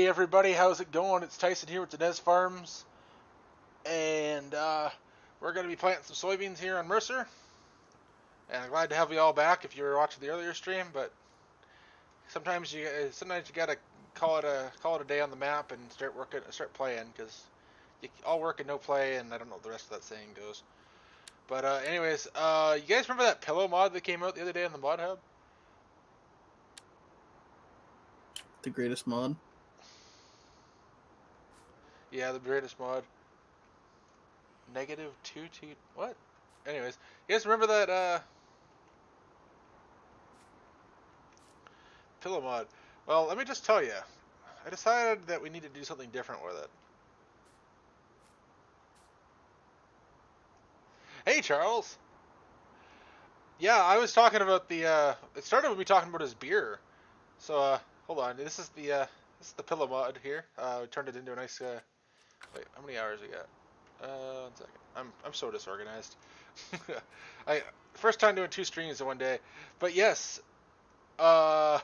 Hey everybody, how's it going? It's Tyson here with Diniz Farms, and we're going to be planting some soybeans here on Mercer. And I'm glad to have you all back if you were watching the earlier stream. But sometimes you gotta call it a day on the map and start playing, because all work and no play, and I don't know what the rest of that saying goes. But anyways, you guys remember that pillow mod that came out the other day on the mod hub? The greatest mod. Yeah, the greatest mod. -2T. What? Anyways, you guys remember that pillow mod? Well, let me just tell you, I decided that we need to do something different with it. Hey, Charles. Yeah, I was talking about the. It started with me talking about his beer. So hold on. This is the pillow mod here. We turned it into a nice. Wait, how many hours we got? 1 second. I'm so disorganized. I first time doing 2 streams in one day, but yes. Uh,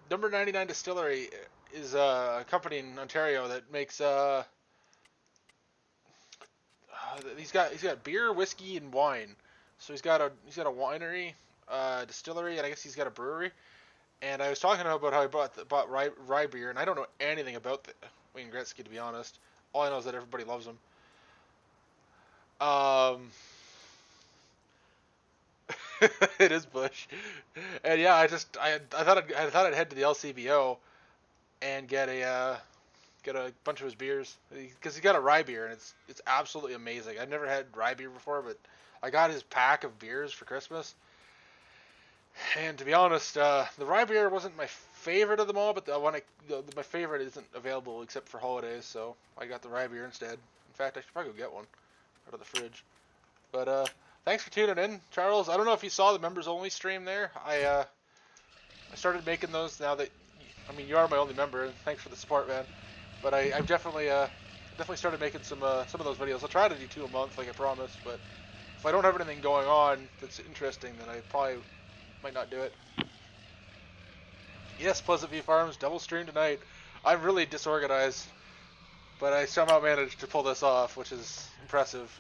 Number 99 Distillery is a company in Ontario that makes he's got beer, whiskey, and wine. So he's got a winery, distillery, and I guess he's got a brewery. And I was talking about how I bought rye beer, and I don't know anything about Wayne Gretzky, to be honest. All I know is that everybody loves him. It is Bush, and yeah, I thought I'd head to the LCBO and get a bunch of his beers, because he's got a rye beer, and it's absolutely amazing. I've never had rye beer before, but I got his pack of beers for Christmas. And to be honest, the rye beer wasn't my favorite of them all, but my favorite isn't available except for holidays, so I got the rye beer instead. In fact, I should probably go get one out of the fridge. But thanks for tuning in, Charles. I don't know if you saw the members only stream there. I started making those now that, I mean, you are my only member, and thanks for the support, man. But I've definitely started making some of those videos. I'll try to do 2 a month, like I promised. But if I don't have anything going on that's interesting, then I probably might not do it. Yes, Pleasant View Farms, double stream tonight. I'm really disorganized, but I somehow managed to pull this off, which is impressive.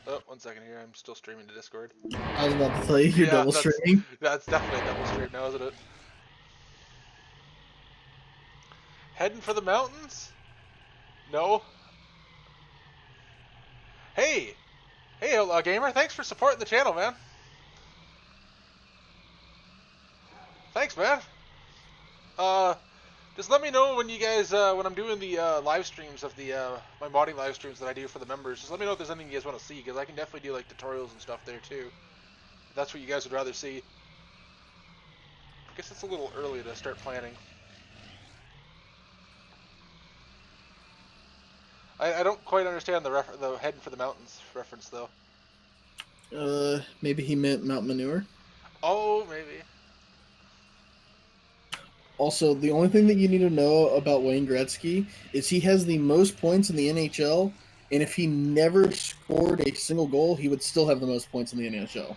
Oh, 1 second here. I'm still streaming to Discord. I was about to tell you you're double streaming. That's definitely a double stream now, isn't it? Heading for the mountains? No. Hey, gamer. Thanks for supporting the channel, man. Thanks, man. Just let me know when you guys, when I'm doing the live streams of the my modding live streams that I do for the members. Just let me know if there's anything you guys want to see, because I can definitely do like tutorials and stuff there too. If that's what you guys would rather see. I guess it's a little early to start planning. I don't quite understand the heading for the mountains reference though. Maybe he meant Mount Manure. Oh, maybe. Also, the only thing that you need to know about Wayne Gretzky is he has the most points in the NHL, and if he never scored a single goal, he would still have the most points in the NHL.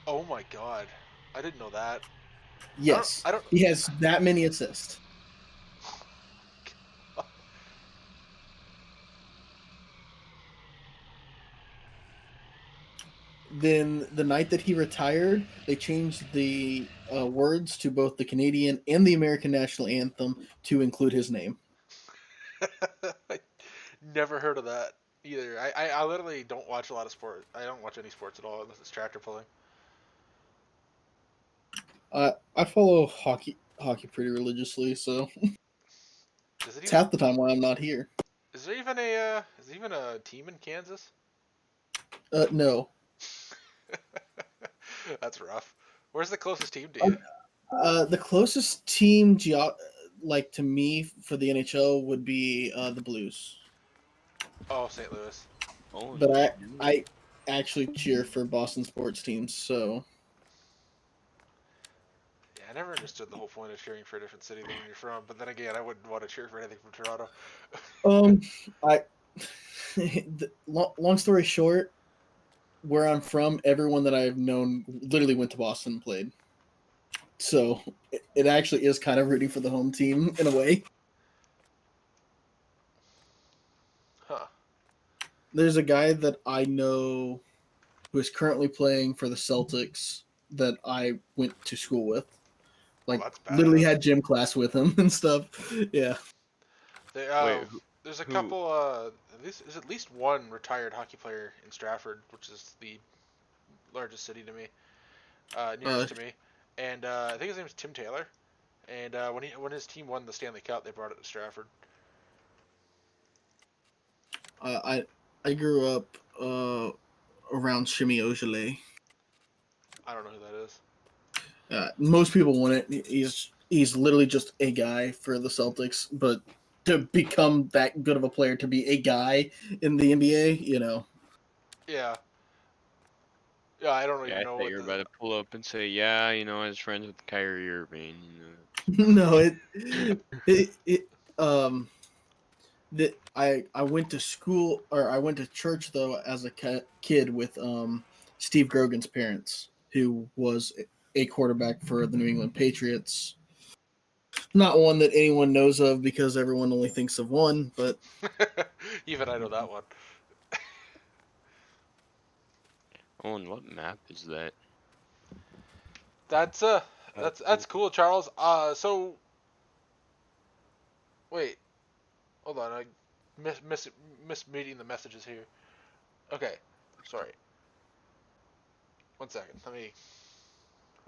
Oh my god. I didn't know that. Yes. I don't... He has that many assists. Then the night that he retired, they changed the words to both the Canadian and the American national anthem to include his name. I never heard of that either. I literally don't watch a lot of sport. I don't watch any sports at all unless it's tractor pulling. I follow hockey pretty religiously, so it's half the time why I'm not here. Is there even a team in Kansas? No. That's rough. Where's the closest team to you? The closest team like to me for the NHL would be the Blues. Oh, St. Louis. Oh, but I actually cheer for Boston sports teams, so. Yeah, I never understood the whole point of cheering for a different city than where you're from. But then again, I wouldn't want to cheer for anything from Toronto. Long story short, where I'm from, everyone that I've known literally went to Boston and played. So it actually is kind of rooting for the home team in a way. Huh. There's a guy that I know who is currently playing for the Celtics that I went to school with. Oh, Like, that's literally badass. had gym class with him and stuff. Yeah. They, Wait, there's a who? couple. There's at least one retired hockey player in Stratford, which is the largest city to me, Uh, nearest to me, and I think his name is Tim Taylor. And when his team won the Stanley Cup, they brought it to Stratford. I I grew up around Shimmy Ojale. I don't know who that is. Most people want it. He's literally just a guy for the Celtics, but to become that good of a player, to be a guy in the NBA, Yeah, yeah. I don't Yeah, even I know thought what you were the. about to pull up and say, yeah, I was friends with Kyrie Irving. no, it um that I went to school or I went to church though as a kid with Steve Grogan's parents, who was a quarterback for the New England Patriots. Not one that anyone knows of because everyone only thinks of one, but Even I know that one. Oh, and what map is that? That's uh, Out of that's cool, Charles. So wait, hold on. I misreading the messages here. Okay, sorry. 1 second. Let me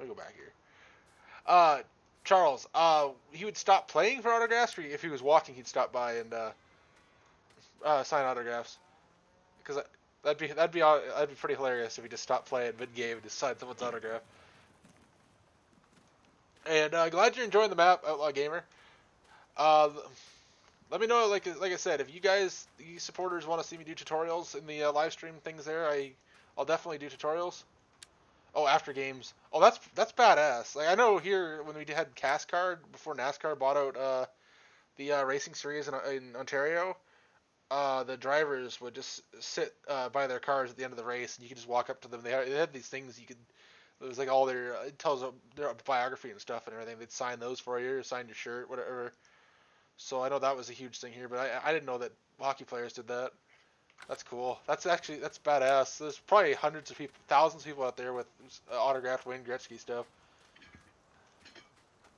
go back here. Uh, Charles. He would stop playing for autographs, or if he was walking, he'd stop by and sign autographs. Because that'd be pretty hilarious if he just stopped playing mid game and just signed someone's autograph. And glad you're enjoying the map, Outlaw Gamer. Uh, let me know, like I said, if you supporters want to see me do tutorials in the live stream things there, I'll definitely do tutorials. Oh, after games. Oh, that's badass. Like I know here when we had Cast Card before NASCAR bought out the racing series in Ontario, the drivers would just sit by their cars at the end of the race, and you could just walk up to them. They had these things you could. It was like all their it tells their biography and stuff and everything. They'd sign those for you, or sign your shirt, whatever. So I know that was a huge thing here, but I didn't know that hockey players did that. That's cool. That's badass. There's probably hundreds of people, thousands of people out there with autographed Wayne Gretzky stuff.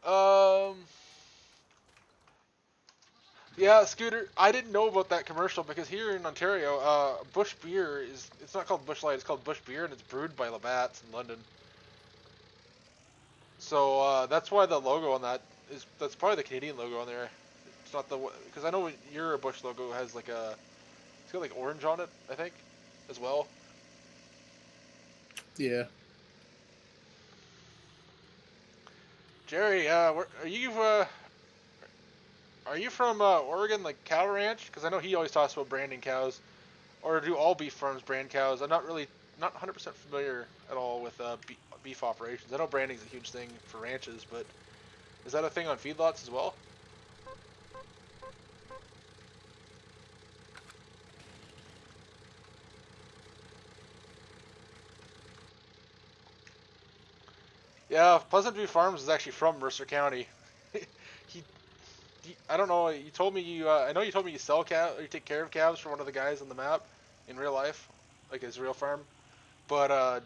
Um, yeah, Scooter. I didn't know about that commercial because here in Ontario, Bush Beer it's not called Bush Light, it's called Bush Beer, and it's brewed by Labatt's in London. So that's why the logo on that's probably the Canadian logo on there. It's not because I know your Bush logo has it's got like orange on it, I think, as well. yeah. Jerry, are you from Oregon, like cow ranch? Because I know he always talks about branding cows, or do all beef farms brand cows? I'm not 100% familiar at all with beef operations. I know branding's a huge thing for ranches, but is that a thing on feedlots as well? Yeah, Pleasant View Farms is actually from Mercer County. he, I don't know. You told me I know you told me you sell cow or you take care of calves for one of the guys on the map in real life, like his real farm. But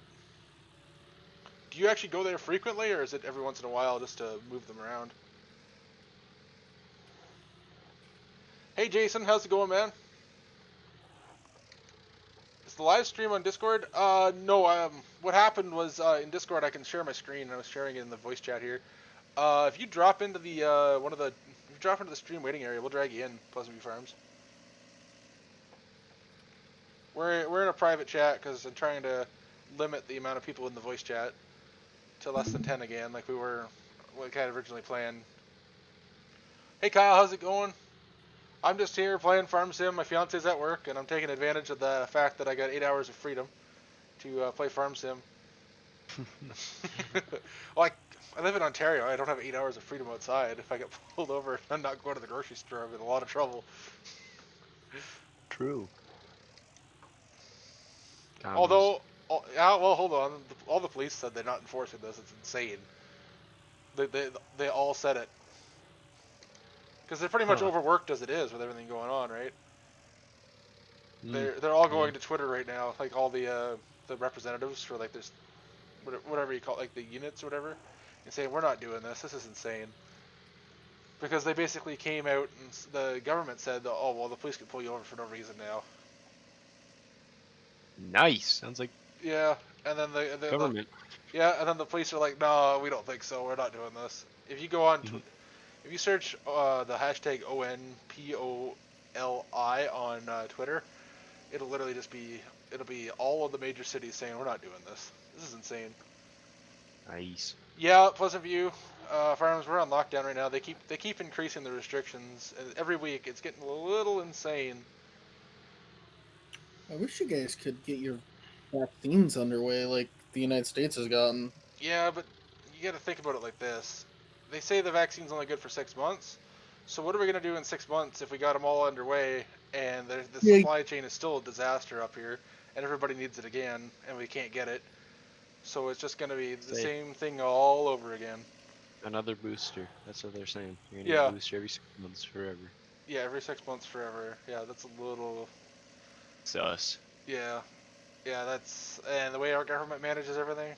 do you actually go there frequently, or is it every once in a while just to move them around? Hey Jason, how's it going, man? Is the live stream on Discord? No. What happened was in Discord I can share my screen, and I was sharing it in the voice chat here. If you drop into the if you drop into the stream waiting area, we'll drag you in, Pleasant View Farms. We're in a private chat because I'm trying to limit the amount of people in the voice chat to less than 10 again, like we kind of originally planned. Hey Kyle, how's it going? I'm just here playing Farm Sim. My fiance's at work, and I'm taking advantage of the fact that I got 8 hours of freedom to play Farm Sim. Well, I live in Ontario. I don't have 8 hours of freedom outside. If I get pulled over and I'm not going to the grocery store, I'm in a lot of trouble. True. Commies. Although, yeah, well, hold on. All the police said they're not enforcing this. It's insane. They all said it. Because they're pretty much Huh. overworked as it is with everything going on, right? Mm. They're all going to Twitter right now, like all the representatives for like this whatever you call it, like the units or whatever, and saying we're not doing this. This is insane. Because they basically came out and the government said, oh well, the police can pull you over for no reason now. Nice. Sounds like Yeah, and then the government. yeah, and then the police are like, no, we don't think so. We're not doing this. If you go on, Mhm. if you search the hashtag ONPOLI on Twitter, it'll literally just be all of the major cities saying we're not doing this. This is insane. Nice. Yeah, Pleasant View, Farms, we're on lockdown right now. They keep increasing the restrictions, and every week it's getting a little insane. I wish you guys could get your vaccines underway like the United States has gotten. Yeah, but you got to think about it like this. They say the vaccine's only good for 6 months. So what are we going to do in 6 months if we got them all underway and the Yeah, supply chain is still a disaster up here and everybody needs it again and we can't get it? So it's just going to be the Say same thing all over again. another booster. That's what they're saying. You're gonna Yeah. get a booster every 6 months forever. Yeah, every 6 months forever. Yeah, that's a little. Sus. Yeah. Yeah, that's. And the way our government manages everything.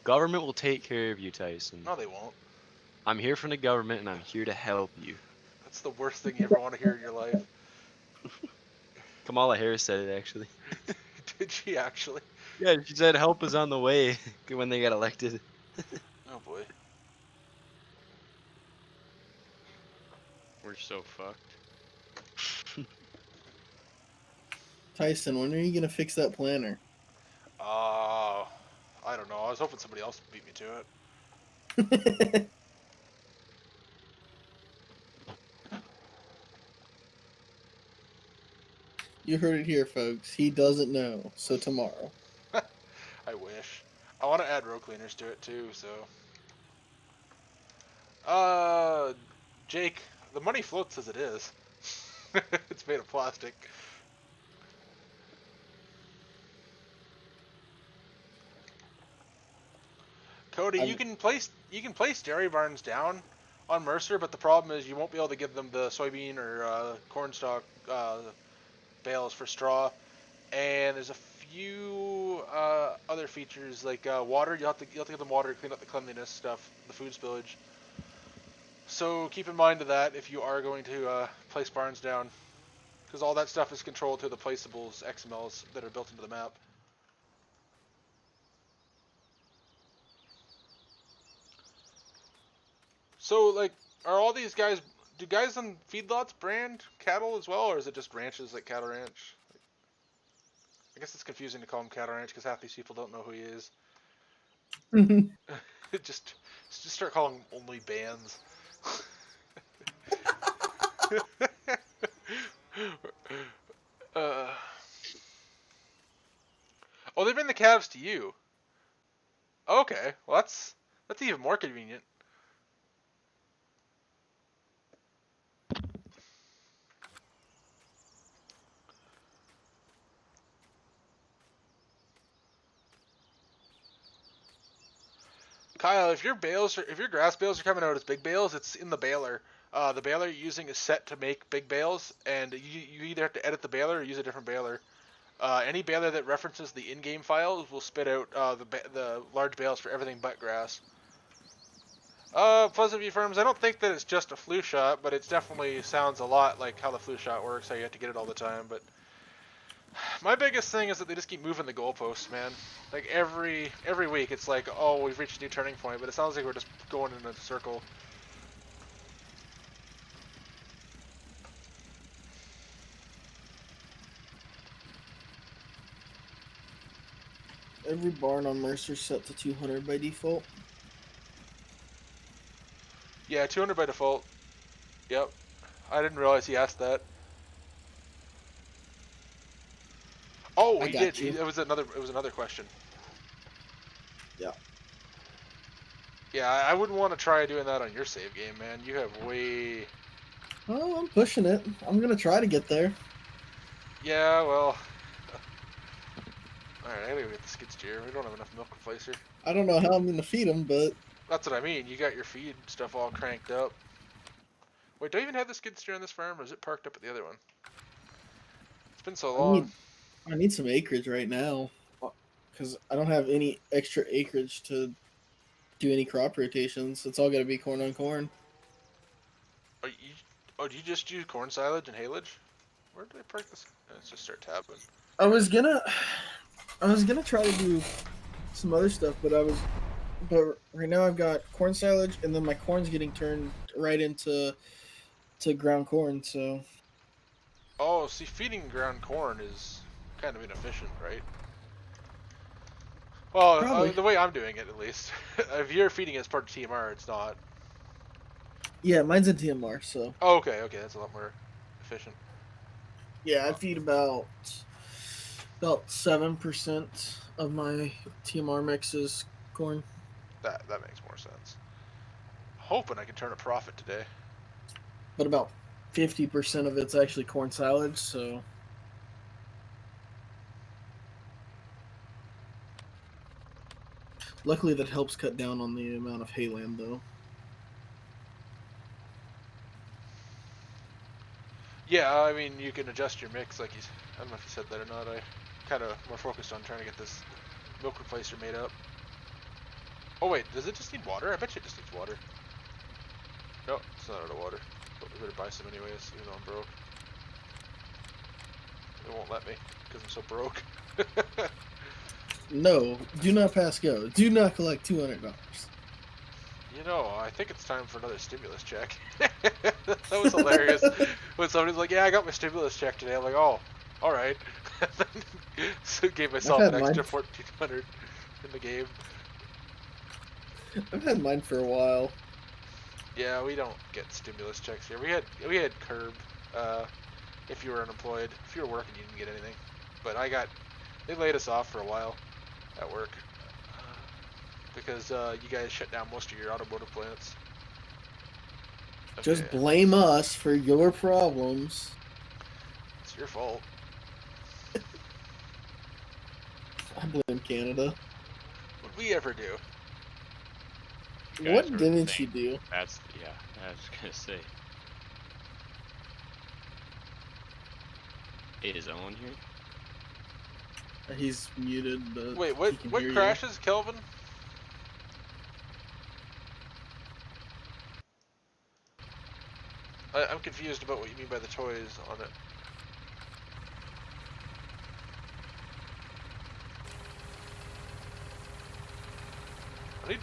Government will take care of you, Tyson. No, they won't. I'm here from the government and I'm here to help you. That's the worst thing you ever want to hear in your life. Kamala Harris said it actually. Did she actually? Yeah, she said help is on the way when they got elected. Oh boy. We're so fucked. Tyson, when are you gonna fix that planner? I don't know. I was hoping somebody else would beat me to it. You heard it here, folks. He doesn't know. So tomorrow. I wish. I want to add row cleaners to it too, so. Jake, the money floats as it is. It's made of plastic. Cody, you can place dairy barns down on Mercer, but the problem is you won't be able to give them the soybean or corn stalk bales for straw. And there's a few other features like water. You have to give them water to clean up the cleanliness stuff, the food spillage. So keep in mind of that if you are going to place barns down, because all that stuff is controlled through the placeables XMLs that are built into the map. So like, are all these guys? Do guys on feedlots brand cattle as well, or is it just ranches like Cattle Ranch? I guess it's confusing to call him Cattle Ranch because half these people don't know who he is. just start calling him only bands. Oh, they bring the calves to you. Okay, well that's even more convenient. Kyle, if your grass bales are coming out as big bales, it's in the baler. The baler you're using is set to make big bales, and you either have to edit the baler or use a different baler. Any baler that references the in-game files will spit out the large bales for everything but grass. Pleasant View Farms, I don't think that it's just a flu shot, but it definitely sounds a lot like how the flu shot works, how you have to get it all the time. But my biggest thing is that they just keep moving the goalposts, man. Like every week, it's like, oh, we've reached a new turning point, but it sounds like we're just going in a circle. Every barn on Mercer set to 200 by default. Yeah, 200 by default. Yep. I didn't realize he asked that. Oh, he did. It was another question. Yeah. Yeah, I wouldn't want to try doing that on your save game, man. You have way. Oh, I'm pushing it. I'm gonna try to get there. Yeah, well. Alright, I gotta get the skid steer. We don't have enough milk replacer. I don't know how I'm gonna feed them, but That's what I mean. You got your feed stuff all cranked up. Wait, do I even have the skid steer on this farm, or is it parked up at the other one? It's been so I long. need some acreage right now because I don't have any extra acreage to do any crop rotations. It's all gonna be corn on corn. Do you just do corn silage and haylage? Where did I park this? Let's just start tabbing. I was gonna try to do some other stuff, but right now I've got corn silage, and then my corn's getting turned right into ground corn. So Oh, see, feeding ground corn is kind of inefficient, right? Well, probably, the way I'm doing it, at least. If you're feeding as part of TMR, it's not. yeah, mine's in TMR. So Oh, okay, that's a lot more efficient. yeah, I feed about 7% of my TMR mix is corn. That makes more sense. Hoping I can turn a profit today. But about 50% of it's actually corn silage. So luckily that helps cut down on the amount of hayland, though. Yeah, I mean, you can adjust your mix, like I don't know if you said that or not. I kind of more focused on trying to get this milk replacer made up. Oh wait, does it just need water? I bet you it just needs water. No, it's not out of water. But we better buy some anyways, even though I'm broke. It won't let me, because I'm so broke. No, do not pass go. Do not collect $200. You know, I think it's time for another stimulus check. That was hilarious. When somebody's like, yeah, I got my stimulus check today. I'm like, oh, alright. So gave myself an extra 1,400 in the game. I've had mine for a while. Yeah, we don't get stimulus checks here. We had curb, if you were unemployed. If you were working, you didn't get anything. But they laid us off for a while at work. Because you guys shut down most of your automotive plants. Okay. Just blame us for your problems. It's your fault. I blame Canada. What would we ever do? What didn't she do? That's, yeah, I was gonna say. Is Owen here? He's muted, but wait, what crashes, Kelvin? I'm confused about what you mean by the toys on it.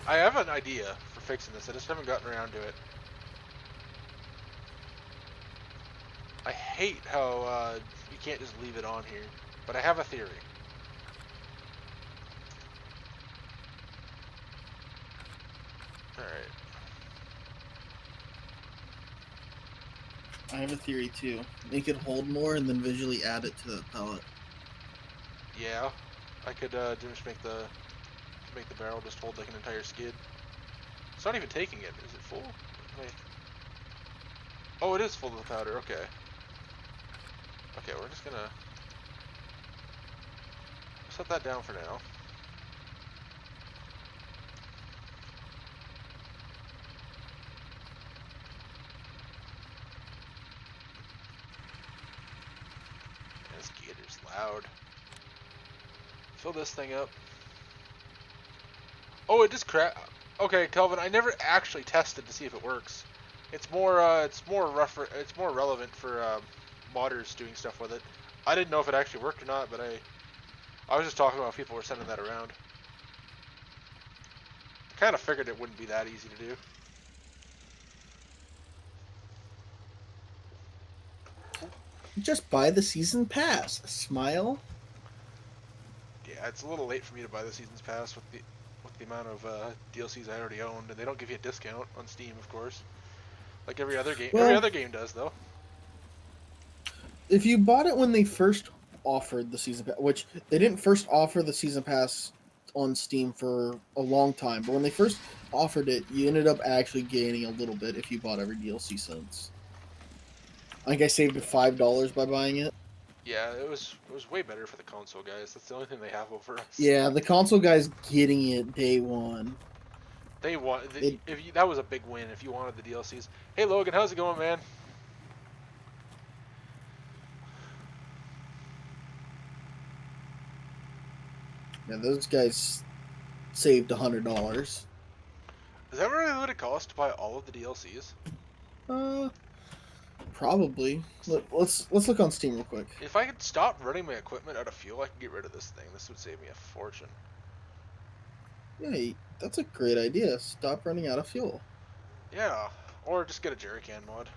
I have an idea for fixing this. I just haven't gotten around to it. I hate how you can't just leave it on here, but I have a theory. Alright. I have a theory too. Make it hold more and then visually add it to the pallet. Yeah, I could just make the barrel just hold like an entire skid. It's not even taking it. Is it full? Wait. Oh, it is full of the powder. Okay. Okay, we're just gonna set that down for now. This gator's loud. Fill this thing up. Oh, it just Okay, Kelvin, I never actually tested to see if it works. It's more relevant for modders doing stuff with it. I didn't know if it actually worked or not, but I was just talking about if people were sending that around. I kind of figured it wouldn't be that easy to do. Just buy the season pass. Smile. Yeah, it's a little late for me to buy the season's pass with the amount of DLCs I already owned, and they don't give you a discount on Steam, of course, like every other game. Well, every other game does, though. If you bought it when they first offered the season pass, which they didn't first offer the season pass on Steam for a long time, but when they first offered it, you ended up actually gaining a little bit if you bought every DLC since. I think I saved $5 by buying it. Yeah, it was way better for the console guys. That's the only thing they have over us. Yeah, the console guys getting it day one. They want It, that was a big win if you wanted the DLCs. Hey Logan, how's it going, man? yeah, those guys saved $100. Is that really what it costs to buy all of the DLCs? Probably. Let's look on Steam real quick. If I could stop running my equipment out of fuel, I could get rid of this thing. This would save me a fortune. Yeah, that's a great idea. Stop running out of fuel. Yeah, or just get a jerry can mod.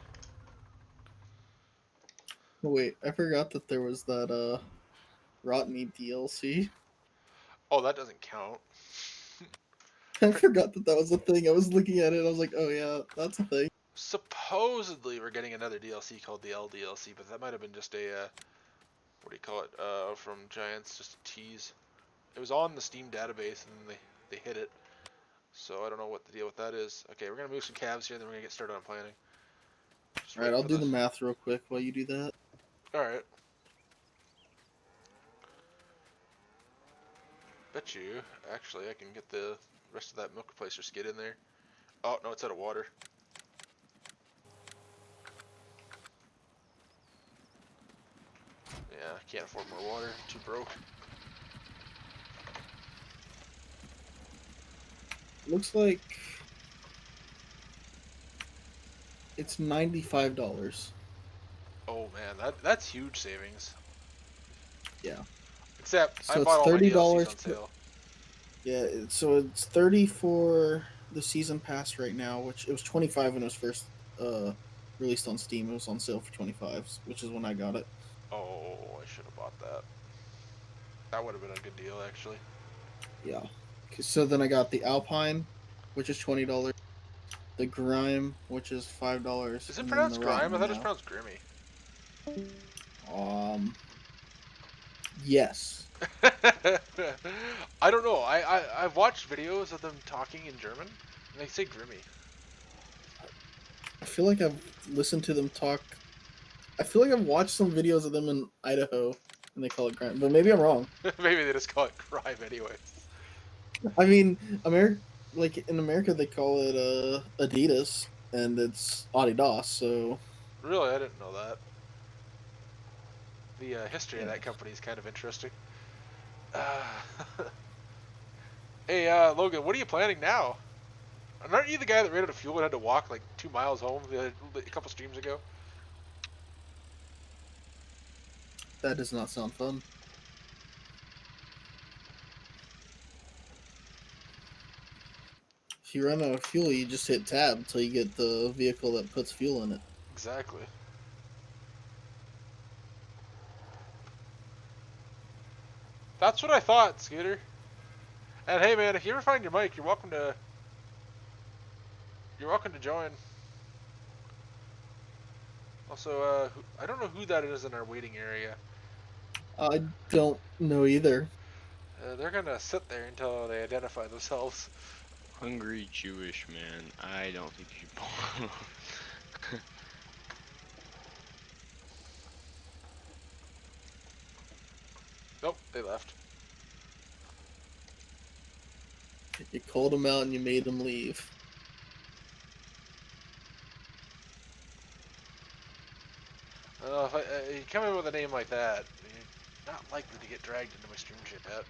Oh, wait, I forgot that there was that Rotten Meat DLC. Oh, that doesn't count. I forgot that was a thing. I was looking at it. I was like, oh yeah, that's a thing. Supposedly we're getting another DLC called the LDLC, but that might have been just a what do you call it? From Giants, just a tease. It was on the Steam database, and then they hit it. So I don't know what the deal with that is. Okay, we're gonna move some calves here, then we're gonna get started on planning. All right, I'll do the math real quick while you do that. All right. Bet you, actually, I can get the rest of that milk replacer skid in there. Oh no, it's out of water. Yeah, I can't afford more water. Too broke. Looks like it's $95. Oh man, that's huge savings. Yeah. Except So I it's bought all my $30 DLCs on sale. Yeah, so it's 30 for the season pass right now, which it was 25 when it was first released on Steam. It was on sale for 25, which is when I got it. Oh, I should have bought that. That would have been a good deal, actually. Yeah. So then I got the Alpine, which is $20. The Grime, which is $5. Is it pronounced Grime? I thought it was now. pronounced Grimmy. Yes. I don't know. I've watched videos of them talking in German, and they say Grimmy. I feel like I've listened to them talk. I feel like I've watched some videos of them in Idaho, and they call it Grime. But maybe I'm wrong. Maybe they just call it Grime anyway. I mean, in America, they call it Adidas, and it's Adidas. So Really, I didn't know that. The history of that company is kind of interesting. Hey, Logan, what are you planning now? And aren't you the guy that ran out of fuel and had to walk like 2 miles home a couple streams ago? that does not sound fun. If you run out of fuel, you just hit tab until you get the vehicle that puts fuel in it. Exactly. That's what I thought, Scooter. And hey, man, if you ever find your mic, you're welcome to join. Also, I don't know who that is in our waiting area. I don't know either. They're gonna sit there until they identify themselves. Hungry Jewish man. I don't think you belong. Nope, they left. You called them out and you made them leave. If you come in with a name like that, you're not likely to get dragged into my stream chat.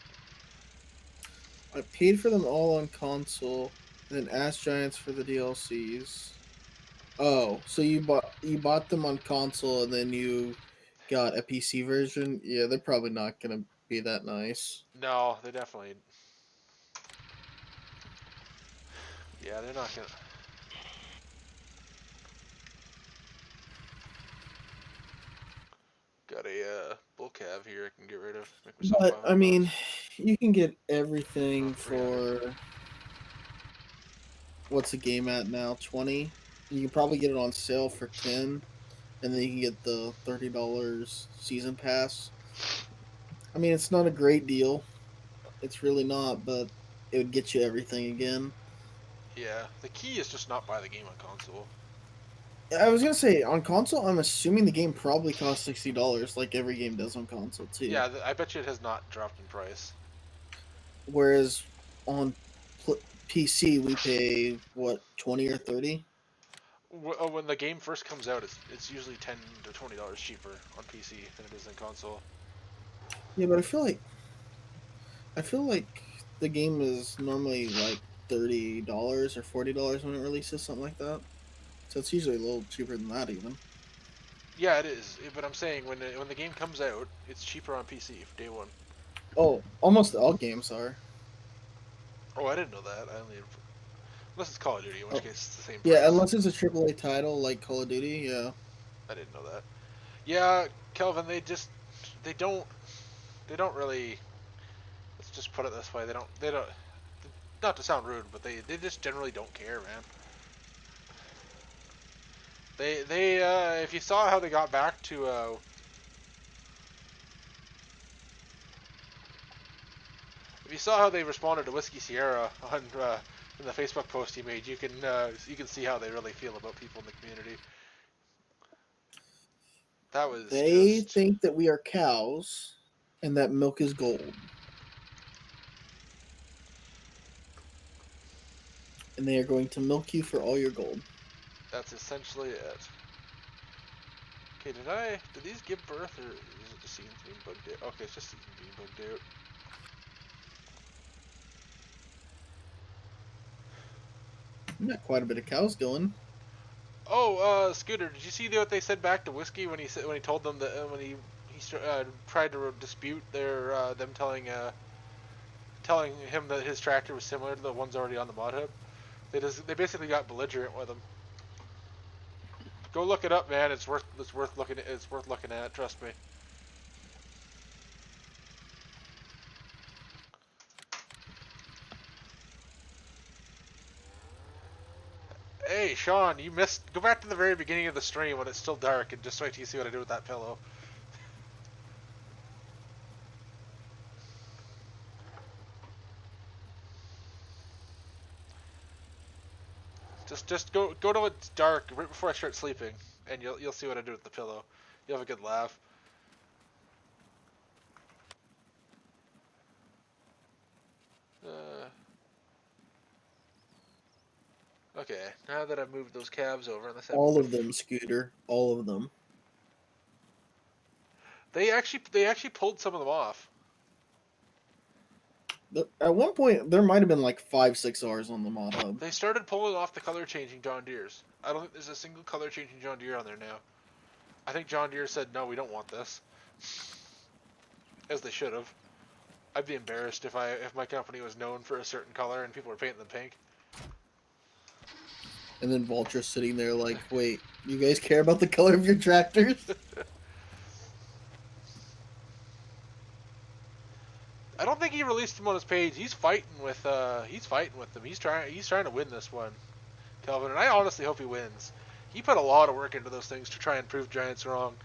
I paid for them all on console, and then asked Giants for the DLCs. Oh, so you bought them on console, and then you got a PC version? Yeah, they're probably not gonna be that nice. No, they definitely. Yeah, they're not gonna. Got a bull calf here I can get rid of. Make myself But I 500 mean, bucks. you can get everything $300. for what's the game at now? 20. You can probably get it on sale for 10, and then you can get the $30 season pass. I mean, it's not a great deal. It's really not, but it would get you everything again. Yeah, the key is just not buy the game on console. I was gonna say on console, I'm assuming the game probably costs $60, like every game does on console too. Yeah, I bet you it has not dropped in price. Whereas on PC, we pay what 20 or 30. When the game first comes out, it's usually $10 to $20 cheaper on PC than it is in console. Yeah, but I feel like the game is normally like $30 or $40 when it releases, something like that. So it's usually a little cheaper than that even. Yeah, it is. But I'm saying when the game comes out, it's cheaper on PC for day one. Oh, almost all games are. Oh, I didn't know that. I only unless it's Call of Duty, in which Oh, case it's the same yeah, price. unless it's a AAA title like Call of Duty. Yeah. I didn't know that. Yeah, Kelvin, they don't they don't really. Let's just put it this way. They don't. Not to sound rude, but they just generally don't care, man. If you saw how they got back to if you saw how they responded to Whiskey Sierra on in the Facebook post he made, you can see how they really feel about people in the community. That was They just think that we are cows and that milk is gold. And they are going to milk you for all your gold. that's essentially it. Okay, did these give birth or is it just seasons being bugged out? Okay, it's just seasons being bugged out. We got quite a bit of cows going. Oh, Scooter, did you see what they said back to Whiskey when he told them that when he tried to dispute their them telling him that his tractor was similar to the ones already on the mod hub? They basically got belligerent with him. Go look it up, man. It's worth looking at. Trust me. Hey, Sean, you missed. Go back to the very beginning of the stream when it's still dark and just wait till you see what I do with that pillow. Just go to it's dark right before I start sleeping, and you'll see what I do with the pillow. You'll have a good laugh. Uh, okay, now that I've moved those calves over, unless All of them, Scooter. All of them. they actually pulled some of them off. At one point, there might have been like 5-6 Rs on the mod hub. They started pulling off the color changing John Deere's. I don't think there's a single color changing John Deere on there now. I think John Deere said no, we don't want this, as they should have. I'd be embarrassed if my company was known for a certain color and people were painting them pink. And then Vulture's sitting there like, wait, you guys care about the color of your tractors? I don't think he released them on his page. He's fighting with them. He's trying to win this one, Kelvin, and I honestly hope he wins. He put a lot of work into those things to try and prove Giants wrong.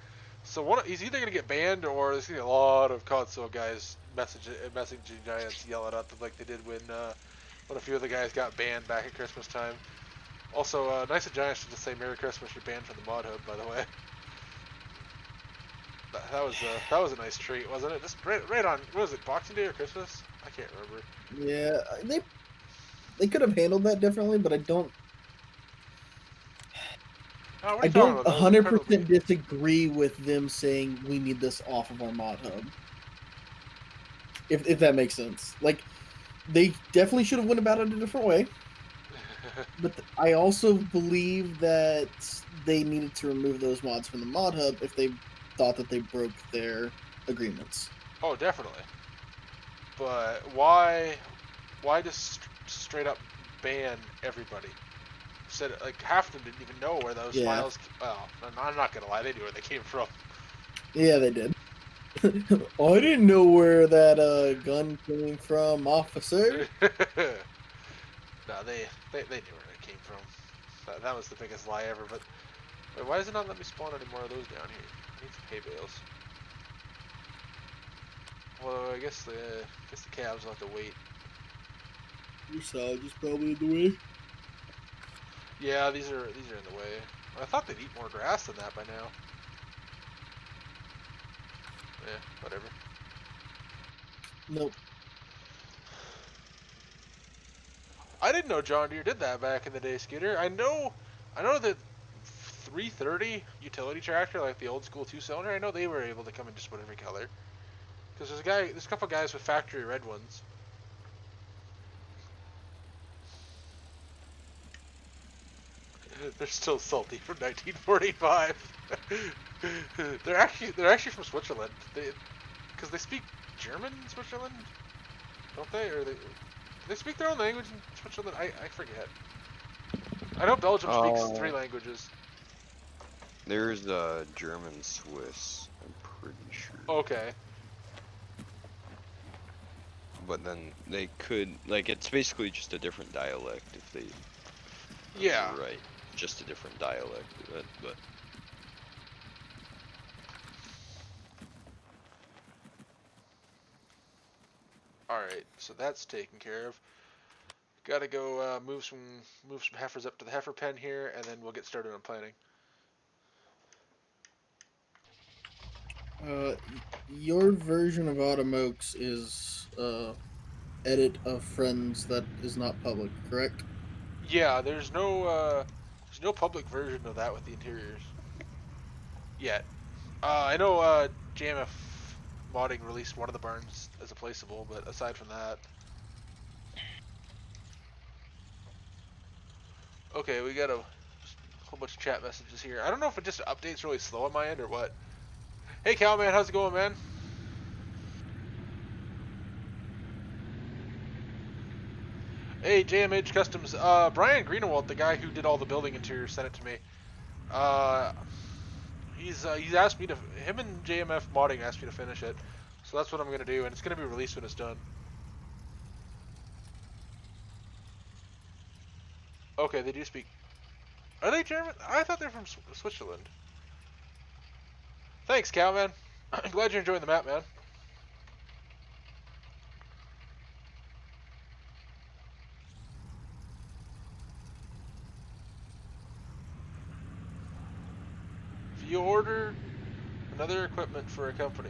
So he's either gonna get banned or there's gonna be a lot of console guys messaging Giants, yelling at them like they did when a few of the guys got banned back at Christmas time. Also, nice of Giants to just say Merry Christmas, you're banned from the mod hub, by the way. That was a nice treat, wasn't it? Just right on. What was it? Boxing Day or Christmas? I can't remember. Yeah, they could have handled that differently, but I don't. Oh, what are I you talking don't about? That was incredibly- 100% disagree with them saying we need this off of our mod hub. If that makes sense. Like, they definitely should have went about it a different way. But I also believe that they needed to remove those mods from the mod hub if they thought that they broke their agreements. Oh, definitely. But why just straight up ban everybody? Said like half of them didn't even know where those files. Well, I'm not gonna lie, they knew where they came from. Yeah, they did. I didn't know where that gun came from, officer. No, they knew where it came from. That was the biggest lie ever. But wait, why does it not let me spawn any more of those down here? I need some hay bales. Well, I guess the calves will have to wait. Your side is probably in the way. Yeah, these are in the way. I thought they'd eat more grass than that by now. Yeah, whatever. Nope. I didn't know John Deere did that back in the day, Scooter. I know that 330 utility tractor, like the old school 2-cylinder, I know they were able to come in just about every color. Because there's a couple guys with factory red ones. They're still salty from 1945. they're actually from Switzerland. Because they speak German in Switzerland, don't they? Or they speak their own language in Switzerland. I forget. I know Belgium speaks 3 languages. There's German Swiss, I'm pretty sure. Okay. But then they could, like, it's basically just a different dialect if they. Yeah. Right. Just a different dialect of it, but. Alright, so that's taken care of. Gotta go move some heifers up to the heifer pen here, and then we'll get started on planting. Your version of Automokes is edit of friends that is not public, correct? Yeah, there's no public version of that with the interiors yet. I know JMF modding released one of the barns as a placeable, but aside from that. Okay, we got a whole bunch of chat messages here. I don't know if it just updates really slow on my end or what. Hey Cowman, how's it going, man? Hey JMH Customs, Brian Greenewalt, the guy who did all the building interiors, sent it to me. He's asked me to, him and JMF modding asked me to finish it, so that's what I'm gonna do, and it's gonna be released when it's done. Okay, they do speak. Are they German? I thought they're from Switzerland. Thanks, Cowman. I'm glad you're enjoying the map, man. If you ordered another equipment for a company,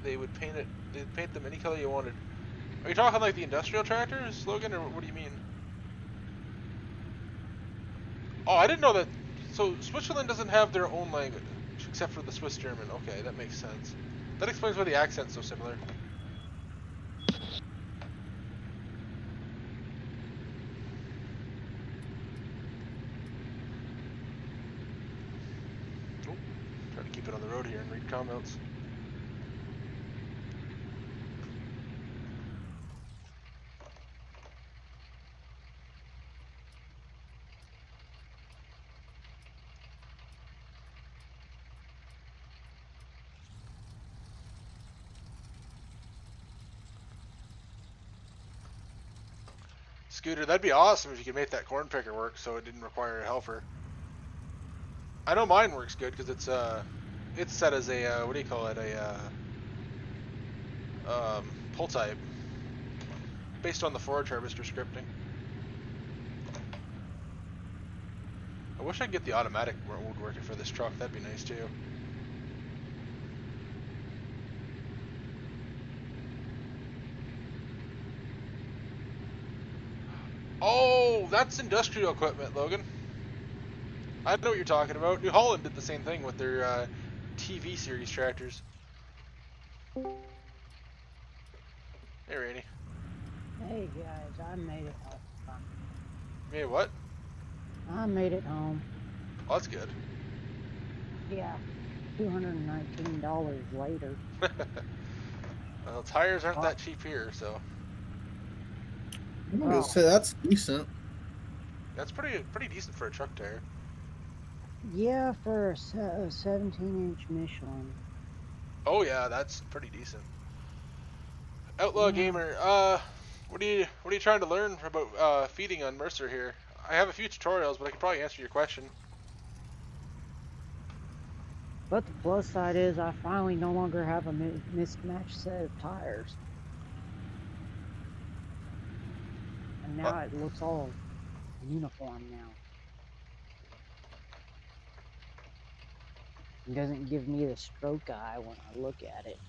they would paint it. They'd paint them any color you wanted. Are you talking like the industrial tractors, Logan, or what do you mean? Oh, I didn't know that. So Switzerland doesn't have their own language, except for the Swiss German. Okay, that makes sense. That explains why the accent's so similar. Oh, trying to keep it on the road here and read comments. Scooter, that'd be awesome if you could make that corn picker work so it didn't require a helper. I know mine works good because it's set as a what do you call it, a pull type based on the forage harvester scripting. I wish I could get the automatic mode working for this truck. That'd be nice too. Oh, that's industrial equipment, Logan. I know what you're talking about. New Holland did the same thing with their TV series tractors. Hey, Rainey. Hey guys, I made it home. Hey, what? I made it home. Oh, that's good. Yeah, $219 later. Well, tires aren't that cheap here, so I'm gonna say that's decent. that's pretty decent for a truck tire. Yeah, for a 17-inch Michelin. Oh yeah, that's pretty decent. Outlaw Yeah. Gamer, what are you trying to learn about feeding on Mercer here? I have a few tutorials, but I can probably answer your question. But the plus side is I finally no longer have a mismatched set of tires. And now it looks all uniform now. It doesn't give me the stroke eye when I look at it.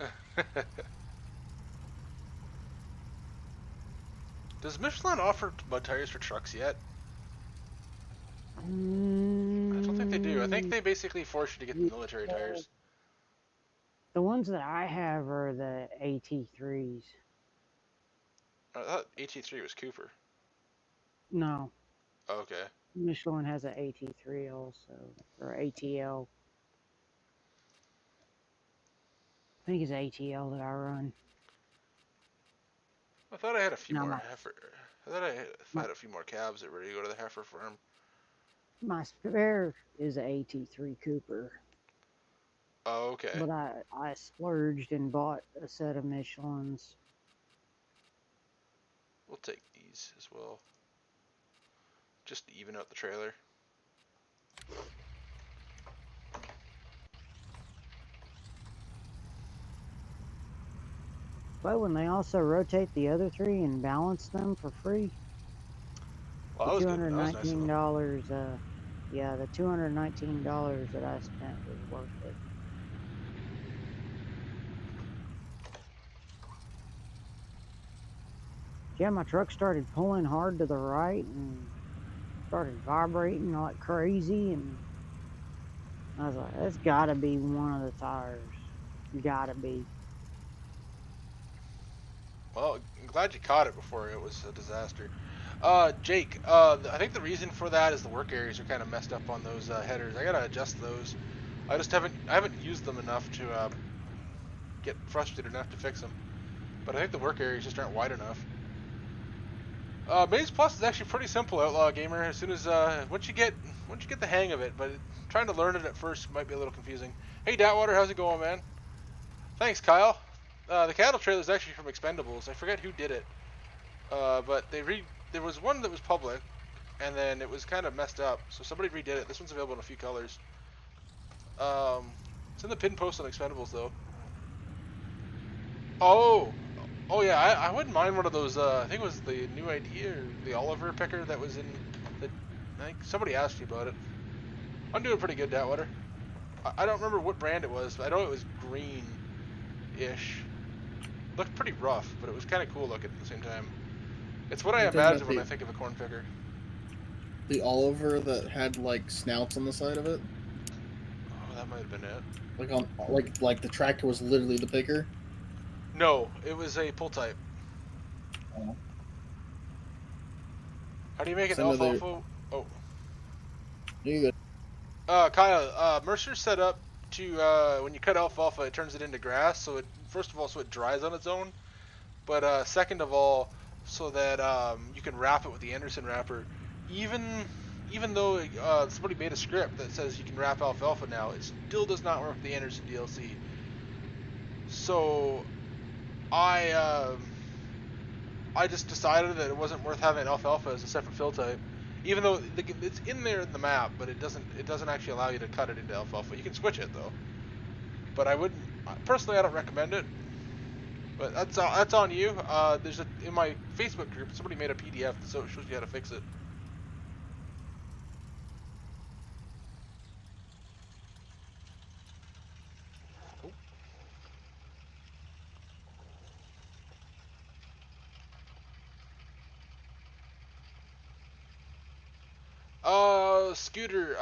Does Michelin offer mud tires for trucks yet? I don't think they do. I think they basically force you to get the military tires. The ones that I have are the AT3s. I thought AT3 was Cooper. No, Oh, okay. Michelin has an AT3 also, or ATL. I think it's ATL that I run. I thought I had a few Now more heifer. I thought I had a few more calves that were ready to go to the heifer farm. my spare is an AT3 Cooper. Oh, okay. But I splurged and bought a set of Michelins. We'll take these as well. Just to even out the trailer. But when they also rotate the other three and balance them for free, Well, that was good. That was nice of them. $219, yeah, the $219 that I spent was worth it. Yeah, my truck started pulling hard to the right and started vibrating like crazy, and I was like, that's gotta be one of the tires. Gotta be. Well, I'm glad you caught it before it was a disaster. Jake, I think the reason for that is the work areas are kind of messed up on those headers. I gotta adjust those. I haven't used them enough to get frustrated enough to fix them. But I think the work areas just aren't wide enough. Maze Plus is actually pretty simple, Outlaw Gamer. As soon as once you get the hang of it, but trying to learn it at first might be a little confusing. Hey, Datwater, how's it going, man? Thanks, Kyle. The cattle trailer is actually from Expendables. I forget who did it, but there was one that was public, and then it was kind of messed up, so somebody redid it. This one's available in a few colors. It's in the pin post on Expendables though. Oh yeah, I wouldn't mind one of those. I think it was the New Idea or the Oliver picker that was in the. I think somebody asked you about it. I'm doing pretty good, Datwater. I don't remember what brand it was, but I know it was green-ish. Looked pretty rough, but it was kind of cool looking at the same time. It's what I imagine when I think of a corn picker. The Oliver that had like snouts on the side of it. Oh, that might have been it. Like the tractor was literally the picker. No, it was a pull type. Oh. How do you make an alfalfa? Oh. You Kyle, Mercer's set up to when you cut alfalfa, it turns it into grass. So it dries on its own. But second of all, so that you can wrap it with the Anderson wrapper. Even though somebody made a script that says you can wrap alfalfa now, it still does not work with the Anderson DLC. So I just decided that it wasn't worth having alfalfa as a separate fill type, even though it's in there in the map, but it doesn't actually allow you to cut it into alfalfa. You can switch it though, but I wouldn't personally. I don't recommend it. But that's on you. In my Facebook group, somebody made a PDF so it shows you how to fix it. Scooter,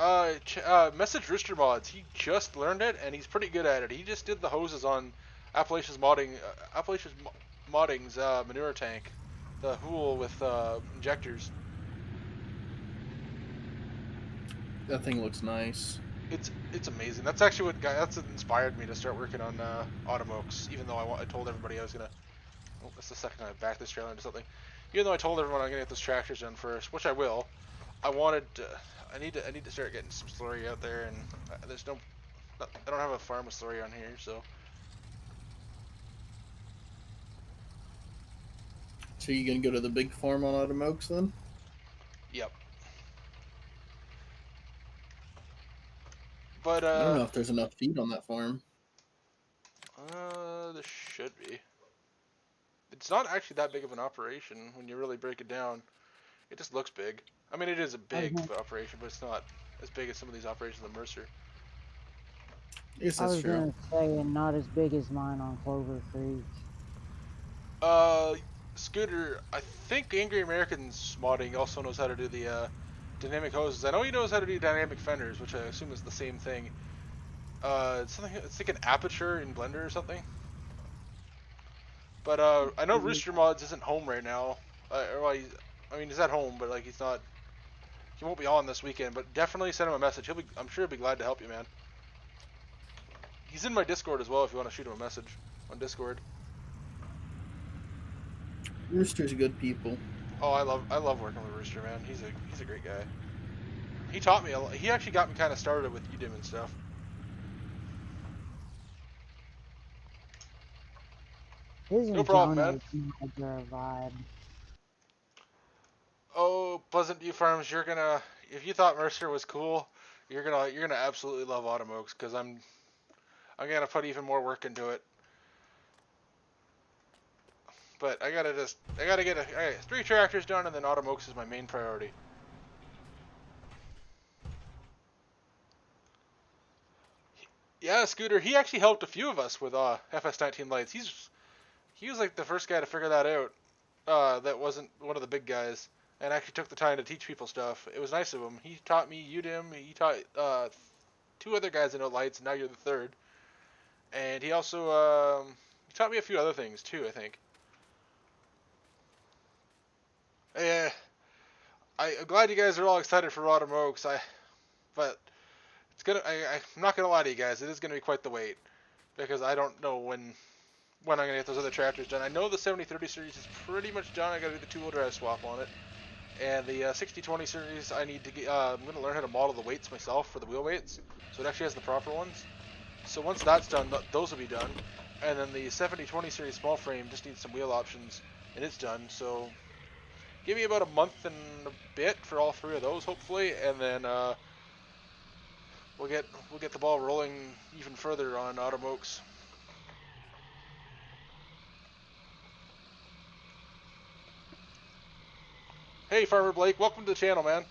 message Rooster Mods. He just learned it and he's pretty good at it. He just did the hoses on Appalachia's Modding's manure tank, the Hool with injectors. That thing looks nice. It's amazing. That's actually what inspired me to start working on Automokes. Even though I told everybody I was gonna. Oh, that's the second time I backed this trailer into something. Even though I told everyone I'm gonna get those tractors done first, which I will. I need to start getting some slurry out there, and I don't have a farm with slurry on here, so. So you gonna go to the big farm on Automokes then? Yep. But I don't know if there's enough feed on that farm. There should be. It's not actually that big of an operation when you really break it down. It just looks big. I mean, it is a big operation, but it's not as big as some of these operations in Mercer. I guess I that's was true. gonna say, and not as big as mine on Clover Creek. Uh, Scooter, I think Angry American's modding also knows how to do the dynamic hoses. I know he knows how to do dynamic fenders, which I assume is the same thing. It's something. It's like an aperture in Blender or something. But I know Rooster Mods isn't home right now. Well, I mean, he's at home, but like he's not. He won't be on this weekend. But definitely send him a message. I'm sure he'll be glad to help you, man. He's in my Discord as well. If you want to shoot him a message on Discord. Rooster's good people. Oh, I love working with Rooster, man. He's a great guy. He taught me a lot. He actually got me kind of started with UDIM and stuff. His No and problem, man. Jonah's mods are a vibe. Oh, Pleasant View Farms, you're gonna if you thought Mercer was cool, you're gonna absolutely love Automokes because I'm gonna put even more work into it. But I gotta get 3 tractors done, and then Automokes is my main priority. Yeah, Scooter, he actually helped a few of us with FS19 lights. He was like the first guy to figure that out. That wasn't one of the big guys, and actually took the time to teach people stuff. It was nice of him. He taught me UDIM. He taught 2 other guys that know lights, and now you're the third. And he also he taught me a few other things too, I think. Yeah, I'm glad you guys are all excited for Rotom Oaks. But I'm not gonna lie to you guys. It is gonna be quite the wait because I don't know when I'm gonna get those other tractors done. I know the 7030 series is pretty much done. I gotta do the 2-wheel drive swap on it, and the 6020 series I need to get. I'm gonna learn how to model the weights myself for the wheel weights, so it actually has the proper ones. So once that's done, those will be done, and then the 7020 series small frame just needs some wheel options, and it's done. So give me about a month and a bit for all 3 of those, hopefully, and then we'll get the ball rolling even further on Autumn Oaks. Hey, Farmer Blake, welcome to the channel, man.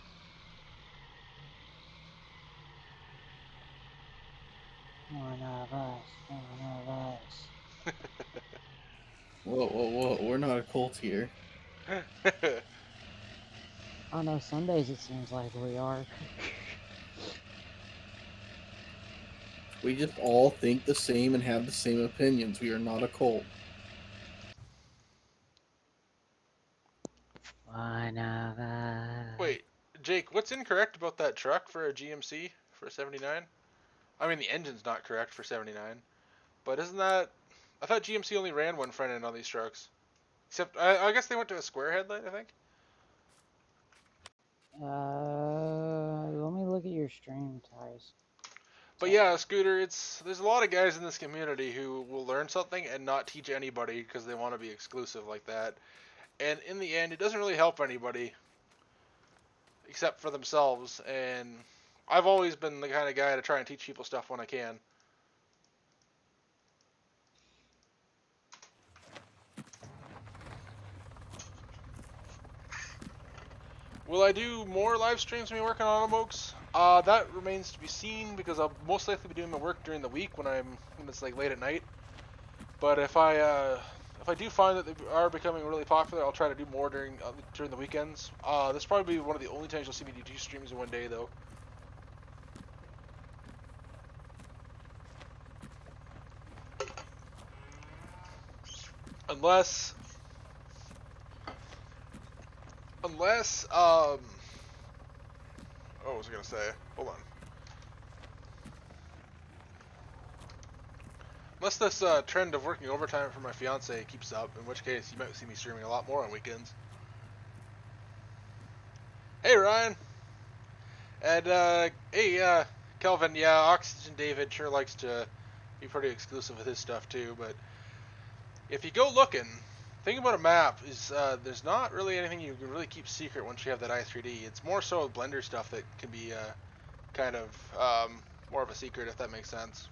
One of us, one of us. Whoa, whoa, whoa! We're not a cult here. I know some days it seems like we are. We just all think the same and have the same opinions. We are not a cult. One of us. Wait, Jake, what's incorrect about that truck for a GMC for a 79? I mean, the engine's not correct for 79, but isn't that... I thought GMC only ran one front end on these trucks. Except, I guess they went to a square headlight, I think? Let me look at your stream, Tice. But yeah, Scooter, there's a lot of guys in this community who will learn something and not teach anybody because they want to be exclusive like that. And in the end, it doesn't really help anybody except for themselves. And I've always been the kind of guy to try and teach people stuff when I can. Will I do more live streams when we work on Automokes? That remains to be seen because I'll most likely be doing my work during the week when it's like late at night. But if I do find that they are becoming really popular, I'll try to do more during the weekends. This probably be one of the only times you'll see me do 2 streams in one day, though. Unless, what was I gonna say? Hold on. Unless this trend of working overtime for my fiance keeps up, in which case you might see me streaming a lot more on weekends. Hey, Ryan! And, hey, Kelvin, yeah, Oxygen David sure likes to be pretty exclusive with his stuff, too, but if you go looking, the thing about a map is there's not really anything you can really keep secret once you have that i3D. It's more so Blender stuff that can be kind of more of a secret, if that makes sense.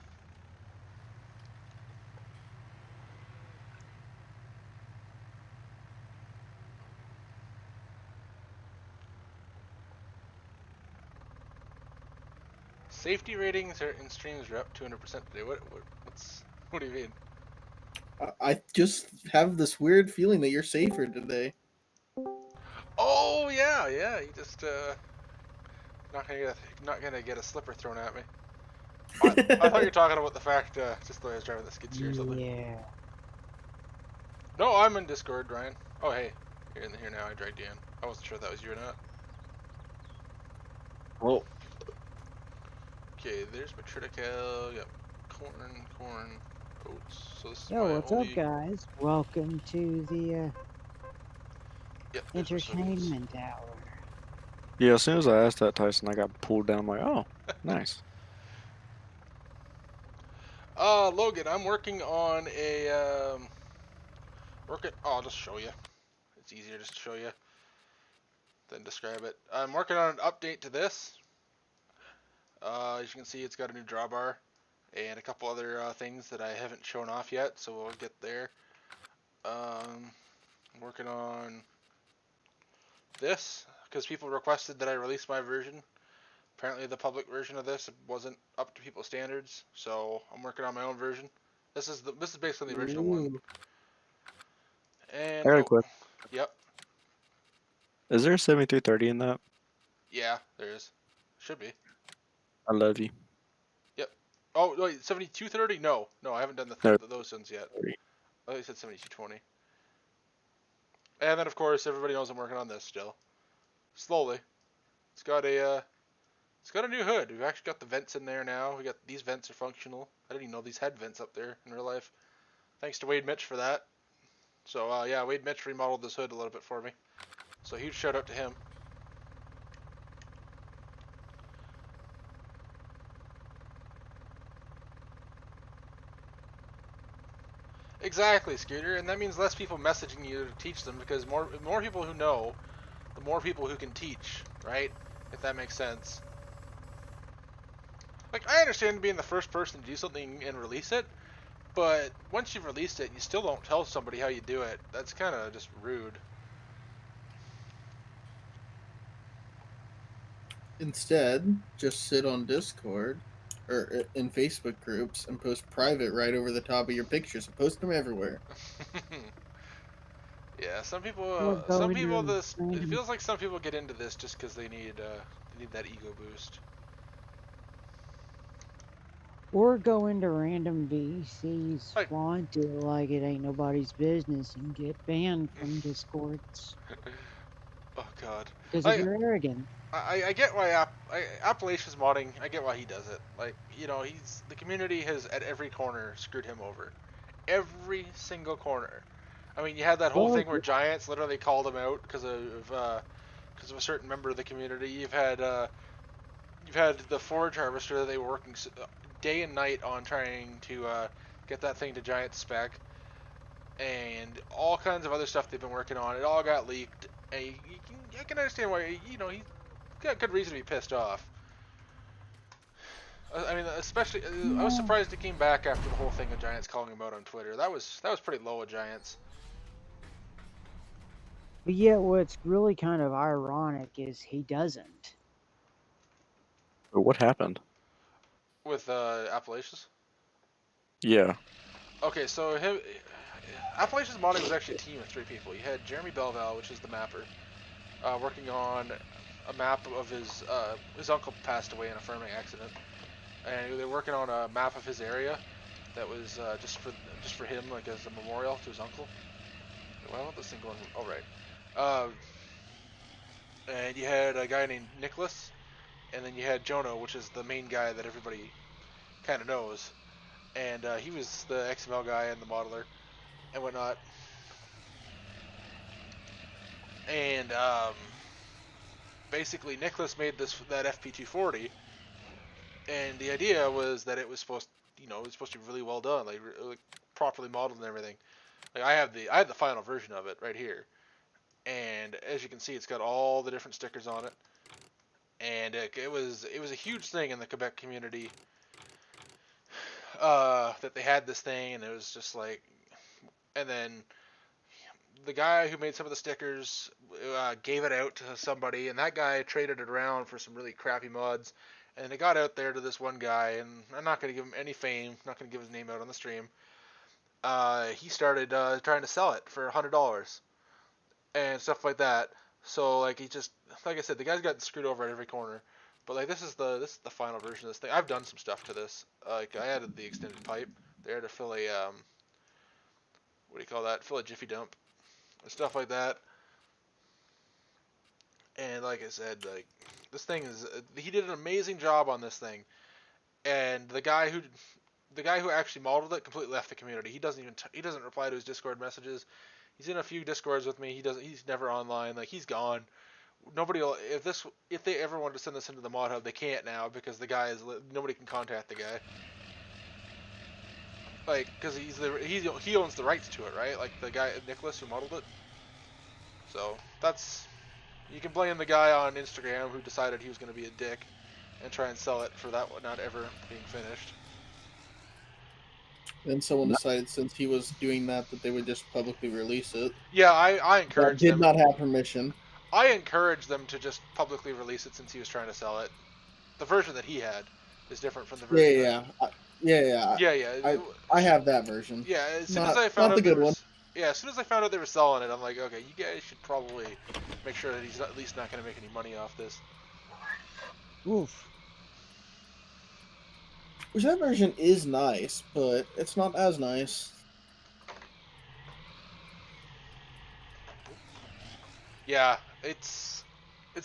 Safety ratings in streams are up 200% today. What do you mean? I just have this weird feeling that you're safer today. Oh yeah, yeah. You just not gonna get a slipper thrown at me. I thought you were talking about the fact just the way I was driving the skid steer or something. Yeah. No, I'm in Discord, Ryan. Oh hey, you're in here now. I dragged you in. I wasn't sure if that was you or not. Well, Okay, there's my triticale. Yep, corn, oats. So this is Yo, my what's only. up, guys? Welcome to the Yep, there's my soybeans. entertainment hour. Yeah, as soon as I asked that, Tyson, I got pulled down. I'm like, oh, nice. Logan, I'm working on a Oh, I'll just show you. It's easier just to show you than describe it. I'm working on an update to this. As you can see, it's got a new drawbar and a couple other things that I haven't shown off yet, so we'll get there. I'm working on this because people requested that I release my version. Apparently, the public version of this wasn't up to people's standards, so I'm working on my own version. This is basically the original one. ooh. And I got a oh, question. yep, Is there a 7330 in that? yeah, there is. Should be. I love you. Yep. Oh wait, 7230? No, I haven't done No, those ones yet. 30. I thought you said 7220. And then of course everybody knows I'm working on this still. Slowly. It's got a new hood. We've actually got the vents in there now. We got these vents are functional. I didn't even know these had vents up there in real life. Thanks to Wade Mitch for that. So yeah, Wade Mitch remodeled this hood a little bit for me. So huge shout out to him. Exactly, Scooter, and that means less people messaging you to teach them because more people who know, the more people who can teach, right? If that makes sense. Like, I understand being the first person to do something and release it, but once you've released it, you still don't tell somebody how you do it. That's kind of just rude. Instead, just sit on Discord or in Facebook groups and post private right over the top of your pictures and post them everywhere. Yeah, some Or go into it random, feels like some people get into this just because they need that ego boost. VC's Like, flaunt it like it ain't nobody's business and get banned from Discords oh god. because of Like, your arrogance. I get why Appalachia's modding. I get why he does it. Like, you know, the community has at every corner screwed him over, every single corner. I mean, you had that whole Well, thing where Giants literally called him out because of a certain member of the community. You've had the forage harvester that they were working day and night on trying to get that thing to Giant spec, and all kinds of other stuff they've been working on. It all got leaked, and I can understand why he's got good reason to be pissed off. I mean, especially I was surprised it came back after the whole thing of Giants calling him out on Twitter. That was pretty low of Giants. but yet what's really kind of ironic is he doesn't. But what happened? With Appalachia's. Yeah. Okay, so Appalachia's modding was actually a team of 3 people. You had Jeremy Belval, which is the mapper, working on a map of his uncle passed away in a farming accident, and they're working on a map of his area that was just for him, like as a memorial to his uncle. Why won't this thing go on? All right. And you had a guy named Nicholas, and then you had Jono, which is the main guy that everybody kind of knows, and he was the XML guy and the modeler and whatnot. And basically, Nicholas made that FP240, and the idea was that it was supposed to be really well done, like properly modeled and everything. Like I had the final version of it right here, and as you can see, it's got all the different stickers on it, and it was a huge thing in the Quebec community that they had this thing, and it was just like, and then the guy who made some of the stickers gave it out to somebody, and that guy traded it around for some really crappy mods, and it got out there to this one guy, and I'm not gonna give him any fame, not gonna give his name out on the stream. He started trying to sell it for $100 and stuff like that. So like he just, like I said, the guy's gotten screwed over at every corner. But like this is the final version of this thing. I've done some stuff to this. Like I added the extended pipe there to fill a what do you call that? Fill a jiffy dump and stuff like that. And like I said, like this thing is, he did an amazing job on this thing. And the guy who actually modeled it completely left the community. He doesn't even he doesn't reply to his Discord messages. He's in a few Discords with me. He's never online. Like he's gone. Nobody will, if they ever wanted to send this into the mod hub, they can't now because the guy is, nobody can contact the guy. Like because he owns the rights to it, right? Like the guy Nicholas who modeled it. So that's, you can blame the guy on Instagram who decided he was going to be a dick and try and sell it for that not ever being finished. Then someone decided since he was doing that they would just publicly release it. Yeah, I encourage them. Did not have permission. I encourage them to just publicly release it since he was trying to sell it. The version that he had is different from the version. Yeah. I have that version. Yeah, as soon as I found out the good one. Yeah, as soon as I found out they were selling it, I'm like, okay, you guys should probably make sure that he's at least not going to make any money off this. Oof. Which that version is nice, but it's not as nice. Yeah, it's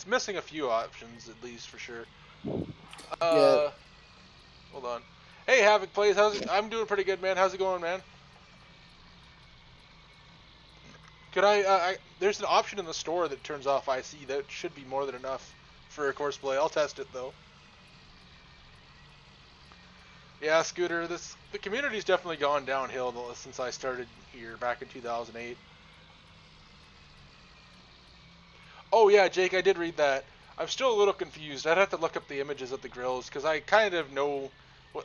missing a few options at least for sure. Yeah. Hold on. Hey, Havoc Plays, I'm doing pretty good, man. How's it going, man? Could there's an option in the store that turns off IC. That should be more than enough for a course play. I'll test it though. Yeah, Scooter, the community's definitely gone downhill since I started here back in 2008. Oh yeah, Jake, I did read that. I'm still a little confused. I'd have to look up the images of the grills because I kind of know.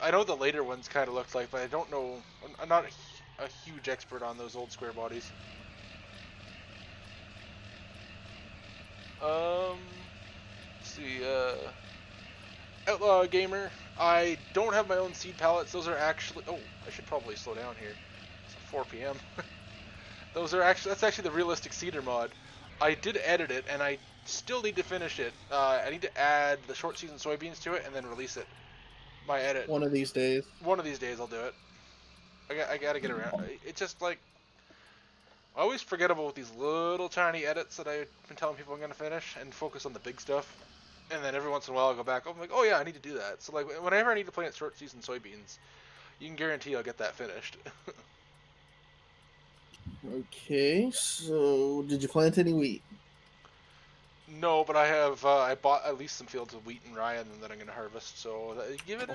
I know the later ones kind of looked like, but I don't know. I'm not a huge expert on those old square bodies. Let's see. Outlaw Gamer. I don't have my own seed pallets. Those are actually. Oh, I should probably slow down here. It's 4 p.m. That's actually the realistic seeder mod. I did edit it, and I still need to finish it. I need to add the short season soybeans to it, and then release it. My edit. One of these days. One of these days, I'll do it. I gotta get around. It's just like I always forget about these little tiny edits that I've been telling people I'm gonna finish, and focus on the big stuff. And then every once in a while, I'll go back. I'm like, oh yeah, I need to do that. So like, whenever I need to plant short season soybeans, you can guarantee I'll get that finished. Okay, so did you plant any wheat? No, but I have. I bought at least some fields of wheat and rye, and that I'm gonna harvest. So give it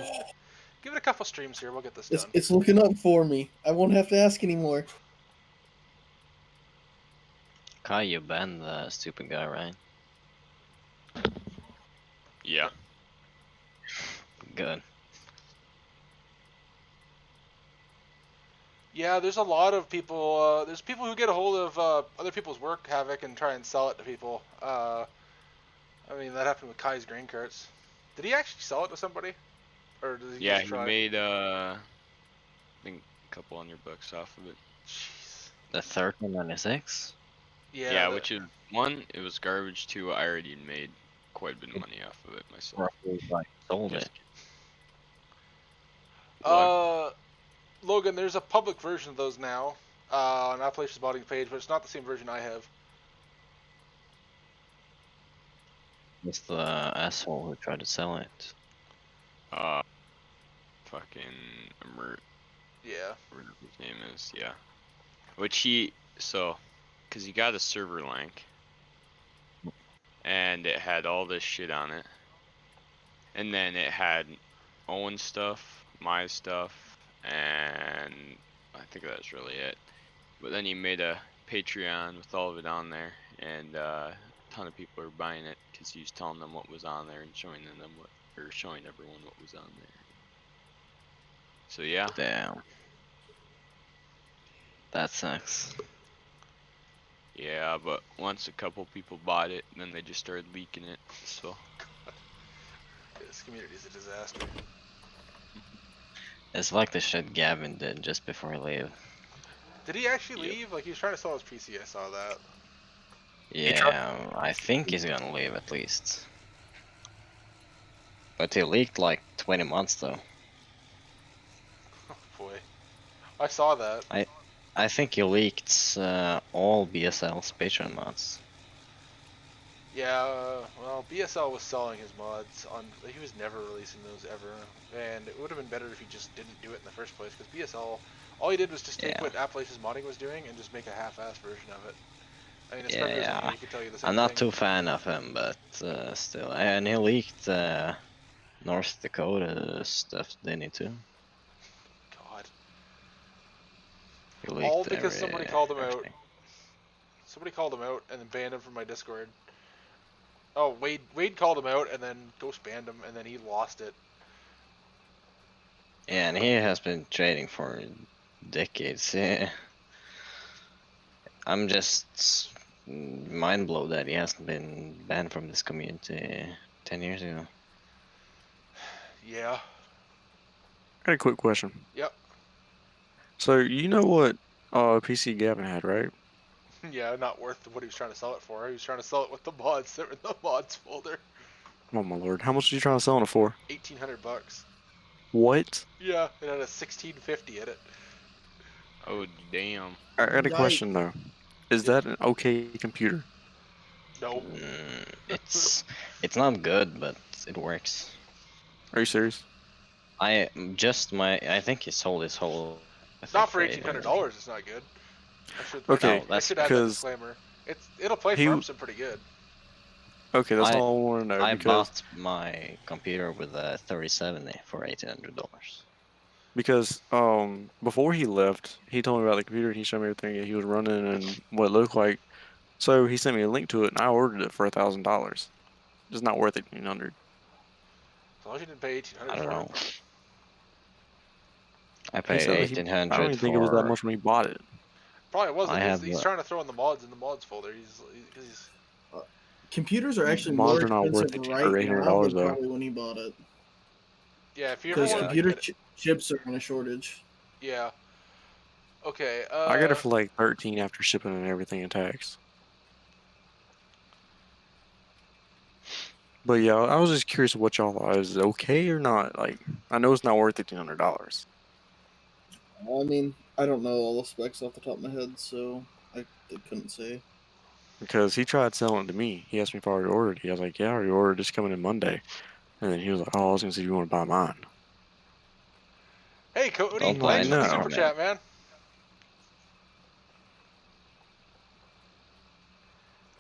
a couple streams here. We'll get this done. It's looking up for me. I won't have to ask anymore. Kai, you banned the stupid guy, right? Yeah. Good. Yeah, there's a lot of people. There's people who get a hold of other people's work, Havoc, and try and sell it to people. I mean, that happened with Kai's grain carts. Did he actually sell it to somebody? Or did he just try? He made I think a couple $100 off of it. Jeez. The 1396? Yeah, which is one, it was garbage. Two, I already made quite a bit of money off of it myself. Roughly, like, sold Just- it. Logan, there's a public version of those now on Appalachia's modding page, but it's not the same version I have. It's the asshole who tried to sell it. Fucking Mert, Yeah. whatever his name is, yeah. Which cause he got a server link, and it had all this shit on it, and then it had Owen's stuff, my stuff, and I think that's really it. But then he made a Patreon with all of it on there, and a ton of people are buying it because he was telling them what was on there and showing everyone what was on there. So yeah. Damn. That sucks. Yeah, but once a couple people bought it, then they just started leaking it. So. This community's a disaster. It's like the shit Gavin did just before he left. Did he actually Yep. leave? Like, he was trying to sell his PC, I saw that. Yeah, I think he's gonna leave at least. But he leaked like 20 months though. Oh, boy. I saw that. I think he leaked all BSL's Patreon mods. Yeah, well, BSL was selling his mods on. He was never releasing those ever, and it would have been better if he just didn't do it in the first place. Because BSL, all he did was just take Yeah. what Appalachia's modding was doing and just make a half-assed version of it. I mean, Yeah, he could tell you the same I'm not thing. too fan of him, but still. And he leaked North Dakota stuff, didn't he too? God. He leaked All because somebody called him out. everything. Somebody called him out and then banned him from my Discord. Oh, Wade called him out and then ghost banned him, and then he lost it. Yeah, and he has been trading for decades. Yeah. I'm just mind blown that he hasn't been banned from this community 10 years ago. Yeah. I got a quick question. Yep. So you know what PC Gavin had, right? Yeah, not worth what he was trying to sell it for. He was trying to sell it with the mods that were in the mods folder. Oh my lord, how much are you trying to sell it for? $1,800. What? Yeah, it had a 1650 in it. Oh damn. I got a Yikes. question though. Is that an okay computer? No. It's not good, but it works. Are you serious? I think he sold his whole. Not for trade $1,800. It's not good. Okay, No, I that's should add that because disclaimer. It'll play he- Farmson pretty good. Okay, that's I- all I want to know I because bought my computer with a 3070 for $1,800. before he left, he told me about the computer. He showed me everything that he was running and what it looked like. So he sent me a link to it, and I ordered it for $1,000. It's not worth $1,800. As long as you didn't pay $1,800 I for don't know. it. I He paid said that I don't even think it was that much when he bought it. Probably wasn't. I have He's the- trying to throw in the mods folder. He's Computers are actually Mods more are not worth expensive it right for now $800 than though. probably when he bought it. yeah. If you ever Because want computer chips are in a shortage. yeah. Okay. I got it for like 13 after shipping and everything and tax. But yeah, I was just curious what y'all thought. Is it okay or not? Like, I know it's not worth $1,800. I mean, I don't know all the specs off the top of my head, so I couldn't say. Because he tried selling it to me. He asked me if I already ordered it. I was like, yeah, I already ordered. It's coming in Monday. And then he was like, oh, I was going to see if you want to buy mine. Hey, Cody. Don't buy Thanks for the now. super chat, man.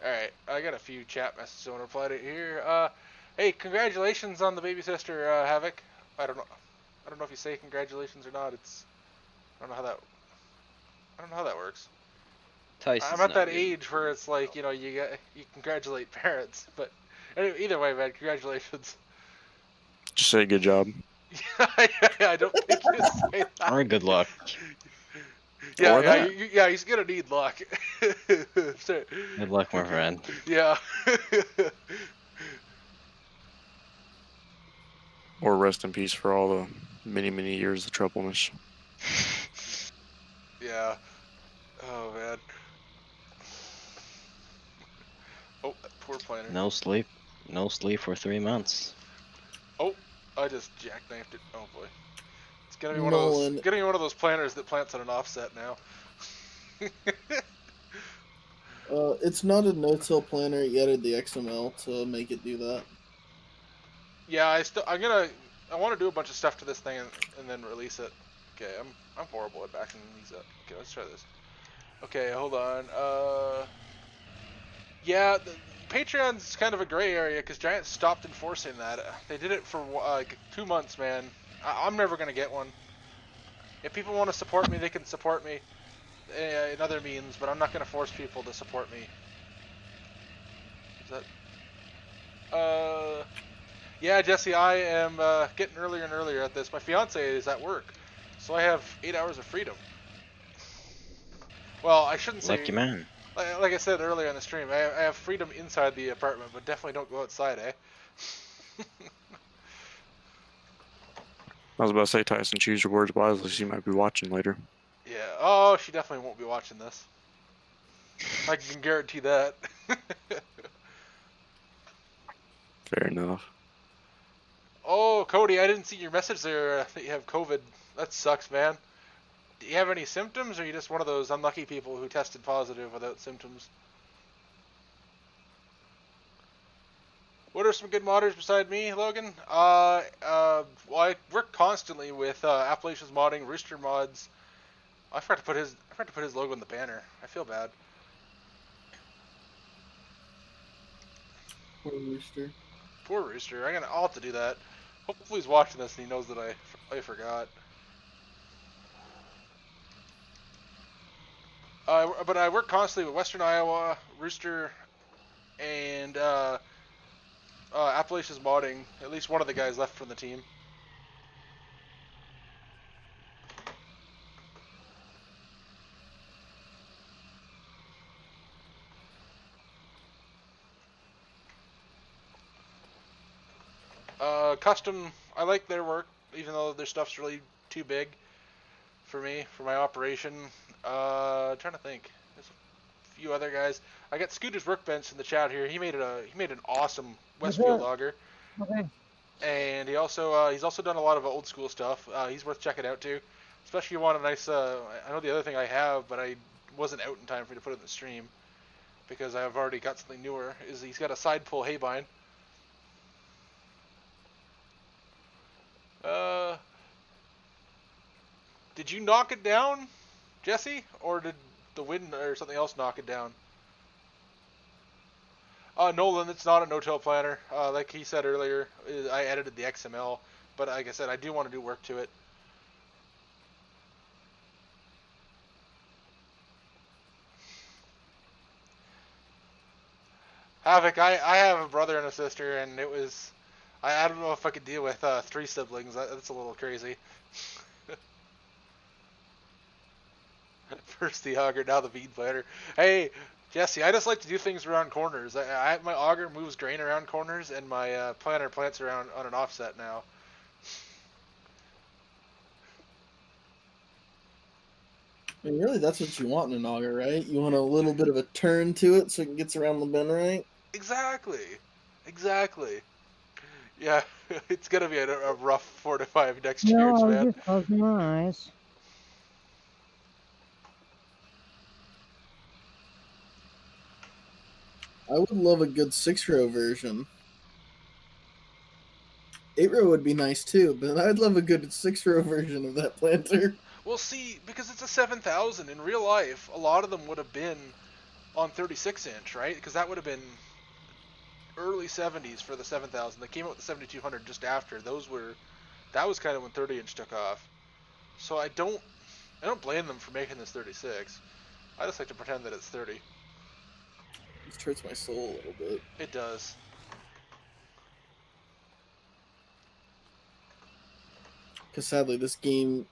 Alright, I got a few chat messages I want to reply to here. Hey, congratulations on the baby sister, Havoc. I don't know if you say congratulations or not. I don't know how that works. Tyson's I'm at not that good. age where it's like, you congratulate parents, but anyway, either way, man, congratulations. Just say good job. I don't think you say that. Or good luck. Or Yeah, that. he's gonna need luck. So, Good luck, my friend. yeah. Or rest in peace for all the many, many years of troubleness. Yeah. Oh man. Oh, that poor planner. No sleep for 3 months. Oh, I just jackknifed it. Oh boy. It's gonna be Nolan. one of those planters that plants on an offset now. It's not a no-till planner. You added the XML to make it do that. Yeah, I want to do a bunch of stuff to this thing and then release it. Okay, I'm horrible at backing these up. Okay, let's try this. Okay, hold on. Yeah, Patreon's kind of a gray area because Giant stopped enforcing that. They did it for like 2 months, man. I'm never gonna get one. If people want to support me, they can support me in other means, but I'm not gonna force people to support me. Is that? Yeah, Jesse, I am getting earlier and earlier at this. My fiance is at work, so I have 8 hours of freedom. Well, I shouldn't say. Lucky man. Like I said earlier on the stream, I have freedom inside the apartment, but definitely don't go outside, eh? I was about to say, Tyson, choose your words wisely. She might be watching later. Yeah. Oh, she definitely won't be watching this. I can guarantee that. Fair enough. Oh, Cody, I didn't see your message there that you have COVID. That sucks, man. Do you have any symptoms, or are you just one of those unlucky people who tested positive without symptoms? What are some good modders beside me, Logan? Well, I work constantly with Appalachia's modding, Rooster mods. I forgot to put his logo in the banner. I feel bad. Poor Rooster. Poor Rooster. I'll have to do that. Hopefully he's watching this and he knows that I forgot. But I work constantly with Western Iowa, Rooster, and Appalachia's modding. At least one of the guys left from the team. Custom, I like their work, even though their stuff's really too big for me, for my operation. Trying to think. There's a few other guys. I got Scooter's Workbench in the chat here. He made an awesome Westfield logger. Okay. And he's also done a lot of old school stuff. He's worth checking out too, especially if you want a nice. I know the other thing I have, but I wasn't out in time for me to put it in the stream because I've already got something newer. Is he's got a side pull hay bind. Did you knock it down, Jesse, or did the wind or something else knock it down? Nolan, it's not a no-till planner. Like he said earlier, I edited the XML, but like I said, I do want to do work to it. Havoc, I have a brother and a sister, and it was... I don't know if I could deal with 3 siblings. That's a little crazy. First the auger, now the bead planter. Hey, Jesse, I just like to do things around corners. My auger moves grain around corners, and my planter plants around on an offset now. I mean, really, that's what you want in an auger, right? You want a little bit of a turn to it so it gets around the bend right? Exactly. Yeah, it's gonna be a rough 4 to 5 next year, No, I man. was just closing my eyes. I would love a good 6-row version. 8-row would be nice too, but I'd love a good 6-row version of that planter. Well, see, because it's a 7000 in real life, a lot of them would have been on 36-inch, right? Because that would have been early 70s for the 7000. They came out with the 7200 just after. That was kind of when 30-inch took off. So I don't blame them for making this 36. I just like to pretend that it's 30. This hurts my soul a little bit. It does. Because sadly, this game,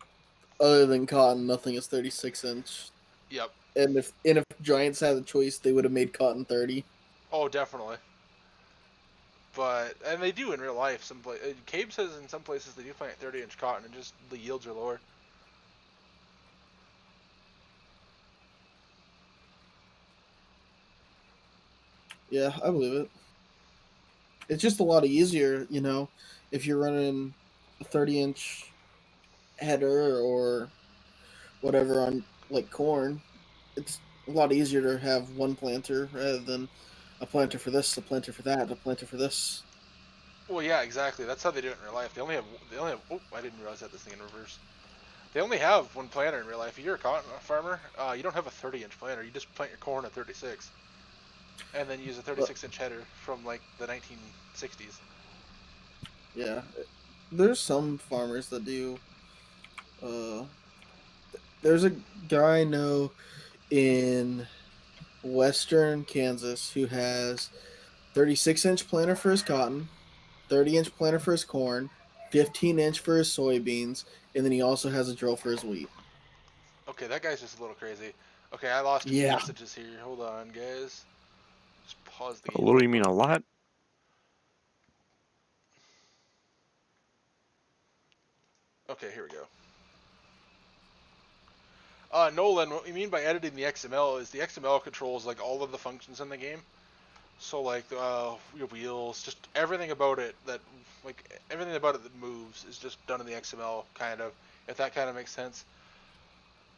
other than cotton, nothing is 36-inch. Yep. And if Giants had a choice, they would have made cotton 30. Oh, definitely. And they do in real life. Cabe says in some places they do plant 30-inch cotton, and just the yields are lower. Yeah, I believe it. It's just a lot easier, if you're running a 30-inch header or whatever on like corn. It's a lot easier to have one planter rather than a planter for this, a planter for that, a planter for this. Well, yeah, exactly. That's how they do it in real life. They only have. Oh, I didn't realize that this thing in reverse. They only have one planter in real life. If you're a cotton farmer, you don't have a 30-inch planter. You just plant your corn at 36, and then use a 36-inch header from like the 1960s. Yeah, there's some farmers that do. There's a guy I know in western Kansas who has 36-inch planter for his cotton, 30-inch planter for his corn, 15-inch for his soybeans, and then he also has a drill for his wheat. Okay, that guy's just a little crazy. Okay, I lost a few messages here. Hold on, guys. Just pause the game. What do you mean a lot? Okay, here we go. Nolan, what we mean by editing the XML is the XML controls like all of the functions in the game. So like your wheels, just everything about it that moves is just done in the XML kind of. If that kind of makes sense.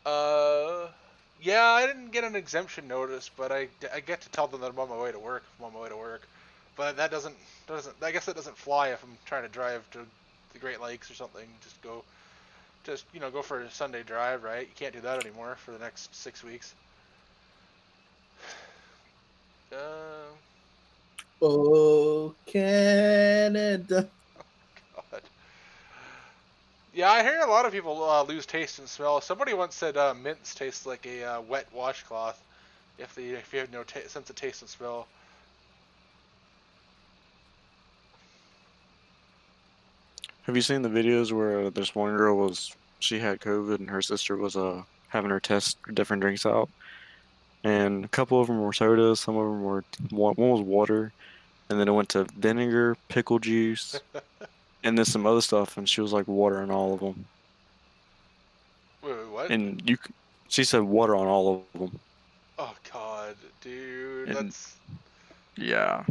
Yeah, I didn't get an exemption notice, but I get to tell them that I'm on my way to work. But that doesn't I guess that doesn't fly if I'm trying to drive to the Great Lakes or something. Just go for a Sunday drive, right? You can't do that anymore for the next 6 weeks. Oh, Canada. God. Yeah, I hear a lot of people lose taste and smell. Somebody once said mints taste like a wet washcloth if you have no sense of taste and smell. Have you seen the videos where this one girl she had COVID and her sister was having her test different drinks out, and a couple of them were sodas, some of them were one was water, and then it went to vinegar, pickle juice, and then some other stuff, and she was like water on all of them. Wait, what? And she said water on all of them. Oh God, dude, And that's yeah.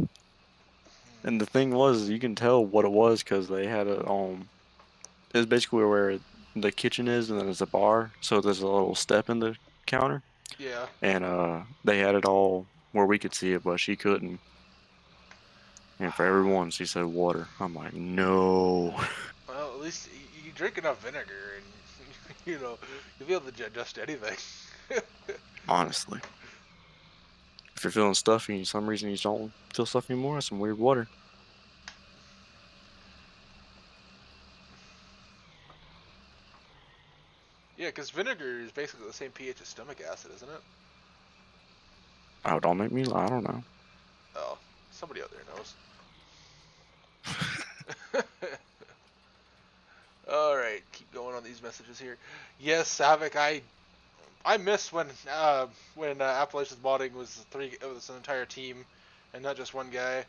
And the thing was, you can tell what it was because they had it was basically where the kitchen is, and then there's a bar, so there's a little step in the counter. yeah. And they had it all where we could see it, but she couldn't. And for everyone, she said water. I'm like, no. Well, at least you drink enough vinegar, and you'll be able to digest anything. Honestly. If you're feeling stuffy and for some reason you don't feel stuffy anymore, that's some weird water. Yeah, because vinegar is basically the same pH as stomach acid, isn't it? Oh, don't make me lie. I don't know. Oh, somebody out there knows. All right, keep going on these messages here. Yes, Havoc, I miss when Appalachia's modding was it was an entire team, and not just one guy.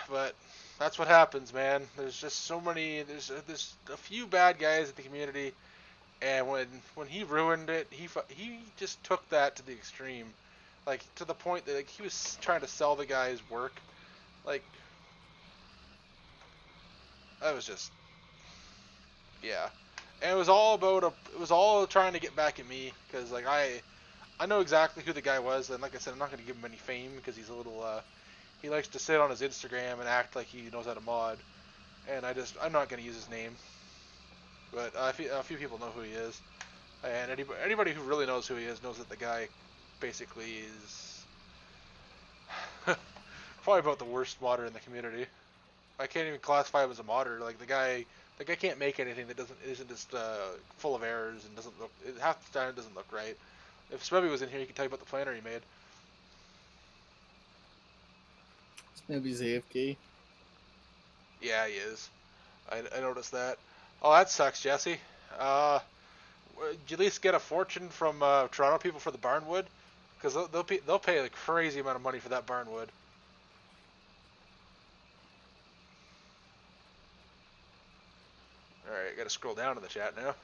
But that's what happens, man. There's just so many. There's a few bad guys in the community, and when he ruined it, he just took that to the extreme, like to the point that like, he was trying to sell the guy's work, like that was just yeah. And it was all trying to get back at me because like I know exactly who the guy was, and like I said, I'm not going to give him any fame because he's a little he likes to sit on his Instagram and act like he knows how to mod, and I'm not going to use his name, but a few people know who he is, and anybody who really knows who he is knows that the guy basically is probably about the worst modder in the community. I can't even classify him as a modder. Like the guy can't make anything that isn't just full of errors and doesn't look half the time it doesn't look right. If Smebby was in here, he could tell you about the planner he made. Maybe AFK. Yeah, he is. I noticed that. Oh, that sucks, Jesse. Did you at least get a fortune from Toronto people for the barnwood? Because they'll pay a crazy amount of money for that barnwood. Alright, I gotta scroll down in the chat now. 1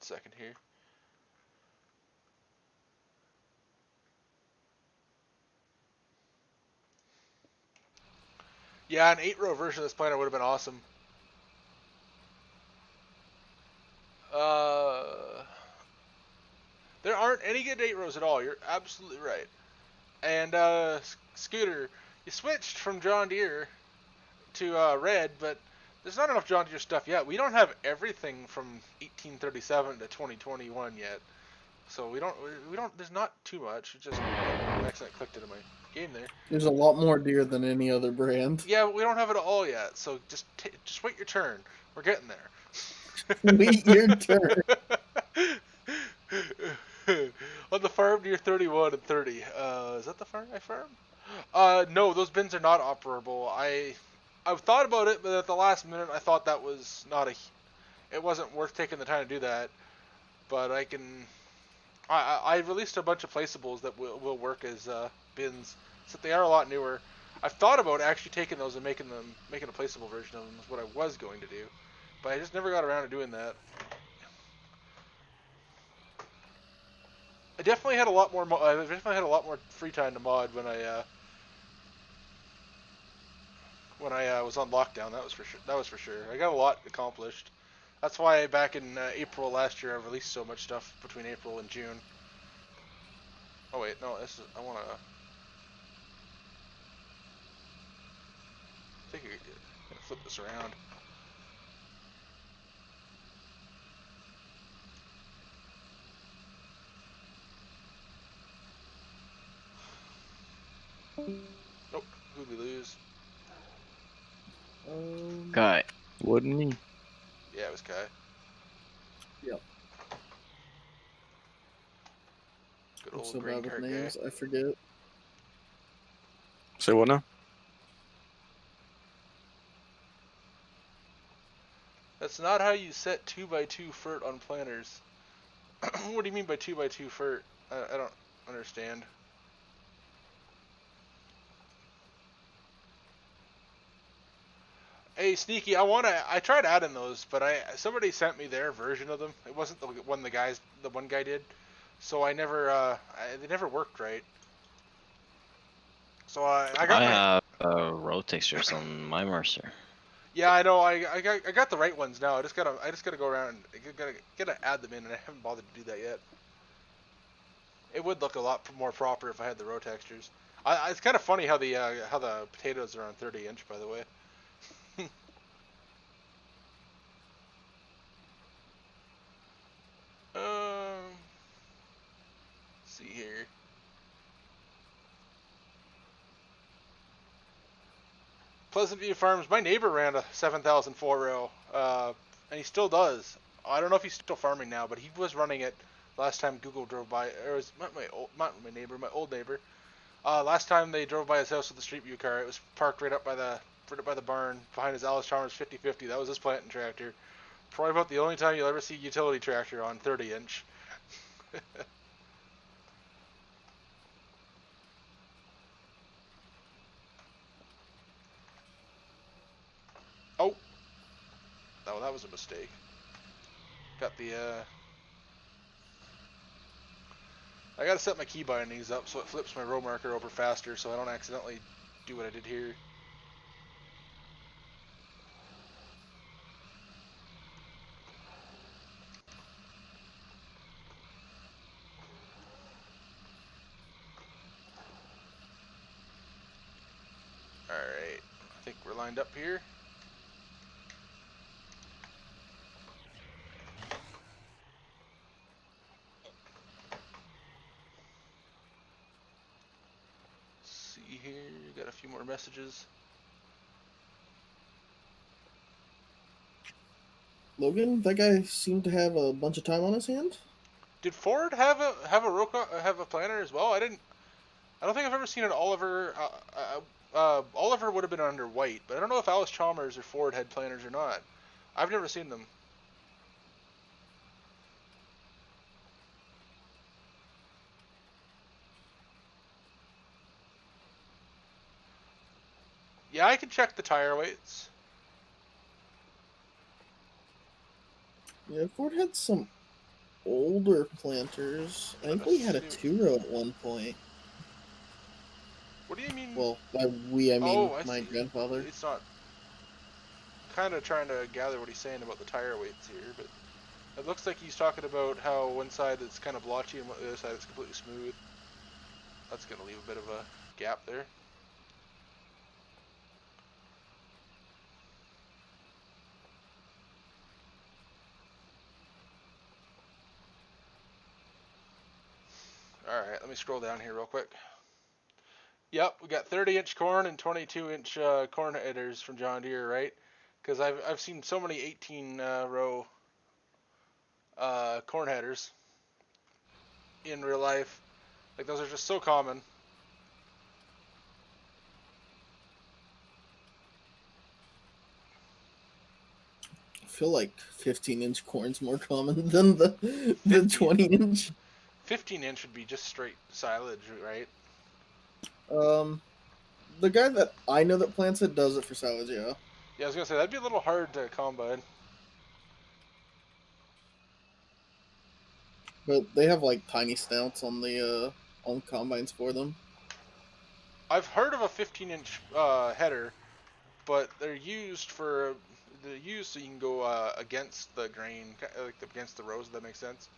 second here. Yeah, an 8-row version of this planner would have been awesome. There aren't any good 8-rows at all. You're absolutely right. And Scooter, you switched from John Deere to Red, but there's not enough John Deere stuff yet. We don't have everything from 1837 to 2021 yet. So we don't. There's not too much. It just I accidentally clicked into my game there. There's a lot more deer than any other brand. Yeah, but we don't have it all yet. So just wait your turn. We're getting there. Wait your turn. On the farm near 31 and 30. Is that the farm I farm? No, those bins are not operable. I've thought about it, but at the last minute I thought that was it wasn't worth taking the time to do that. But I released a bunch of placeables that will work as bins, so they are a lot newer. I've thought about actually taking those and making a placeable version of them is what I was going to do. but I just never got around to doing that. I definitely had a lot more. I definitely had a lot more free time to mod when I was on lockdown. That was for sure. That was for sure. I got a lot accomplished. That's why back in April last year I released so much stuff between April and June. Oh wait, no, this is. I want to. I think I'm gonna flip this around. Nope. Who'd we lose? Guy. Wouldn't me. Yeah, it was Kai. Yep. Good I'm old so green bad with card guy. names, I forget. Say what now? That's not how you set 2x2 FERT on planners. What do you mean by 2x2 FERT? I don't understand. Hey, Sneaky, I tried adding those, but somebody sent me their version of them. It wasn't the one the one guy did. So I never, they never worked right. So I got I have road textures on my Mercer. Yeah, I know. I got the right ones now. I just gotta go around and gotta add them in, and I haven't bothered to do that yet. It would look a lot more proper if I had the row textures. It's kind of funny how the potatoes are on 30-inch, by the way. Let's see here. Pleasant View Farms. My neighbor ran a 7004 row, and he still does. I don't know if he's still farming now, but he was running it last time Google drove by. Or it was not my neighbor, my old neighbor. Last time they drove by his house with the Street View car, it was parked right up by the barn behind his Alice Chalmers 50/50. That was his planting tractor. Probably about the only time you'll ever see a utility tractor on 30-inch. Oh, that was a mistake. Got the I gotta set my key bindings up so it flips my row marker over faster, so I don't accidentally do what I did here. Alright, I think we're lined up here. Let's see here, got a few more messages. Logan, that guy seemed to have a bunch of time on his hands. Did Ford have a planner as well? I don't think I've ever seen an Oliver. Oliver would have been under white, but I don't know if Alice Chalmers or Ford had planners or not. I've never seen them. Yeah, I can check the tire weights. Yeah, Ford had some older planters. I think we had a 2-row at one point. What do you mean? Well, by we, I mean I my see. grandfather. It's not. Kind of trying to gather what he's saying about the tire weights here, but it looks like he's talking about how one side is kind of blotchy and the other side is completely smooth. That's going to leave a bit of a gap there. Alright, let me scroll down here real quick. Yep, we got 30-inch corn and 22-inch corn headers from John Deere, right? Because I've seen so many 18-row corn headers in real life. Like, those are just so common. I feel like 15-inch corn's more common than the 20-inch. 15-inch would be just straight silage, right? The guy that I know that plants it does it for silage, yeah. Yeah, I was gonna say that'd be a little hard to combine. but they have like tiny snouts on the combines for them. I've heard of a 15-inch header, but they're used so you can go against the grain, like against the rows. If that makes sense.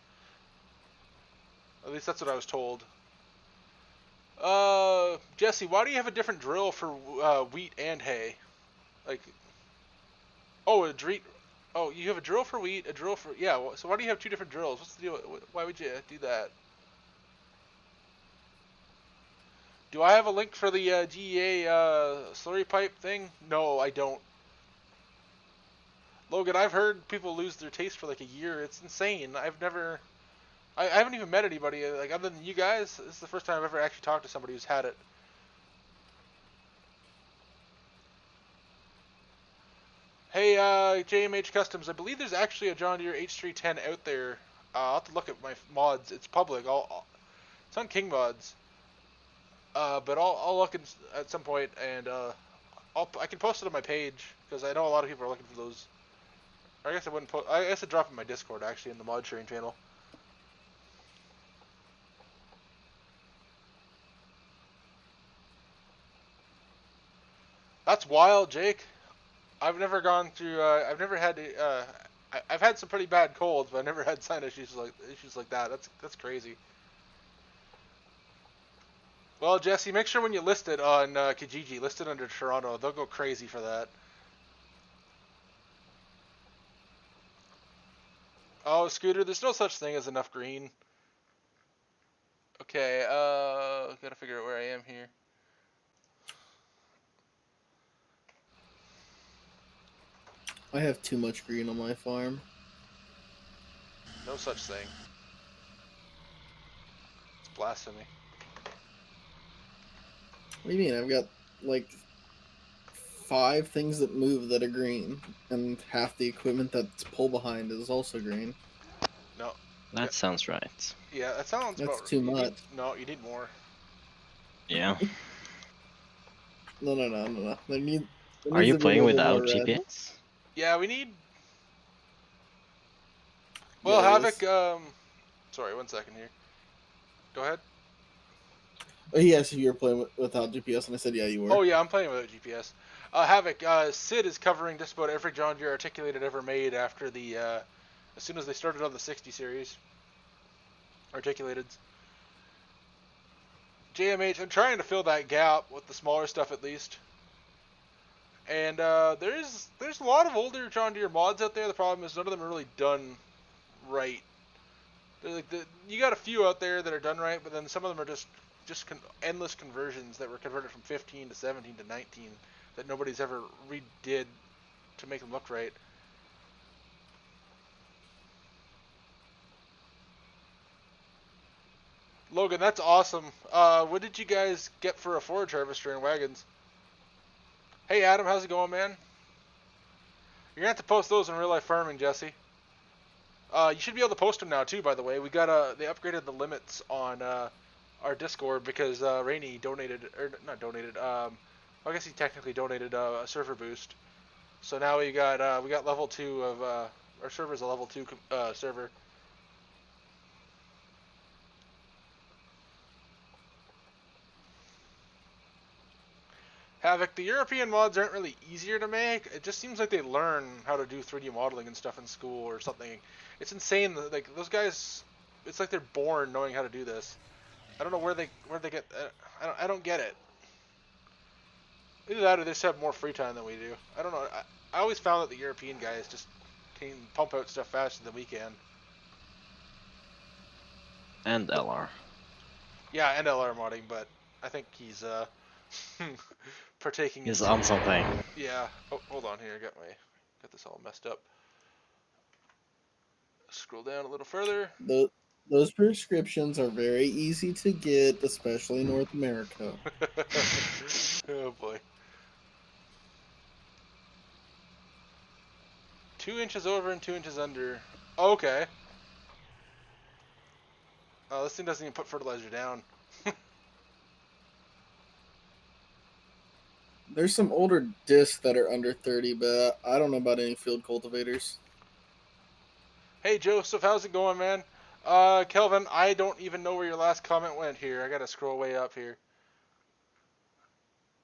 At least that's what I was told. Jesse, why do you have a different drill for wheat and hay? Like, oh, Oh, you have a drill for wheat, a drill for So why do you have two different drills? What's the deal? Why would you do that? Do I have a link for the GEA slurry pipe thing? No, I don't. Logan, I've heard people lose their taste for like a year. It's insane. I haven't even met anybody like other than you guys. This is the first time I've ever actually talked to somebody who's had it. Hey, JMH Customs, I believe there's actually a John Deere H310 out there. I'll have to look at my mods. It's public. It's on King Mods. But I'll look at some point, and I can post it on my page because I know a lot of people are looking for those. I guess I wouldn't post. I guess I'd drop it in my Discord actually in the mod sharing channel. That's wild, Jake. I've never gone through. I've never had to. I've had some pretty bad colds, but I've never had sinus issues like that. That's crazy. Well, Jesse, make sure when you list it on Kijiji, list it under Toronto. They'll go crazy for that. Oh, Scooter, there's no such thing as enough green. Okay, gotta figure out where I am here. I have too much green on my farm. No such thing. It's blasphemy. What do you mean? I've got like 5 things that move that are green, and half the equipment that's pull behind is also green. No. That sounds right. Yeah, that sounds That's about too much. No, you need more. Yeah. No. Are you playing without GPS? Yeah, we need. Well, Yes. Havoc. Sorry, 1 second here. Go ahead. Oh, he asked if you were playing without GPS, and I said, yeah, you were. Oh yeah, I'm playing without GPS. Havoc. Sid is covering just about every John Deere articulated ever made after the. As soon as they started on the 60 series. Articulated. JMH. I'm trying to fill that gap with the smaller stuff at least. And there's a lot of older John Deere mods out there. The problem is none of them are really done right. Like you got a few out there that are done right, but then some of them are just endless conversions that were converted from 15 to 17 to 19 that nobody's ever redid to make them look right. Logan, that's awesome. What did you guys get for a forage harvester and wagons? Hey Adam, how's it going, man? You're gonna have to post those in Real Life Farming, Jesse. You should be able to post them now too, by the way. We got they upgraded the limits on our Discord because Rainey donated, or not donated. I guess he technically donated a server boost. So now we got level 2 of our server's a level 2 server. Havoc, the European mods aren't really easier to make. It just seems like they learn how to do 3D modeling and stuff in school or something. It's insane. Like those guys, it's like they're born knowing how to do this. I don't know where they get. I don't get it. Either that or they just have more free time than we do. I don't know. I always found that the European guys just can pump out stuff faster than we can. And LR. Yeah, and LR modding, but I think he's partaking. He's on something. Yeah. Oh, hold on here. I got this all messed up. Scroll down a little further. Those prescriptions are very easy to get, especially in North America. Oh boy. 2 inches over and 2 inches under. Oh, okay. Oh, this thing doesn't even put fertilizer down. There's some older discs that are under 30, but I don't know about any field cultivators. Hey Joseph, how's it going, man? Kelvin, I don't even know where your last comment went here. I gotta scroll way up here.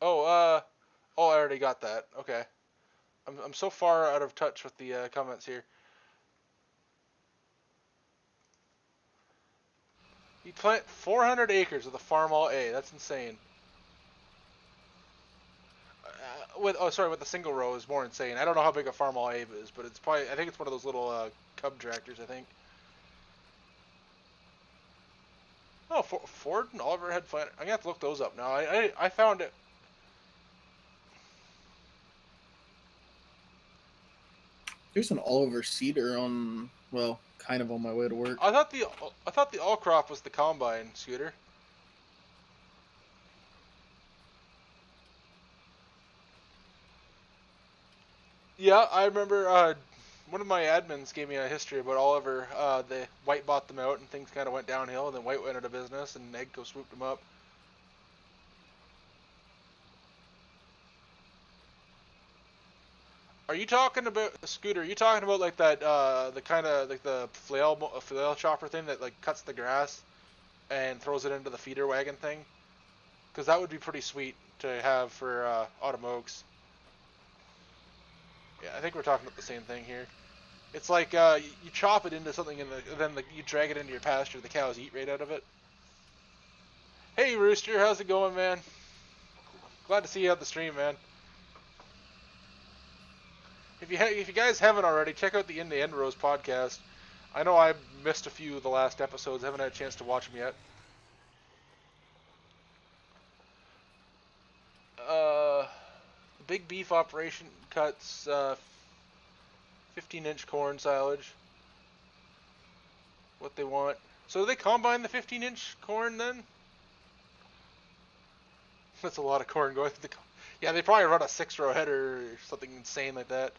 Oh, I already got that. Okay. I'm so far out of touch with the comments here. You plant 400 acres with a Farm All A. That's insane. With the single row is more insane. I don't know how big a Farm All A is, but it's probably, I think it's one of those little cub tractors, I think. Oh, Ford and Oliver had planted. I'm gonna have to look those up now. I found it. There's an Oliver Cedar on, well, kind of on my way to work. I thought the all crop was the combine scooter. Yeah, I remember one of my admins gave me a history about Oliver. The White bought them out and things kind of went downhill, and then White went out of business and Egco swooped them up. Are you talking about the scooter? Are you talking about like that the kind of like the flail chopper thing that like cuts the grass and throws it into the feeder wagon thing? Because that would be pretty sweet to have for autumn oaks. Yeah, I think we're talking about the same thing here. It's like you chop it into something and then you drag it into your pasture. The cows eat right out of it. Hey Rooster, how's it going, man? Glad to see you at the stream, man. If you guys haven't already, check out the In the End Rows podcast. I know I missed a few of the last episodes. Haven't had a chance to watch them yet. The Big Beef operation cuts 15-inch corn silage. What they want. So do they combine the 15-inch corn then? That's a lot of corn going through the... Yeah, they probably run a 6-row header or something insane like that.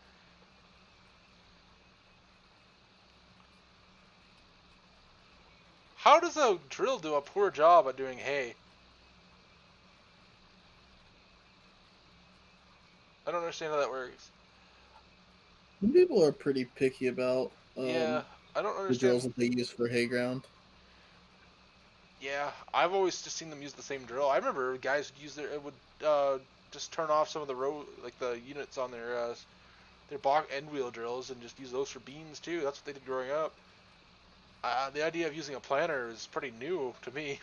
How does a drill do a poor job at doing hay? I don't understand how that works. Some people are pretty picky about Yeah, I don't the drills understand. that they use for hay ground. Yeah, I've always just seen them use the same drill. I remember guys would use just turn off some of the the units on their box end wheel drills and just use those for beans too. That's what they did growing up. The idea of using a planter is pretty new to me.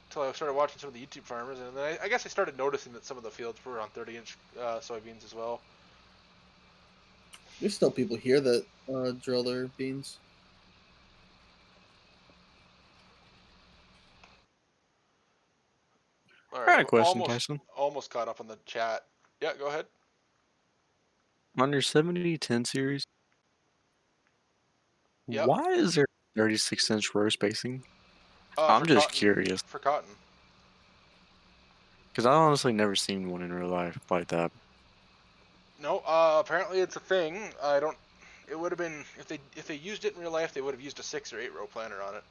Until I started watching some of the YouTube farmers, and then I guess I started noticing that some of the fields were on 30-inch soybeans as well. There's still people here that drill their beans. All I right, had a question, almost Tyson. almost caught up on the chat. Yeah, go ahead. On your 70-10 series, Yep. why is there 36-inch row spacing? For I'm just cotton, curious. For cotton. Because I honestly never seen one in real life like that. No, apparently it's a thing. I don't. It would have been if they used it in real life, they would have used a 6 or 8 row planter on it.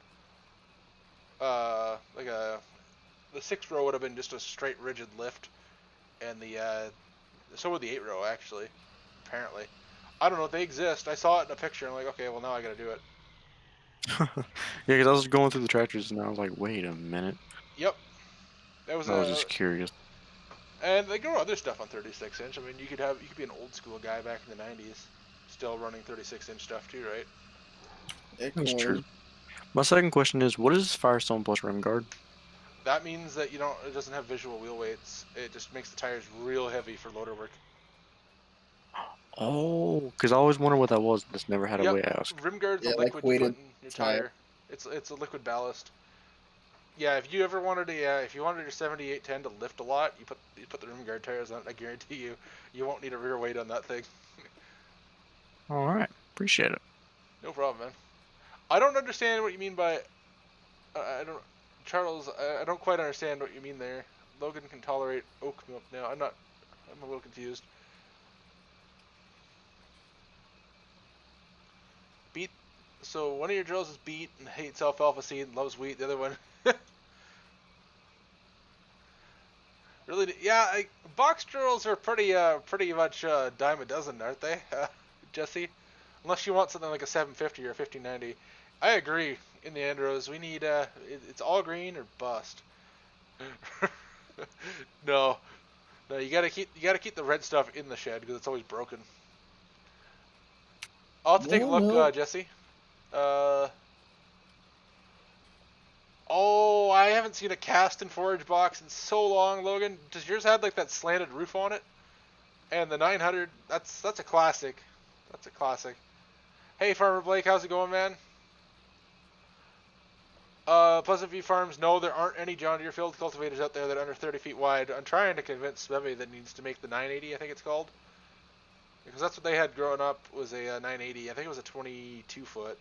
The 6 row would have been just a straight rigid lift, and so would the 8 row actually. Apparently, I don't know. They exist. I saw it in a picture. And I'm like, okay, well now I gotta do it. Yeah, because I was going through the tractors and I was like, wait a minute. Yep. That was I was just curious. And they grow other stuff on 36-inch. I mean, you could be an old school guy back in the 90s, still running 36-inch stuff too, right? That's true. My second question is, what is Firestone plus rim guard? That means that it doesn't have visual wheel weights. It just makes the tires real heavy for loader work. Oh, because I always wondered what that was. Just never had a way to ask. Rim guard's Yeah, a like liquid you put weighted in your tire. tire. It's a liquid ballast. Yeah, if you ever wanted if you wanted your 7810 to lift a lot, you put the rim guard tires on it. I guarantee you won't need a rear weight on that thing. All right, appreciate it. No problem, man. I don't understand what you mean by. Charles. I don't quite understand what you mean there. Logan can tolerate oak milk now. I'm a little confused. Beet. So one of your drills is beet and hates alfalfa seed and loves wheat. The other one. Really? Yeah. Box drills are pretty much dime a dozen, aren't they, Jesse? Unless you want something like a 750 or a 1590. I agree. In the Andros, we need it's all green or bust. No, no, you gotta keep the red stuff in the shed because it's always broken. I'll have to take a Well, look, no. Jesse. Oh, I haven't seen a cast and forage box in so long, Logan. Does yours have like that slanted roof on it? And the 900, that's a classic. That's a classic. Hey, Farmer Blake, how's it going, man? Pleasant View Farms, no, there aren't any John Deere field cultivators out there that are under 30 feet wide. I'm trying to convince Bevy that needs to make the 980, I think it's called. Because that's what they had growing up, was a 980. I think it was a 22 foot.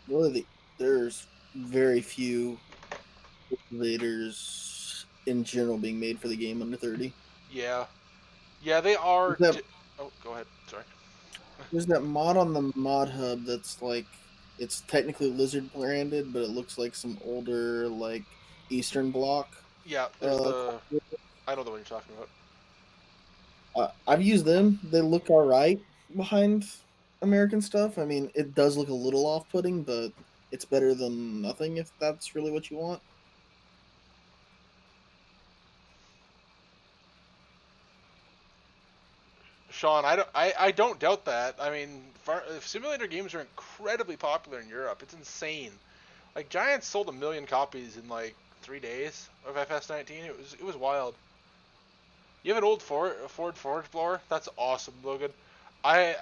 Well, there's very few cultivators in general being made for the game under 30. Yeah. Yeah, they are. There's that, Oh, go ahead. Sorry. there's that mod on the mod hub that's like, it's technically lizard branded, but it looks like some older, like, Eastern Bloc. Yeah, there's the. I know the one you're talking about. I've used them. They look all right behind American stuff. I mean, it does look a little off-putting, but it's better than nothing if that's really what you want. Sean, I don't doubt that. I mean, simulator games are incredibly popular in Europe. It's insane. Like Giants sold 1 million copies in like 3 days of FS19. It was wild. You have an old Ford forage blower? That's awesome, Logan. I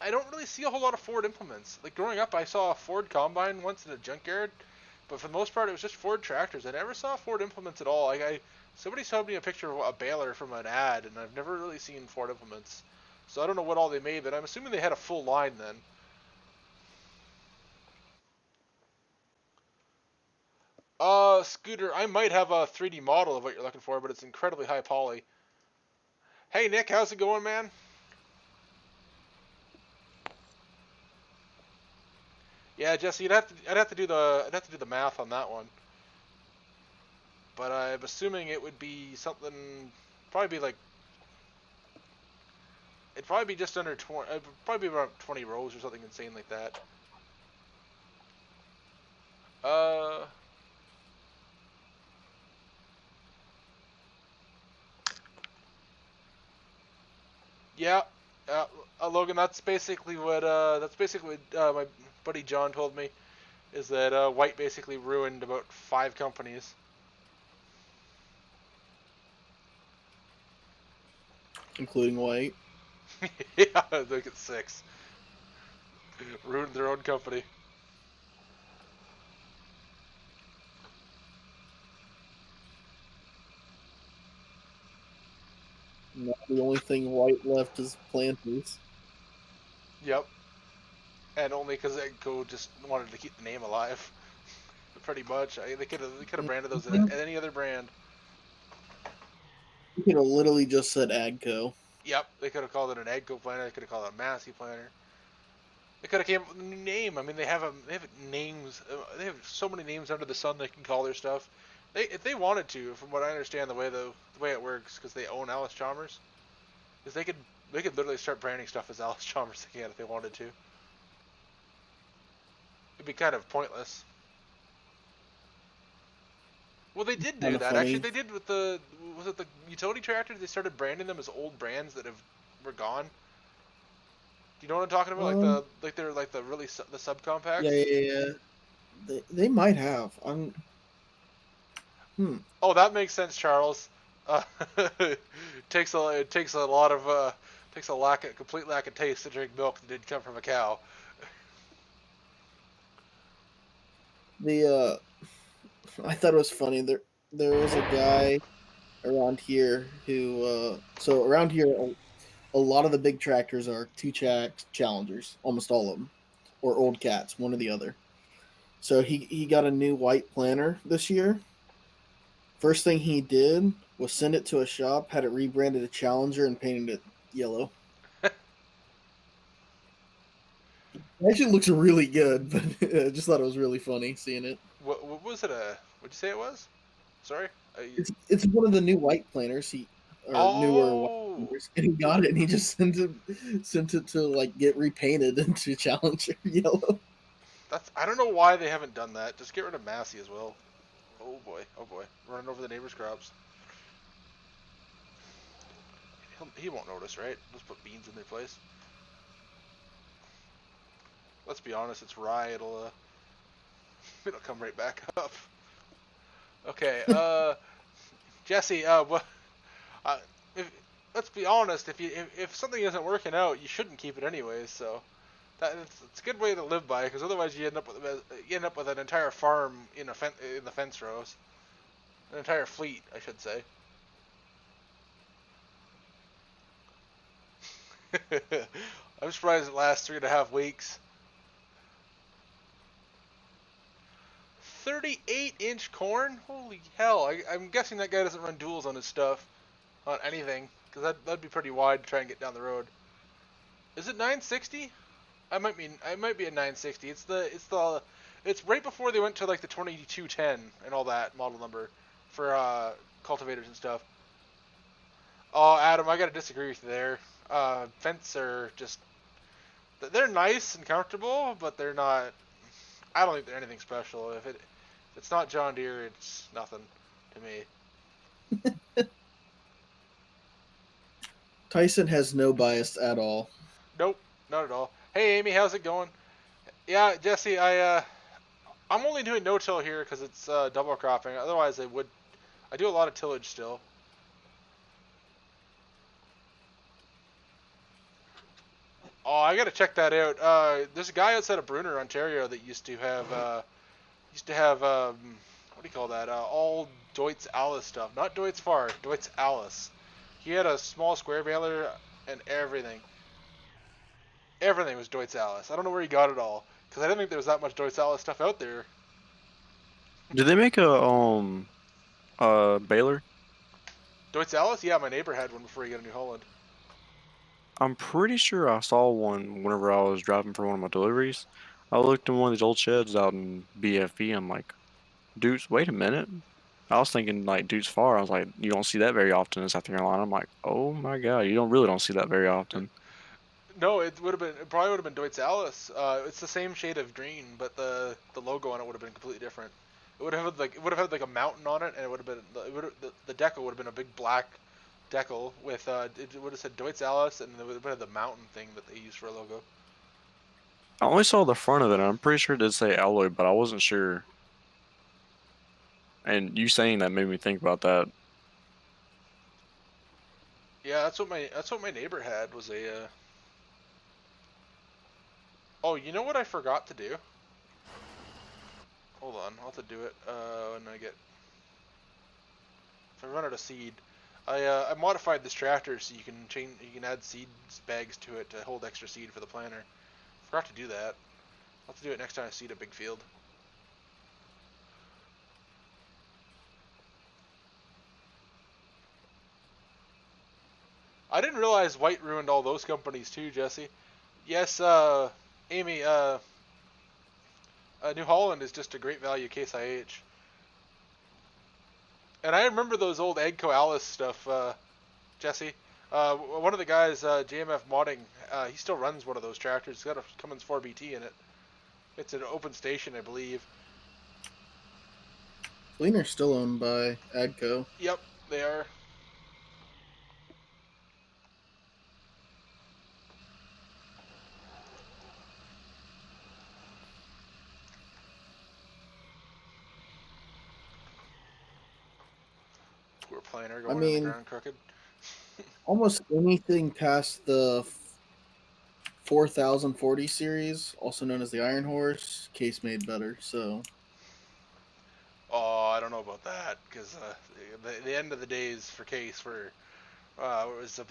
don't really see a whole lot of Ford implements. Like growing up, I saw a Ford combine once in a junkyard, but for the most part, it was just Ford tractors. I never saw Ford implements at all. Somebody showed me a picture of a baler from an ad, and I've never really seen Ford implements. So I don't know what all they made, but I'm assuming they had a full line then. Scooter, I might have a 3D model of what you're looking for, but it's incredibly high poly. Hey Nick, how's it going, man? Yeah, Jesse, I'd have to do the math on that one. But I'm assuming it would be something, probably be like, it'd probably be just under 20, it'd probably be around 20 rows or something insane like that. Yeah, Logan, that's basically what my buddy John told me, is that White basically ruined about 5 companies. Including White. Yeah, I think it's 6. Ruined their own company. Now the only thing White left is planters. Yep. And only because Echo just wanted to keep the name alive. Pretty much. They could have branded those as any other brand. You could have literally just said Agco. Yep, they could have called it an Eggco planter. They could have called it a Massey planter. They could have came up with a new name. I mean, they have names. They have so many names under the sun they can call their stuff. If they wanted to, from what I understand, the way it works, because they own Alice Chalmers, is they could literally start branding stuff as Alice Chalmers again if they wanted to. It'd be kind of pointless. Well, they did do Kinda that. funny. Actually, they did with the utility tractors. They started branding them as old brands that were gone. Do you know what I'm talking about? Like the subcompacts. Yeah. They might have. Oh, that makes sense, Charles. Takes a complete lack of taste to drink milk that didn't come from a cow. I thought it was funny. There was a guy around here who so around here a lot of the big tractors are 2-jack Challengers, almost all of them, or old cats, one or the other. So he got a new White planter this year. First thing he did was send it to a shop, had it rebranded a Challenger, and painted it yellow. It actually looks really good, but I just thought it was really funny seeing it. What was it? What'd you say it was? Sorry. It's one of the new White planters. or newer Oh, Wildlanders, and he got it, and he just sent it to like get repainted into Challenger yellow. I don't know why they haven't done that. Just get rid of Massey as well. Oh boy, running over the neighbor's crops. He won't notice, right? Let's put beans in their place. Let's be honest, it's rye. It'll come right back up. Okay, Jesse, uh, if, let's be honest. If something isn't working out, you shouldn't keep it anyways. So it's a good way to live by, because otherwise you end up with an entire farm in the fence rows, an entire fleet, I should say. I'm surprised it lasts 3.5 weeks. 38-inch corn? Holy hell! I'm guessing that guy doesn't run duals on his stuff, on anything, because that'd be pretty wide to try and get down the road. Is it 960? I might be a 960. It's right before they went to like the 2210 and all that model number for cultivators and stuff. Oh, Adam, I gotta disagree with you there. Fence are just, they're nice and comfortable, but they're not. I don't think they're anything special. If it's not John Deere, it's nothing to me. Tyson has no bias at all. Nope, not at all. Hey, Amy, how's it going? Yeah, Jesse, I'm only doing no-till here because it's double cropping. Otherwise, I do a lot of tillage still. Oh, I gotta check that out. There's a guy outside of Bruner, Ontario, that used to have what do you call that? All Deutz Alice stuff. Not Deutz Far, Deutz Alice. He had a small square baler and everything. Everything was Deutz Alice. I don't know where he got it all, because I didn't think there was that much Deutz Alice stuff out there. Did they make a baler? Deutz Alice? Yeah, my neighbor had one before he got a New Holland. I'm pretty sure I saw one whenever I was driving for one of my deliveries. I looked in one of these old sheds out in BFE. I'm like, dudes, wait a minute. I was thinking like Dude's Far. I was like, you don't see that very often in South Carolina. I'm like, oh my god, you don't see that very often. No, it probably would have been Deutz Alice. It's the same shade of green, but the logo on it would have been completely different. It would have had like a mountain on it, and the decal would have been a big black decal with it would have said Deutz Alice, and it would have had the mountain thing that they use for a logo. I only saw the front of it, and I'm pretty sure it did say alloy, but I wasn't sure. And you saying that made me think about that. Yeah, that's what my neighbor had was a. Oh, you know what I forgot to do? Hold on, I'll have to do it when I get. If I run out of seed, I modified this tractor so you can add seed bags to it to hold extra seed for the planter. Forgot to do that. I'll have to do it next time I seed a big field. I didn't realize white ruined all those companies too, Jesse. Yes, Amy, New Holland is just a great value Case IH. And I remember those old Agco Alice stuff, Jesse. One of the guys, JMF Modding, he still runs one of those tractors. It's got a Cummins 4BT in it. It's an open station, I believe. Gleaner's still owned by Agco. Yep, they are. Poor planner going in the ground crooked. Almost anything past the 4040 series, also known as the Iron Horse, Case made better. So. Oh, I don't know about that, because the end of the days for Case were it was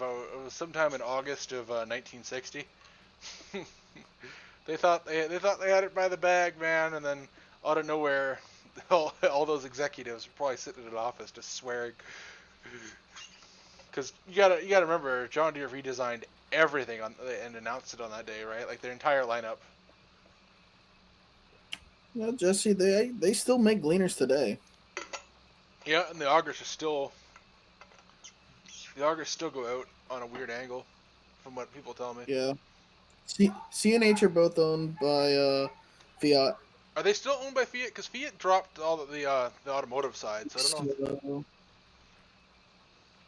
sometime in August of 1960. They thought they had it by the bag, man, and then out of nowhere, all those executives were probably sitting in an office just swearing. Because you gotta remember, John Deere redesigned everything and announced it on that day, right? Like their entire lineup. Yeah, Jesse, they still make Gleaners today. Yeah, and the augers are still The augers still go out on a weird angle, from what people tell me. Yeah. CNH are both owned by Fiat. Are they still owned by Fiat? Because Fiat dropped all of the automotive side, so I don't know. So,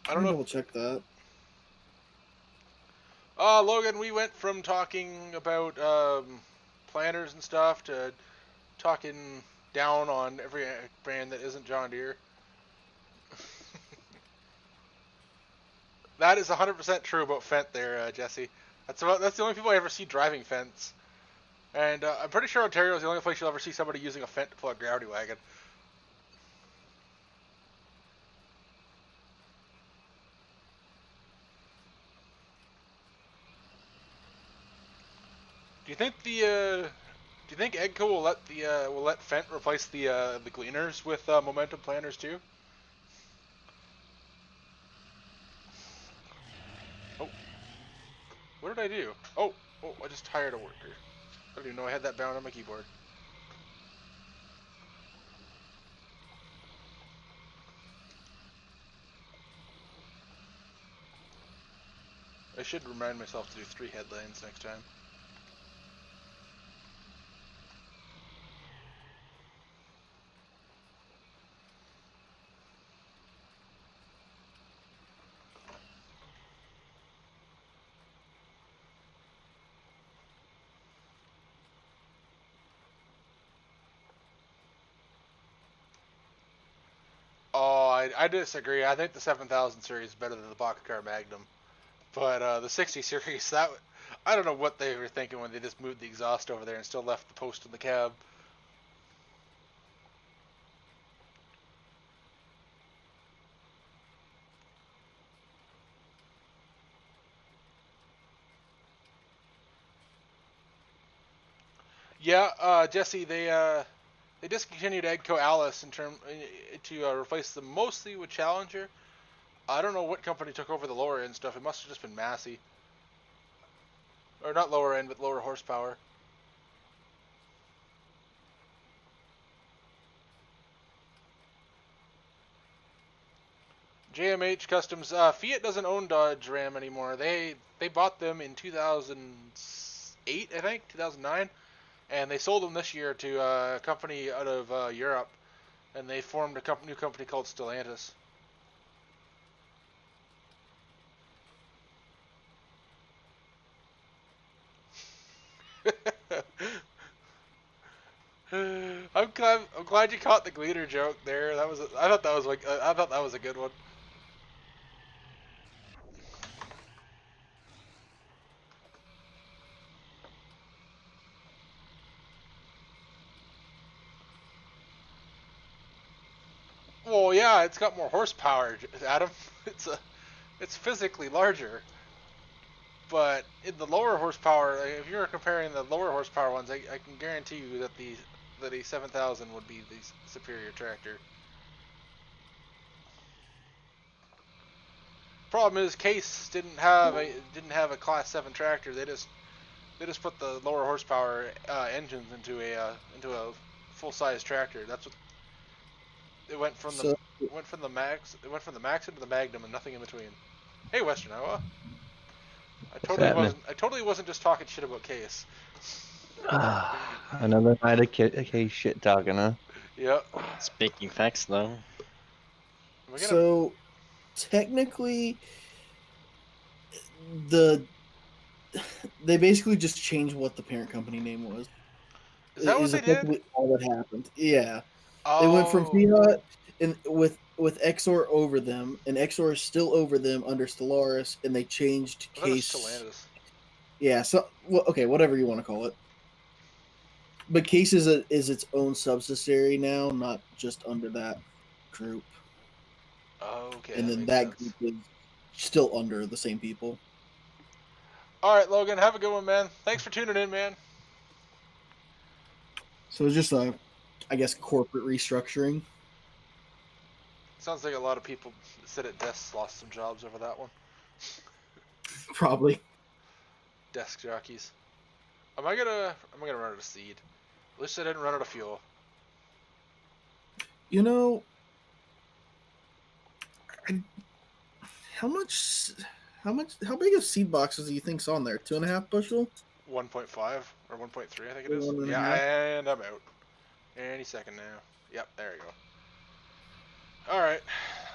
I let don't me know. double check that. Logan, we went from talking about planners and stuff to talking down on every brand that isn't John Deere. That is 100% true about Fendt there, Jesse. That's the only people I ever see driving Fendts. And I'm pretty sure Ontario is the only place you'll ever see somebody using a Fendt to pull a gravity wagon. Do you think Egco will let Fendt replace the gleaners with momentum planners too? Oh, what did I do? Oh, I just hired a worker. I didn't even know I had that bound on my keyboard. I should remind myself to do 3 headlines next time. Oh, I disagree. I think the 7000 series is better than the Boxcar Magnum. But the 60 series, I don't know what they were thinking when they just moved the exhaust over there and still left the post in the cab. Yeah, Jesse, they discontinued Egco Alice to replace them mostly with Challenger. I don't know what company took over the lower end stuff. It must have just been Massey, or not lower end, but lower horsepower. JMH Customs. Fiat doesn't own Dodge Ram anymore. They bought them in 2008, I think, 2009, and they sold them this year to a company out of Europe, and they formed a new company called Stellantis. I'm glad you caught the Gleaner joke there. I thought that was a good one. Well, yeah, it's got more horsepower, Adam. It's physically larger, but in the lower horsepower, if you're comparing the lower horsepower ones, I can guarantee you that a 7000 would be the superior tractor. Problem is, Case didn't have a Class 7 tractor. They just put the lower horsepower engines into a full size tractor. That's what it went from So, the Max into the Magnum and nothing in between. Hey, Western Iowa. Happening? I totally wasn't just talking shit about Case. Another night of case shit talking, huh? Yep. Speaking facts, though. so technically, they basically just changed what the parent company name was. Is that what Is they did? effectively all that happened. Yeah. Oh. They went from Fiat and with Exor over them, and Exor is still over them under Stellaris, and they changed I thought it was Case. Stellantis. Yeah, so okay, whatever you want to call it. But Case is its own subsidiary now, not just under that group. Oh, okay. And then makes that sense. group is still under the same people. All right, Logan. Have a good one, man. Thanks for tuning in, man. So it's just I guess, corporate restructuring. Sounds like a lot of people that sit at desks lost some jobs over that one. Probably. Desk jockeys. Am I gonna run out of seed? At least I didn't run out of fuel. You know, How much? How big of seed boxes do you think's on there? 2.5 bushel? 1.5 or 1.3, I think it is. 1.5? Yeah, and I'm out. Any second now. Yep, there you go. Alright.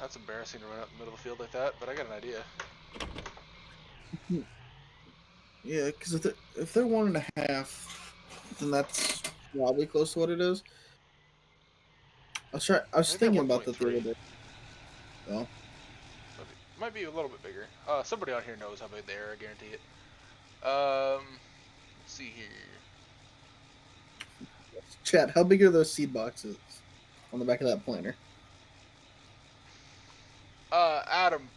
That's embarrassing to run out in the middle of the field like that, but I got an idea. Yeah, because if they're 1.5, then that's probably close to what it is. I was Maybe thinking about that the 1.3. other day. Well, Might be a little bit bigger. Somebody on here knows how big they are, I guarantee it. Let's see here. Chad, how big are those seed boxes on the back of that planter? Adam,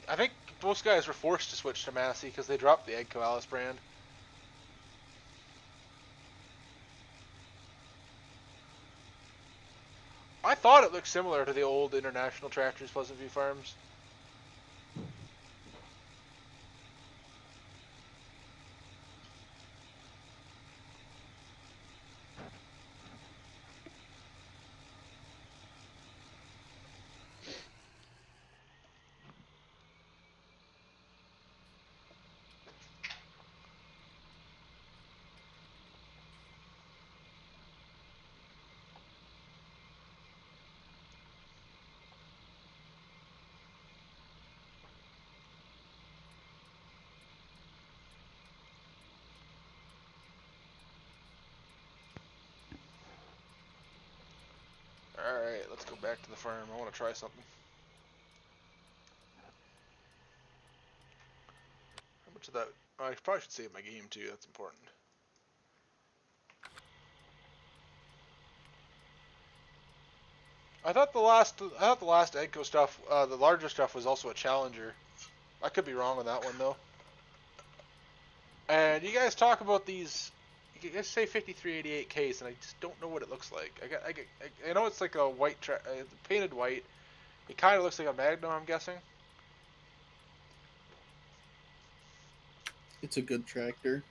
I think most guys were forced to switch to Massey because they dropped the Egg Alice brand. I thought it looked similar to the old International tractors, Pleasant View Farms. Alright, let's go back to the farm. I want to try something. How much of that? I probably should save my game too, that's important. I thought the last Egco stuff, the larger stuff was also a Challenger. I could be wrong on that one though. And you guys talk about these, you guys say 5388Ks, and I just don't know what it looks like. I know it's like a white, painted white. It kind of looks like a Magnum, I'm guessing. It's a good tractor.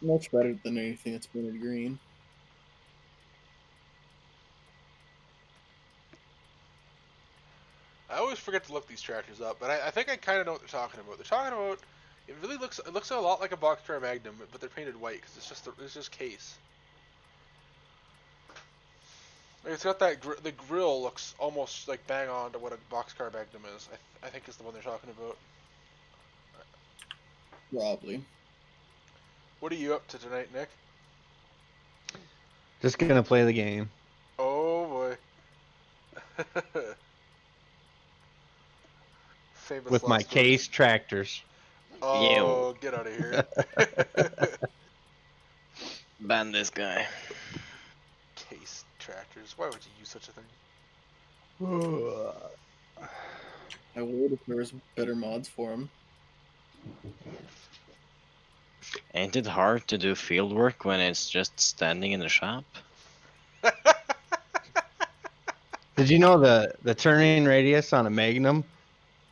Much better than anything that's painted green. I always forget to look these tractors up, but I think I kind of know what they're talking about. They're talking about, it looks a lot like a Boxcar Magnum, but they're painted white because it's just case. It's got that the grill looks almost like bang on to what a Boxcar Magnum is. I think is the one they're talking about. Probably. What are you up to tonight, Nick? Just gonna play the game. Oh boy. Famous With my last case tractors. Oh, get out of here. Ban this guy. Case tractors. Why would you use such a thing? I would if there was better mods for them. Ain't it hard to do field work when it's just standing in the shop? Did you know the turning radius on a Magnum,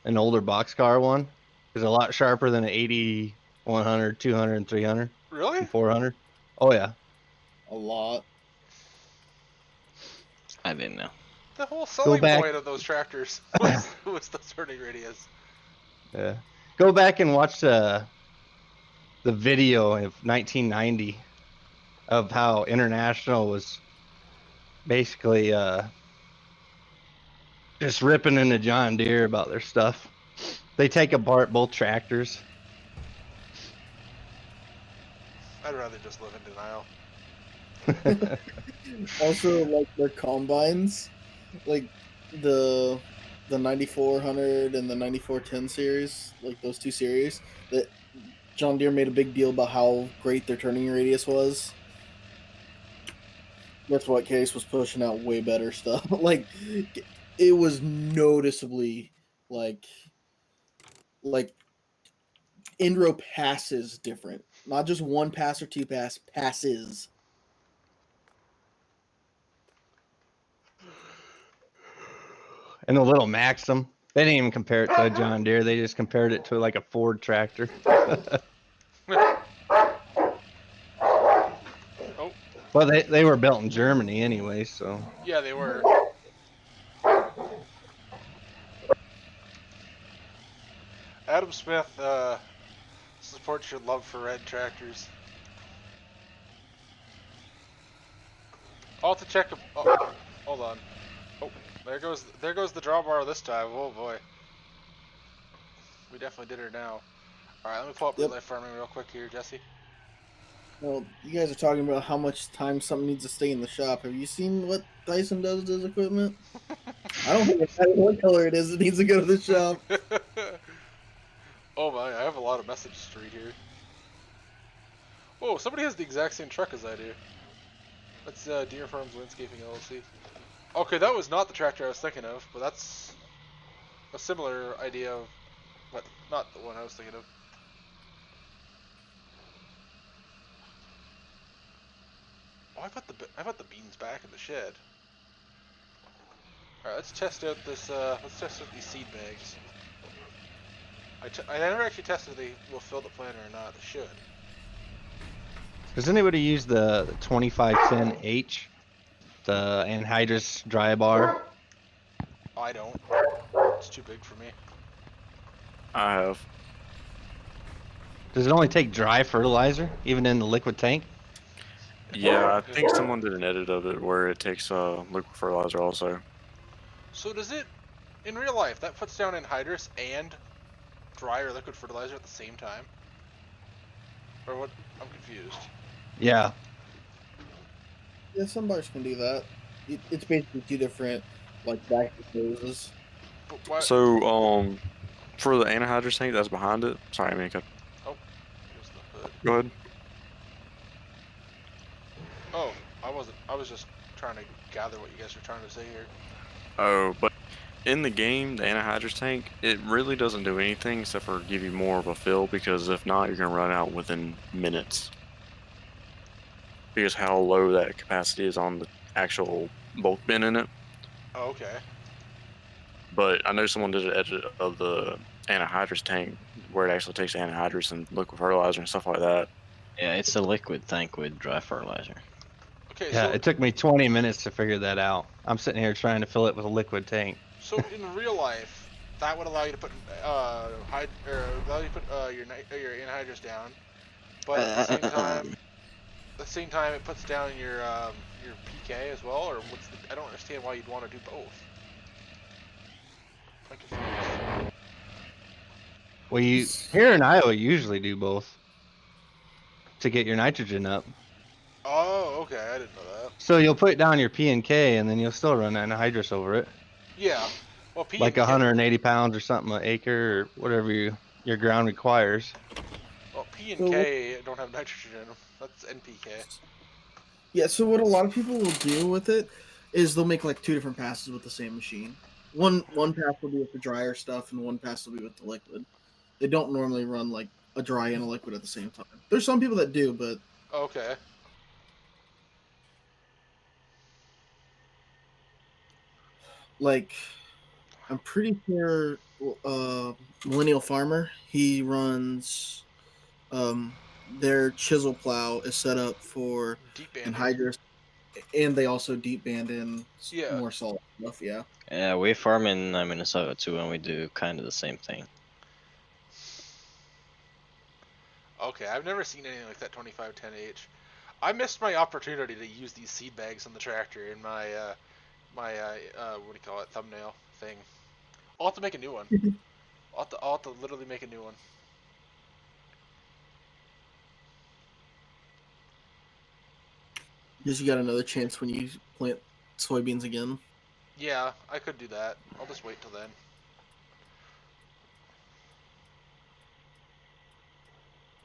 an older boxcar one, is a lot sharper than an 80, 100, 200, and 300, Really? and 400? Oh yeah. A lot. I didn't know. The whole selling back. point of those tractors was the turning radius. Yeah. Go back and watch the video of 1990 of how International was basically just ripping into John Deere about their stuff. They take apart both tractors. I'd rather just live in denial. Also, like their combines, like the 9400 and the 9410 series, like those two series, that John Deere made a big deal about how great their turning radius was. That's what Case was pushing out way better stuff. Like it was noticeably like end row passes different, not just one pass or two passes. And the little Maxim, they didn't even compare it to a John Deere. They just compared it to like a Ford tractor. Oh, Well, they were built in Germany anyway, so. yeah, they were. Adam Smith supports your love for red tractors. I'll have to check. Oh, hold on. Oh, there goes the drawbar this time. Oh boy, we definitely did her now. All right, let me pull up Yep. real life farming real quick here, Jesse. Well, you guys are talking about how much time something needs to stay in the shop. Have you seen what Dyson does to his equipment? I don't think it matters what color it is. It needs to go to the shop. Oh my, I have a lot of messages to read here. Oh, somebody has the exact same truck as I do. That's Deer Farms Landscaping LLC. Okay, that was not the tractor I was thinking of, but that's a similar idea of, but not the one I was thinking of. Oh, I put the beans back in the shed. All right, let's test out this. Let's test out these seed bags. I never actually tested if they will fill the planter or not. They should. Does anybody use the 2510H, the anhydrous dry bar? I don't. It's too big for me. I have. Does it only take dry fertilizer, even in the liquid tank? Yeah, I think someone did an edit of it where it takes liquid fertilizer also. So does it, in real life, that puts down anhydrous and dry or liquid fertilizer at the same time? Or what? I'm confused. Yeah. Yeah, some bars can do that. It's basically two different, like, back phases. But why? So, for the anhydrous tank that's behind it. Sorry, I mean, Oh, here's the hood. go ahead. Oh, I wasn't. I was just trying to gather what you guys were trying to say here. Oh, but in the game, the anhydrous tank, it really doesn't do anything except for give you more of a fill, because if not, you're gonna run out within minutes. Because how low that capacity is on the actual bulk bin in it. Oh, okay. But I know someone did an edit of the anhydrous tank where it actually takes anhydrous and liquid fertilizer and stuff like that. Yeah, it's a liquid tank with dry fertilizer. Okay, Yeah, so it took me 20 minutes to figure that out. I'm sitting here trying to fill it with a liquid tank. so in real life, that would allow you to put allow you to put your anhydrous down, but at the same time, it puts down your PK as well. Or what's the? I don't understand why you'd want to do both. I'm confused. Well, here in Iowa, you usually do both to get your nitrogen up. Oh, okay. I didn't know that. So you'll put down your P and K, and then you'll still run anhydrous over it, Yeah. Well, P like and K, 180 pounds or something an acre or whatever your ground requires. well, P and K don't have nitrogen in them. That's NPK. Yeah, so what a lot of people will do with it is they'll make like two different passes with the same machine. One pass will be with the drier stuff, and one pass will be with the liquid. They don't normally run like a dry and a liquid at the same time. There's some people that do, but Okay. like I'm pretty sure Millennial Farmer, he runs their chisel plow is set up for Deep banding. anhydrous, and they also deep band in Yeah. more salt stuff. Yeah. Yeah, we farm in Minnesota too, and we do kind of the same thing. Okay, I've never seen anything like that 2510H. I missed my opportunity to use these seed bags on the tractor in my what do you call it, thumbnail thing. I'll have to make a new one. I'll have to literally make a new one. Because you got another chance when you plant soybeans again. Yeah, I could do that. I'll just wait till then.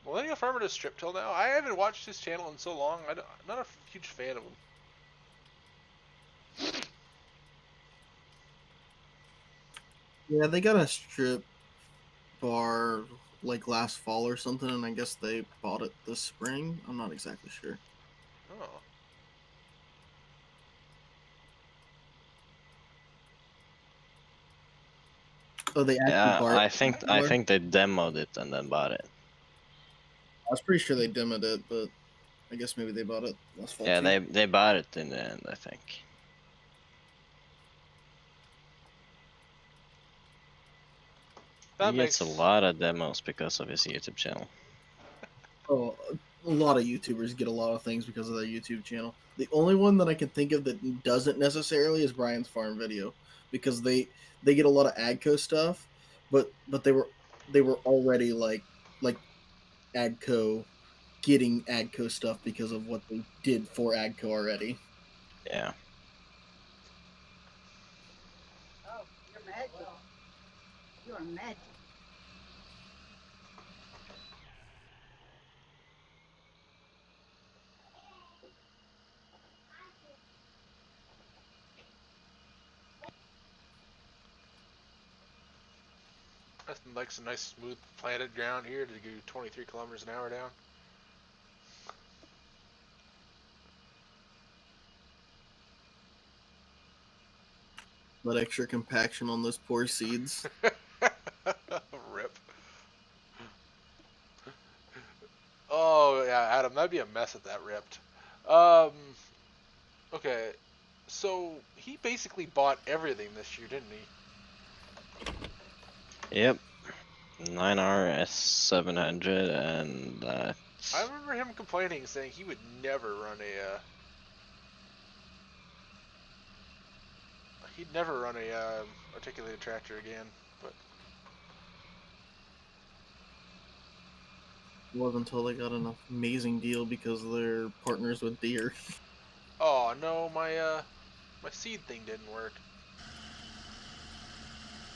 Millennial Farmer does strip till now. I haven't watched his channel in so long. I'm not a huge fan of him. Yeah, they got a strip bar like last fall or something, and I guess they bought it this spring. I'm not exactly sure. Oh. Oh, they actually Yeah, bought I think they demoed it and then bought it. I was pretty sure they demoed it, but I guess maybe they bought it last fall. Yeah, too. they bought it in the end, I think. That He gets makes. a lot of demos because of his YouTube channel. Oh, a lot of YouTubers get a lot of things because of their YouTube channel. The only one that I can think of that doesn't necessarily is Brian's Farm Video, because they get a lot of Agco stuff, but they were already like Agco getting Agco stuff because of what they did for Agco already. Yeah. Oh, you're magic. You are magic. That's like some nice smooth planted ground here to go 23 kilometers an hour down. That extra compaction on those poor seeds. Rip. Oh yeah, Adam, that'd be a mess if that ripped. Okay, so he basically bought everything this year, didn't he? Yep. 9R S700 and I remember him complaining, saying he would never run a. He'd never run a articulated tractor again, but It wasn't until they got an amazing deal because they're partners with Deere. oh no, my seed thing didn't work.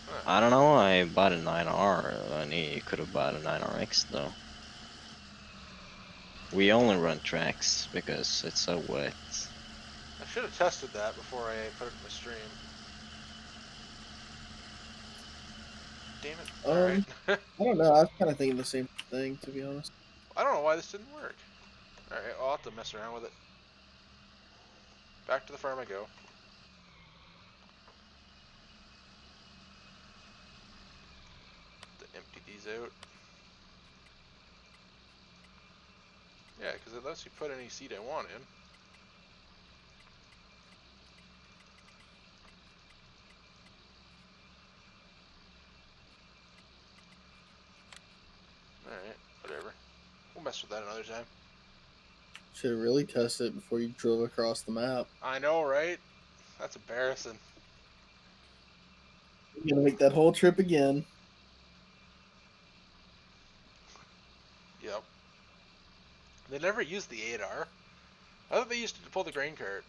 Huh. I don't know. I bought a 9R and he could have bought a 9RX though. We only run tracks because it's so wet. I should have tested that before I put it in my stream. Damn it! All right. I don't know. I was kind of thinking the same thing, to be honest. I don't know why this didn't work. All right, I'll have to mess around with it. Back to the farm I go. To empty these out. Yeah, because it lets you put any seed I want in. Alright, whatever. We'll mess with that another time. Should have really tested it before you drove across the map. I know, right? That's embarrassing. You're gonna make that whole trip again. Yep. They never used the 8R. I thought they used it to pull the grain cart.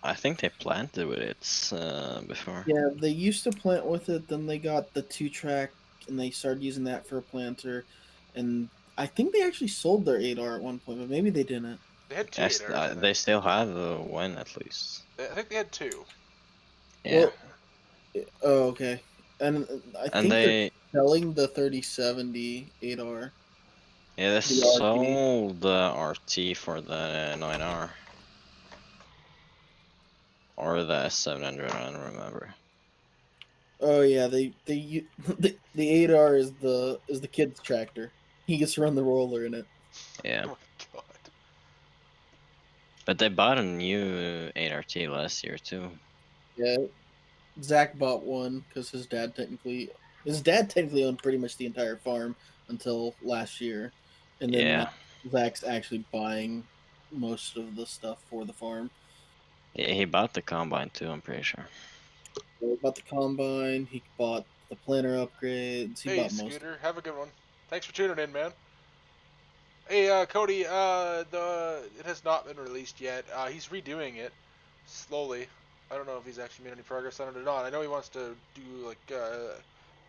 I think they planted with it before. Yeah, they used to plant with it, then they got the 2-track and they started using that for a planter. And I think they actually sold their 8R at one point, but maybe they didn't. They had two Yes, 8Rs. I they think. still have one at least. I think they had two. Yeah. Oh, okay. And I And think they're they selling the 3070 8R. yeah they RT. sold the RT for the 9R. Or the 700, I don't remember. Oh yeah, the 8R is the kid's tractor. He gets to run the roller in it. Yeah. Oh my god. But they bought a new 8RT last year too. Yeah, Zach bought one because his dad technically owned pretty much the entire farm until last year, and then Yeah. now Zach's actually buying most of the stuff for the farm. Yeah, he bought the combine too, I'm pretty sure. So he bought the combine. He bought the planter upgrades. He Hey, bought most. Scooter, have a good one. Thanks for tuning in, man. Hey, Cody, it has not been released yet. He's redoing it slowly. I don't know if he's actually made any progress on it or not. I know he wants to do, like,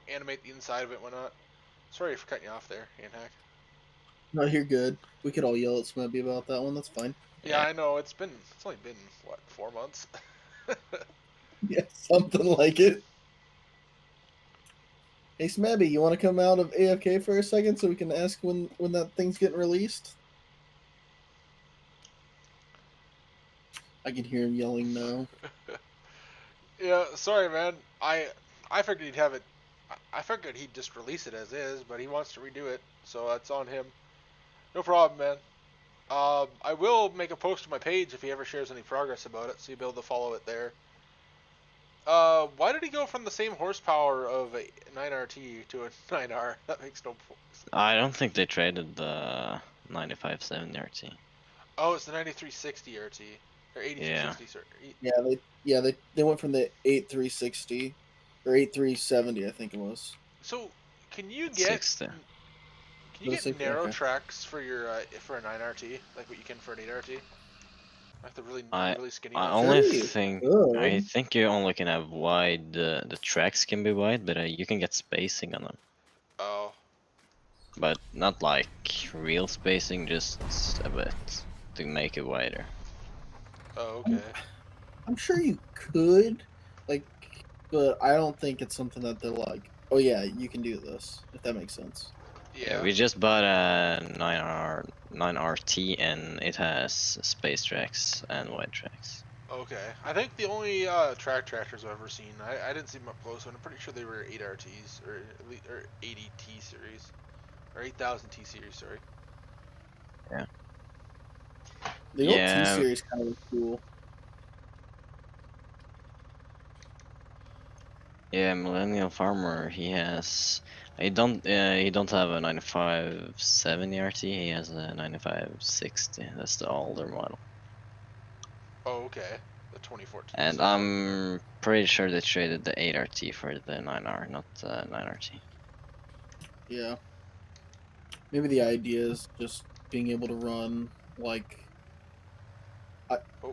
animate the inside of it and whatnot. Sorry for cutting you off there, Anhack. No, you're good. We could all yell at Smebby about that one. That's fine. Yeah, I know. It's only been, what, 4 months? Yeah, something like it. Hey, Smebby, you want to come out of AFK for a second so we can ask when that thing's getting released? I can hear him yelling no. Yeah, sorry, man. I figured he'd have it. I figured he'd just release it as is, but he wants to redo it, so that's on him. No problem, man. I will make a post to my page if he ever shares any progress about it, so you'll be able to follow it there. Why did he go from the same horsepower of a 9RT to a 9R? That makes no sense. I don't think they traded the 9570 RT. Oh, it's the 9360 RT or 8360. Sorry. They went from the 8360 or 8370, I think it was. So, can you get 60. can you Those get six- narrow okay. tracks for your for a 9RT like what you can for an 8RT? Like the really really skinny I ones. only Very think good. you only can have wide. The tracks can be wide, but you can get spacing on them. Oh, But not like real spacing, just a bit to make it wider. oh, okay. I'm sure you could, like, but I don't think it's something that they're like, oh yeah, you can do this, if that makes sense. Yeah, we just bought a 9RT and it has space tracks and wide tracks. Okay. I think the only track tractors I've ever seen, I didn't see them up close, but I'm pretty sure they were 8RTs or at least, or 80T series or 8000T series. Sorry. The old Yeah. T series kind of was cool. Yeah, Millennial Farmer. He don't have a 9570 RT. He has a 9560. That's the older model. Oh, okay. The 2014. And so I'm pretty sure they traded the 8RT for the 9R, not the 9RT. Yeah. Maybe the idea is just being able to run like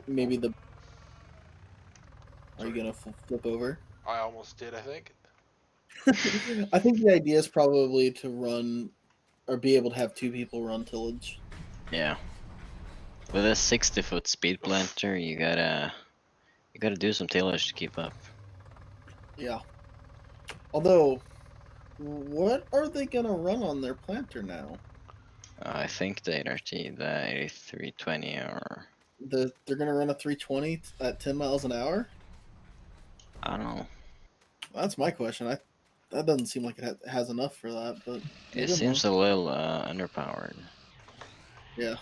maybe the. Are you gonna flip over? I almost did. I think. I think the idea is probably to run or be able to have two people run tillage. Yeah. With a 60-foot speed planter, you gotta do some tillage to keep up. Yeah. Although, what are they gonna run on their planter now? I think the 8RT, the 8320 or They're gonna run a 320 at 10 miles an hour. I don't know. That's my question. That doesn't seem like it has enough for that, but It seems a little underpowered. Yeah.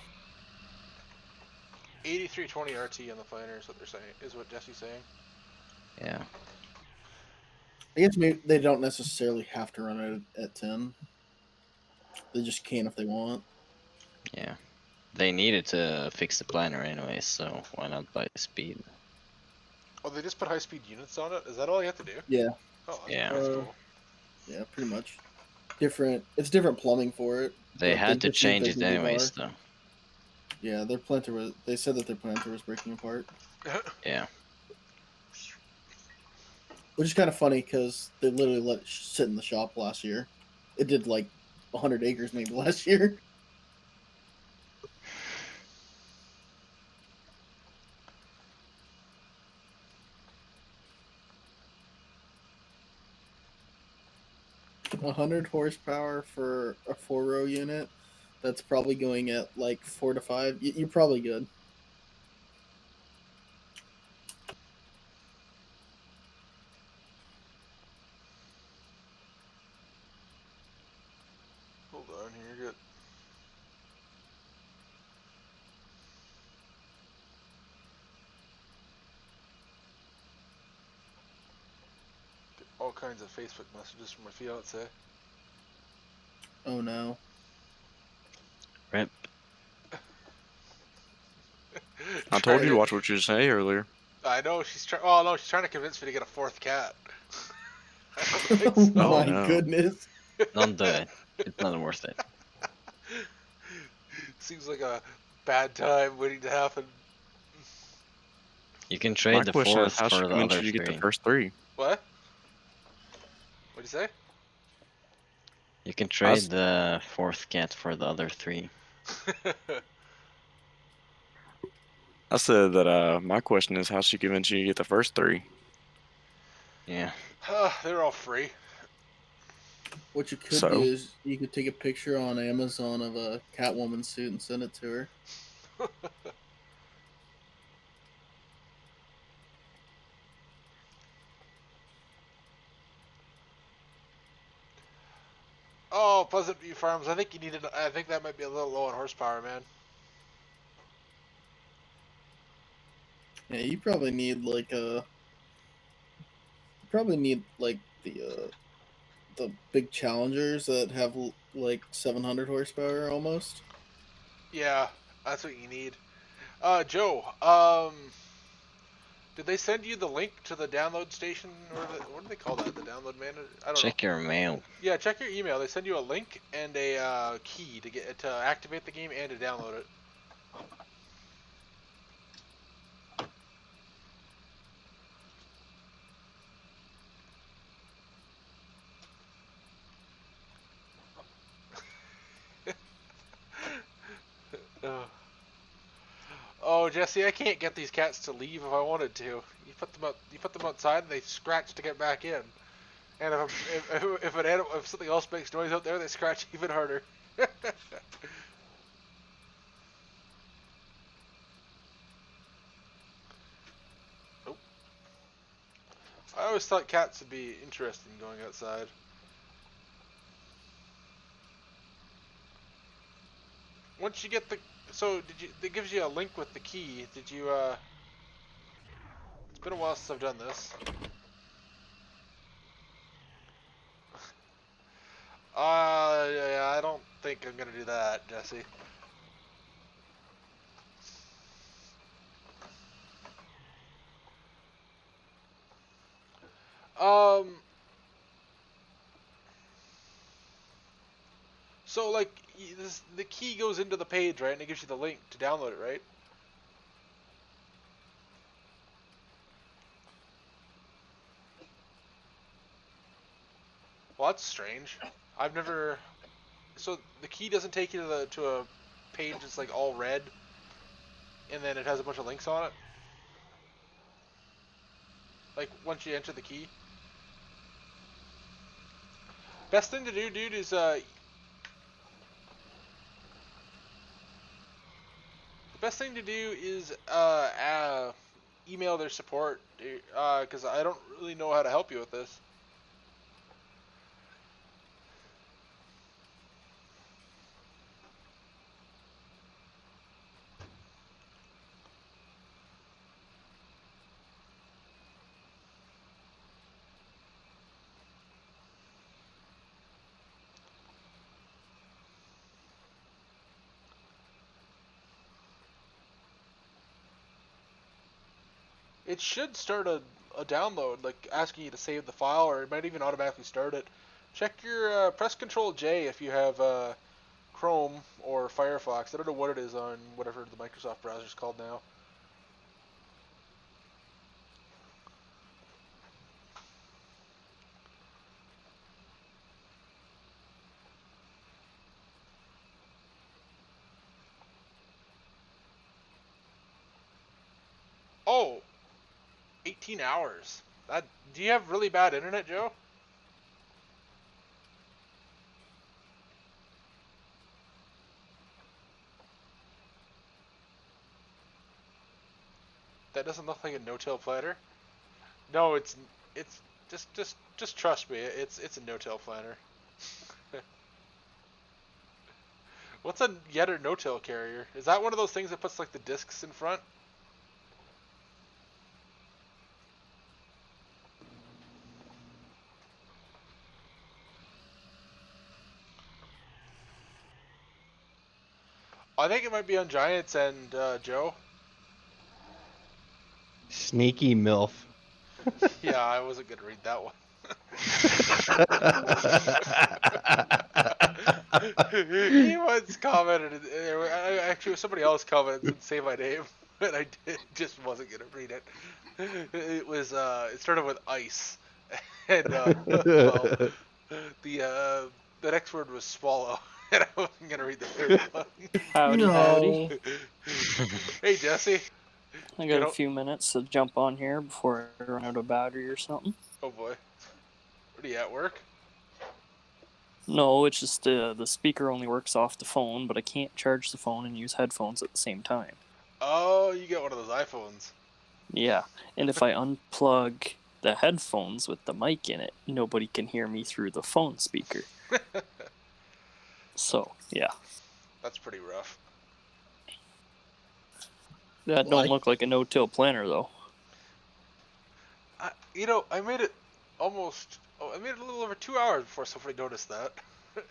8320 RT on the planner is what they're saying. Is what Jesse's saying. Yeah. I guess maybe they don't necessarily have to run it at 10. They just can if they want. Yeah. They needed to fix the planner anyway, so why not buy speed? Oh, they just put high-speed units on it. Is that all you have to do? Yeah. Oh, Yeah. That's cool. Yeah, pretty much. It's different plumbing for it. They but had to just use change it the anyways, rebar. though. Yeah, their planter was. They said that their planter was breaking apart, Yeah. which is kind of funny because they literally let it sit in the shop last year. It did like 100 acres maybe last year. $100 horsepower for a 4-row unit. That's probably going at like 4 to 5. You're probably good. Hold on here. Good. Get all kinds of Facebook messages from my fiance. Oh no. Rip. I told you to watch what you say earlier. I know she's trying. Oh no, she's trying to convince me to get a 4th cat. I don't think Oh so. Oh, my no. goodness. Don't do it. It's not worth it. Seems like a bad time waiting to happen. You can My trade the question is, 4th how for should the convince other you to get 3. the first 3? What? What'd you say? You can trade the 4th cat for the other 3. I said that my question is, how should she convince you to get the first 3? Yeah. They're all free. What you could So? do is you could take a picture on Amazon of a Catwoman suit and send it to her. Oh, Pleasant View Farms. I think you needed. I think that might be a little low on horsepower, man. Yeah, you probably need like a probably need like the big Challengers that have like 700 horsepower almost. Yeah, that's what you need. Joe, did they send you the link to the download station, or what do they call that? The download manager? I don't know. Check your mail. Yeah, check your email. They send you a link and a key to activate the game and to download it. Oh, Jesse, I can't get these cats to leave if I wanted to. You put them outside, and they scratch to get back in. And if something else makes noise out there, they scratch even harder. Oh. I always thought cats would be interesting going outside. Once you get it gives you a link with the key. Did you, it's been a while since I've done this. Yeah, I don't think I'm gonna do that, Jesse. So like, the key goes into the page, right, and it gives you the link to download it, right? Well, that's strange. I've never. So the key doesn't take you to a page that's like all red, and then it has a bunch of links on it. Like once you enter the key. Best thing to do, dude, is the best thing to do is email their support, because I don't really know how to help you with this. It should start a download, like asking you to save the file, or it might even automatically start it. Check your press Control J if you have Chrome or Firefox. I don't know what it is on whatever the Microsoft browser is called now. Oh, 18 hours. Do you have really bad internet, Joe? That doesn't look like a no-till planner. No, it's just trust me. It's a no-till planner. What's a Yetter no-till carrier? Is that one of those things that puts like the discs in front? I think it might be on Giants and Joe. Sneaky MILF. Yeah, I wasn't gonna read that one. He once commented. Actually, somebody else commented and say my name, and I just wasn't gonna read it. It was it started with ice, and well, the next word was swallow, and I wasn't gonna read the third one. Howdy, No. howdy. Hey Jesse. I got a few minutes to jump on here before I run out of battery or something. Oh boy. What are you at work? No, it's just the speaker only works off the phone, but I can't charge the phone and use headphones at the same time. Oh, you got one of those iPhones. Yeah, and if I unplug the headphones with the mic in it, nobody can hear me through the phone speaker. So, yeah. That's pretty rough. That don't look like a no-till planner, though. I made it. almost. Oh, I made it a little over 2 hours before somebody noticed that.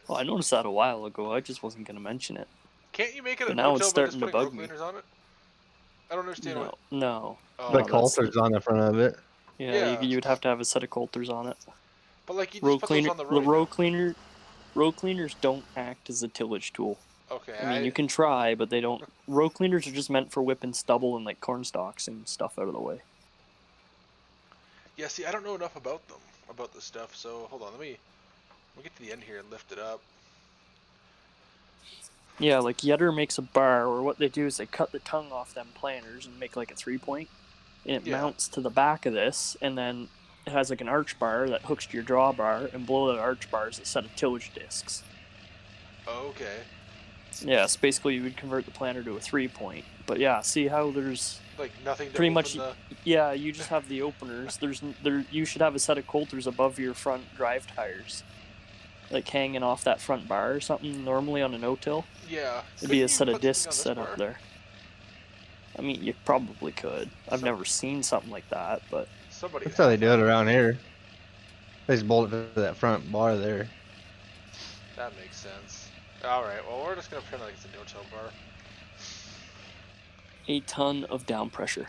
Well, I noticed that a while ago. I just wasn't gonna mention it. Can't you make it But a now it's no-till by just starting to putting row bug me. cleaners on it? I don't understand No, what. no. Oh, Like no, that's halters on the front of it. Yeah, Yeah. you would have to have a set of coulters on it. but like you Row just put those cleaner, on the road. row cleaners don't act as a tillage tool. Okay. I mean, you can try, but they don't. Row cleaners are just meant for whipping stubble and like corn stalks and stuff out of the way. Yeah. See, I don't know enough about them, about this stuff. So hold on. We'll get to the end here and lift it up. Yeah, like Yetter makes a bar, or what they do is they cut the tongue off them planters and make like a 3-point, and it Yeah. mounts to the back of this, and then it has like an arch bar that hooks to your drawbar, and below that arch bar is a set of tillage discs. Okay. Yeah, so basically you would convert the planter to a 3-point. But yeah, see how there's Like nothing. To pretty open much The... yeah, you just have the openers. You should have a set of coulters above your front drive tires, like hanging off that front bar or something. Normally on a no-till, Yeah. it'd be a Couldn't set you of put something on discs this set bar? up there. I mean, you probably could. I've Some- never seen something like that, but Somebody. That's how they do it around here. They just bolt it to that front bar there. That makes sense. All right. Well, we're just gonna pretend like it's a no-till bar. a ton of down pressure.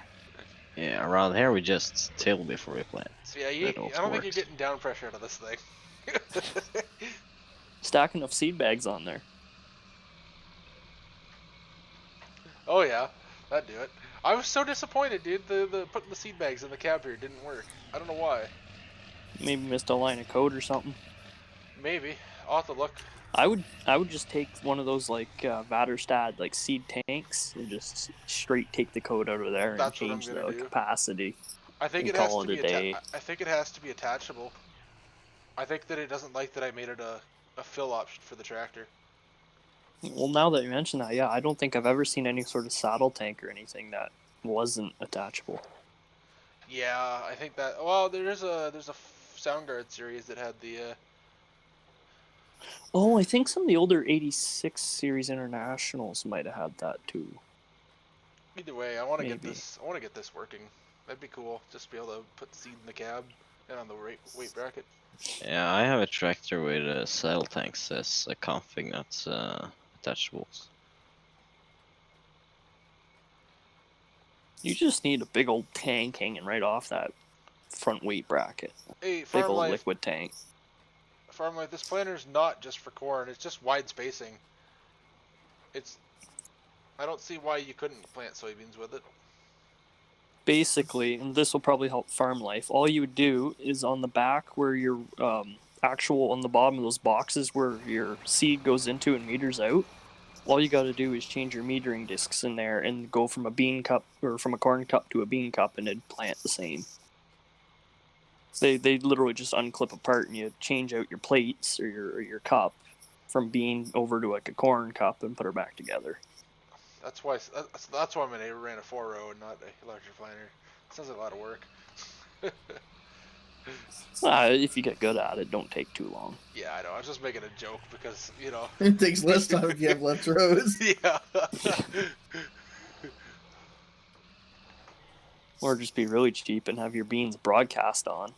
Yeah, around here we just till before we plant. Yeah. I That don't also think you're works. getting down pressure out of this thing. Stack enough seed bags on there. Oh yeah, that'd do it. I was so disappointed, dude. The putting the seed bags in the cab here didn't work. I don't know why. Maybe missed a line of code or something. Maybe. I'll have to look. I would just take one of those like Vaterstad like seed tanks and just straight take the code out of there and That's what I'm change gonna the do. capacity. I think And it has call to it be a day. I think it has to be attachable. I think that it doesn't like that I made it a fill option for the tractor. Well, now that you mention that, yeah, I don't think I've ever seen any sort of saddle tank or anything that wasn't attachable. Yeah, I think that. Well, there's a Soundguard series that had the. Oh, I think some of the older 86 series internationals might have had that too. Either way, I want to get Maybe. this. I want to get this working. That'd be cool. Just be able to put seed in the cab and on the weight bracket. Yeah, I have a tractor with saddle tanks as a config, not attachables. You just need a big old tank hanging right off that front weight bracket. Hey, Big Farm old Life. liquid tank. Farm Life. This planter's not just for corn. It's just wide spacing. It's. I don't see why you couldn't plant soybeans with it. Basically, and this will probably help farm life, all you would do is on the back where your actual, on the bottom of those boxes where your seed goes into and meters out, all you got to do is change your metering discs in there and go from a bean cup or from a corn cup to a bean cup and it'd plant the same. They literally just unclip apart and you change out your plates or your cup from bean over to like a corn cup and put her back together. That's why my neighbor ran a 4-row and not a larger planter. Sounds like a lot of work. If you get good at it, don't take too long. Yeah, I know. I was just making a joke because, you know. It takes less time if you have left rows. Yeah. Or just be really cheap and have your beans broadcast on.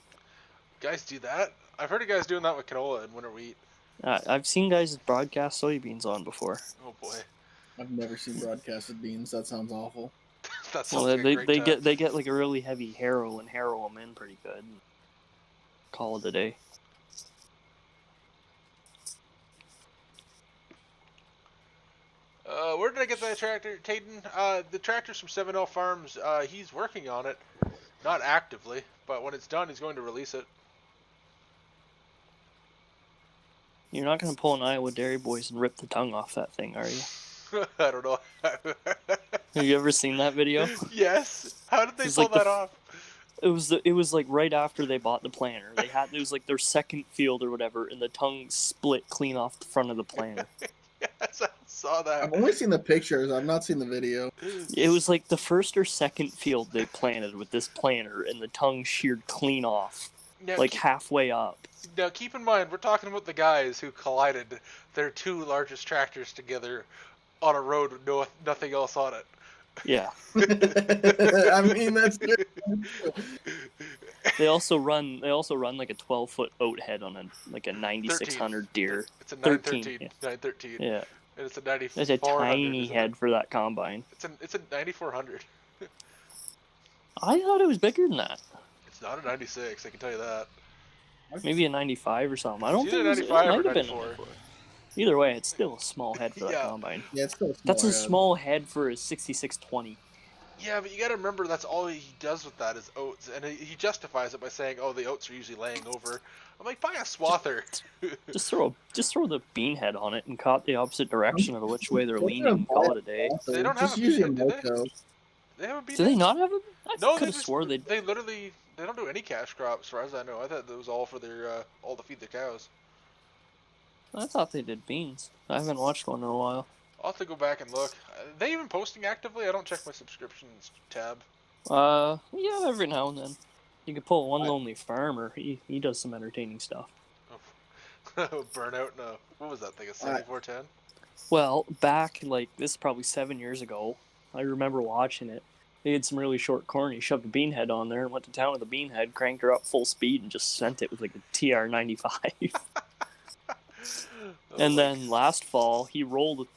Guys do that? I've heard of guys doing that with canola and winter wheat. I've seen guys broadcast soybeans on before. Oh boy. I've never seen broadcasted beans. That sounds awful. That sounds Well, like a they great time. get like a really heavy harrow and harrow them in pretty good. And call it a day. Where did I get that tractor, Tayden? The tractor's from 7L Farms. He's working on it. Not actively, but when it's done, he's going to release it. You're not gonna pull an Iowa Dairy Boys and rip the tongue off that thing, are you? I don't know. Have you ever seen that video? Yes. How did they It's pull like the that off? It was like right after they bought the planter. It was like their second field or whatever, and the tongue split clean off the front of the planter. Yes, I saw that. I've only seen the pictures. I've not seen the video. It was like the first or second field they planted with this planter, and the tongue sheared clean off, Now, like halfway up. Now, keep in mind, we're talking about the guys who collided their two largest tractors together on a road with nothing else on it. Yeah. I mean, that's true. They also run like a 12-foot oat head on a 9600 deer. It's a 13, 913. yeah. 913. Yeah, And it's a 9400. that's a tiny isn't head it? for that combine. It's a 9400. I thought it was bigger than that. It's not a 96. I can tell you that. Maybe a 95 or something. I don't It's think either it 95 might or have been a 94. 94. Either way, it's still a small head for that Yeah. combine. Yeah, it's still a That's small a head. small head for a 6620. Yeah, but you got to remember that's all he does with that is oats, and he justifies it by saying, "Oh, the oats are usually laying over." I'm like, buy a swather. Just throw the bean head on it and cut the opposite direction of which way they're leaning and call it a day. They don't Just have a use your bean head, do moto. They have a bean Do they head? not have a? I No, could have swore they. they literally they don't do any cash crops, as far as I know. I thought that was all for their all to feed their cows. I thought they did beans. I haven't watched one in a while. I'll have to go back and look. Are they even posting actively? I don't check my subscriptions tab. Yeah, every now and then. You could pull One Lonely Farmer. He does some entertaining stuff. Burnout. No, what was that thing? A 7410? Well, back this is probably 7 years ago. I remember watching it. They had some really short corn. He shoved a bean head on there and went to town with a bean head, cranked her up full speed, and just sent it with a TR95. And then last fall, he rolled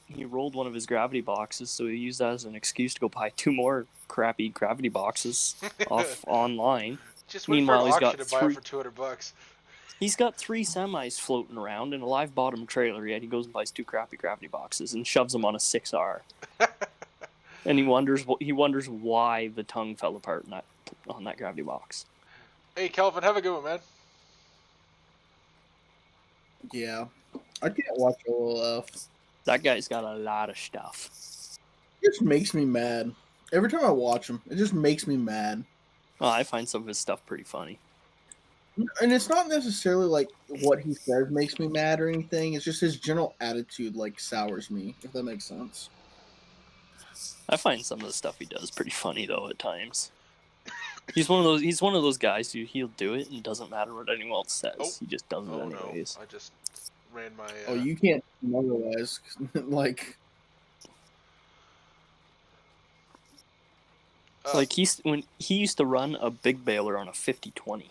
one of his gravity boxes, so he used that as an excuse to go buy 2 more crappy gravity boxes off online. Just went Meanwhile, for an he's auction got to buy it for $200. He's got 3 semis floating around in a live bottom trailer, yet he goes and buys 2 crappy gravity boxes and shoves them on a 6R. And he wonders why the tongue fell apart on that gravity box. Hey, Kelvin, have a good one, man. Yeah. I can't watch OLF. That guy's got a lot of stuff. It just makes me mad. Every time I watch him, it just makes me mad. Oh, I find some of his stuff pretty funny. And it's not necessarily like what he says makes me mad or anything. It's just his general attitude sours me, if that makes sense. I find some of the stuff he does pretty funny though at times. He's one of those guys who he'll do it and it doesn't matter what anyone else says. Oh. He just does it Oh anyways. no, I just ran my. Oh, you can't otherwise. When he used to run a big baler on a 50-20.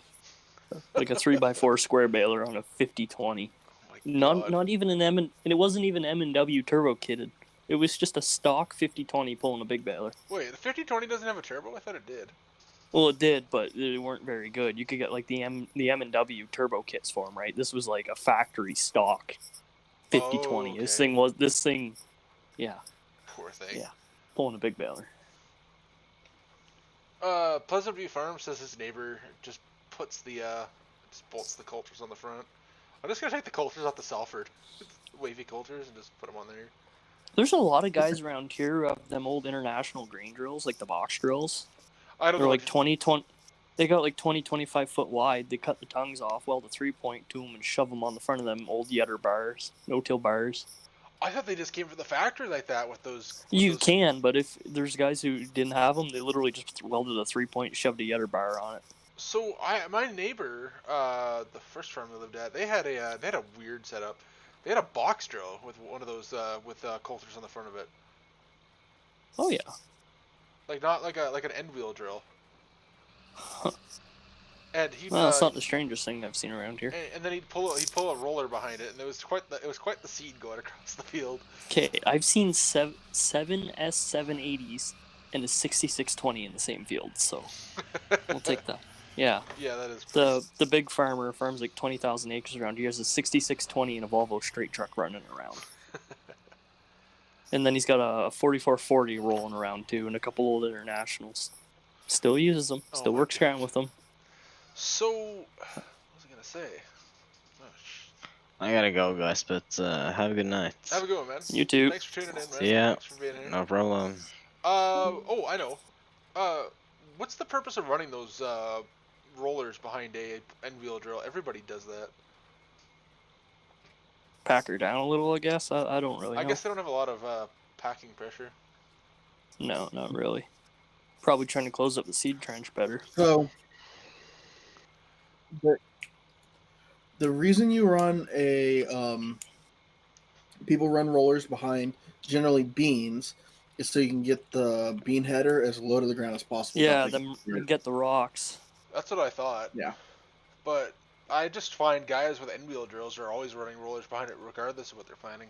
Like a 3x4 square baler on a 50-20. Oh Not even an M, and it wasn't even M&W turbo kitted. It was just a stock 50-20 pulling a big baler. Wait, the 5020 doesn't have a turbo? I thought it did. Well, it did, but they weren't very good. You could get the M&W turbo kits for them, right? This was like a factory stock 50-20. Oh, okay. This thing, yeah. Poor thing. Yeah, pulling a big baler. Pleasant View Farm says his neighbor just puts just bolts the coulters on the front. I'm just gonna take the coulters off the Salford, wavy coulters, and just put them on there. There's a lot of guys around here who have them old international grain drills, like the box drills. I don't They're know. like 20. They got 25 foot wide. They cut the tongues off, weld a 3-point to them, and shove them on the front of them old Yetter bars, no-till bars. I thought they just came from the factory like that with those. Can, but if there's guys who didn't have them, they literally just welded a 3-point, shoved a Yetter bar on it. So my neighbor, the first farm we lived at, they had a weird setup. They had a box drill with one of those with coulters on the front of it. Oh yeah. Not like an end wheel drill. And Well, it's not the strangest thing I've seen around here. And then he'd pull a roller behind it, and it was quite the seed going across the field. Okay, I've seen 7 S780s and a 6620 in the same field, so we'll take that. Yeah. Yeah, that is. The big farmer farms like 20,000 acres around. He has a 6620 and a Volvo straight truck running around. And then he's got a 4440 rolling around too, and a couple old internationals. Still uses them. Still works around with them. So, what was I gonna say? I gotta go, guys, but have a good night. Have a good one, man. You too. Thanks for tuning in, man. See ya. Thanks for being here. No problem. Oh, I know. What's the purpose of running those rollers behind a end wheel drill? Everybody does that. Pack her down a little, I guess. I don't really know. I guess they don't have a lot of packing pressure. No, not really. Probably trying to close up the seed trench better. So, the reason you run people run rollers behind generally beans is so you can get the bean header as low to the ground as possible. Yeah, get the rocks. That's what I thought. Yeah. But I just find guys with end-wheel drills are always running rollers behind it regardless of what they're planning.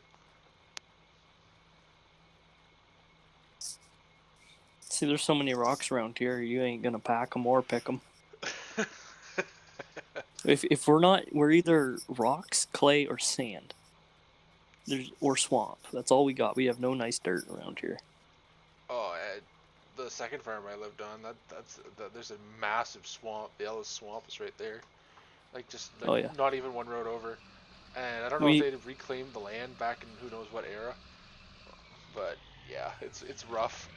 See, there's so many rocks around here, you ain't gonna pack them or pick them. If we're not, we're either rocks, clay, or sand. Or swamp. That's all we got. We have no nice dirt around here. Oh, the second farm I lived on, there's a massive swamp. The Ellis Swamp is right there. Like, just like, Oh, yeah. not even one road over. And I don't know if they'd reclaimed the land back in who knows what era. But yeah, it's rough.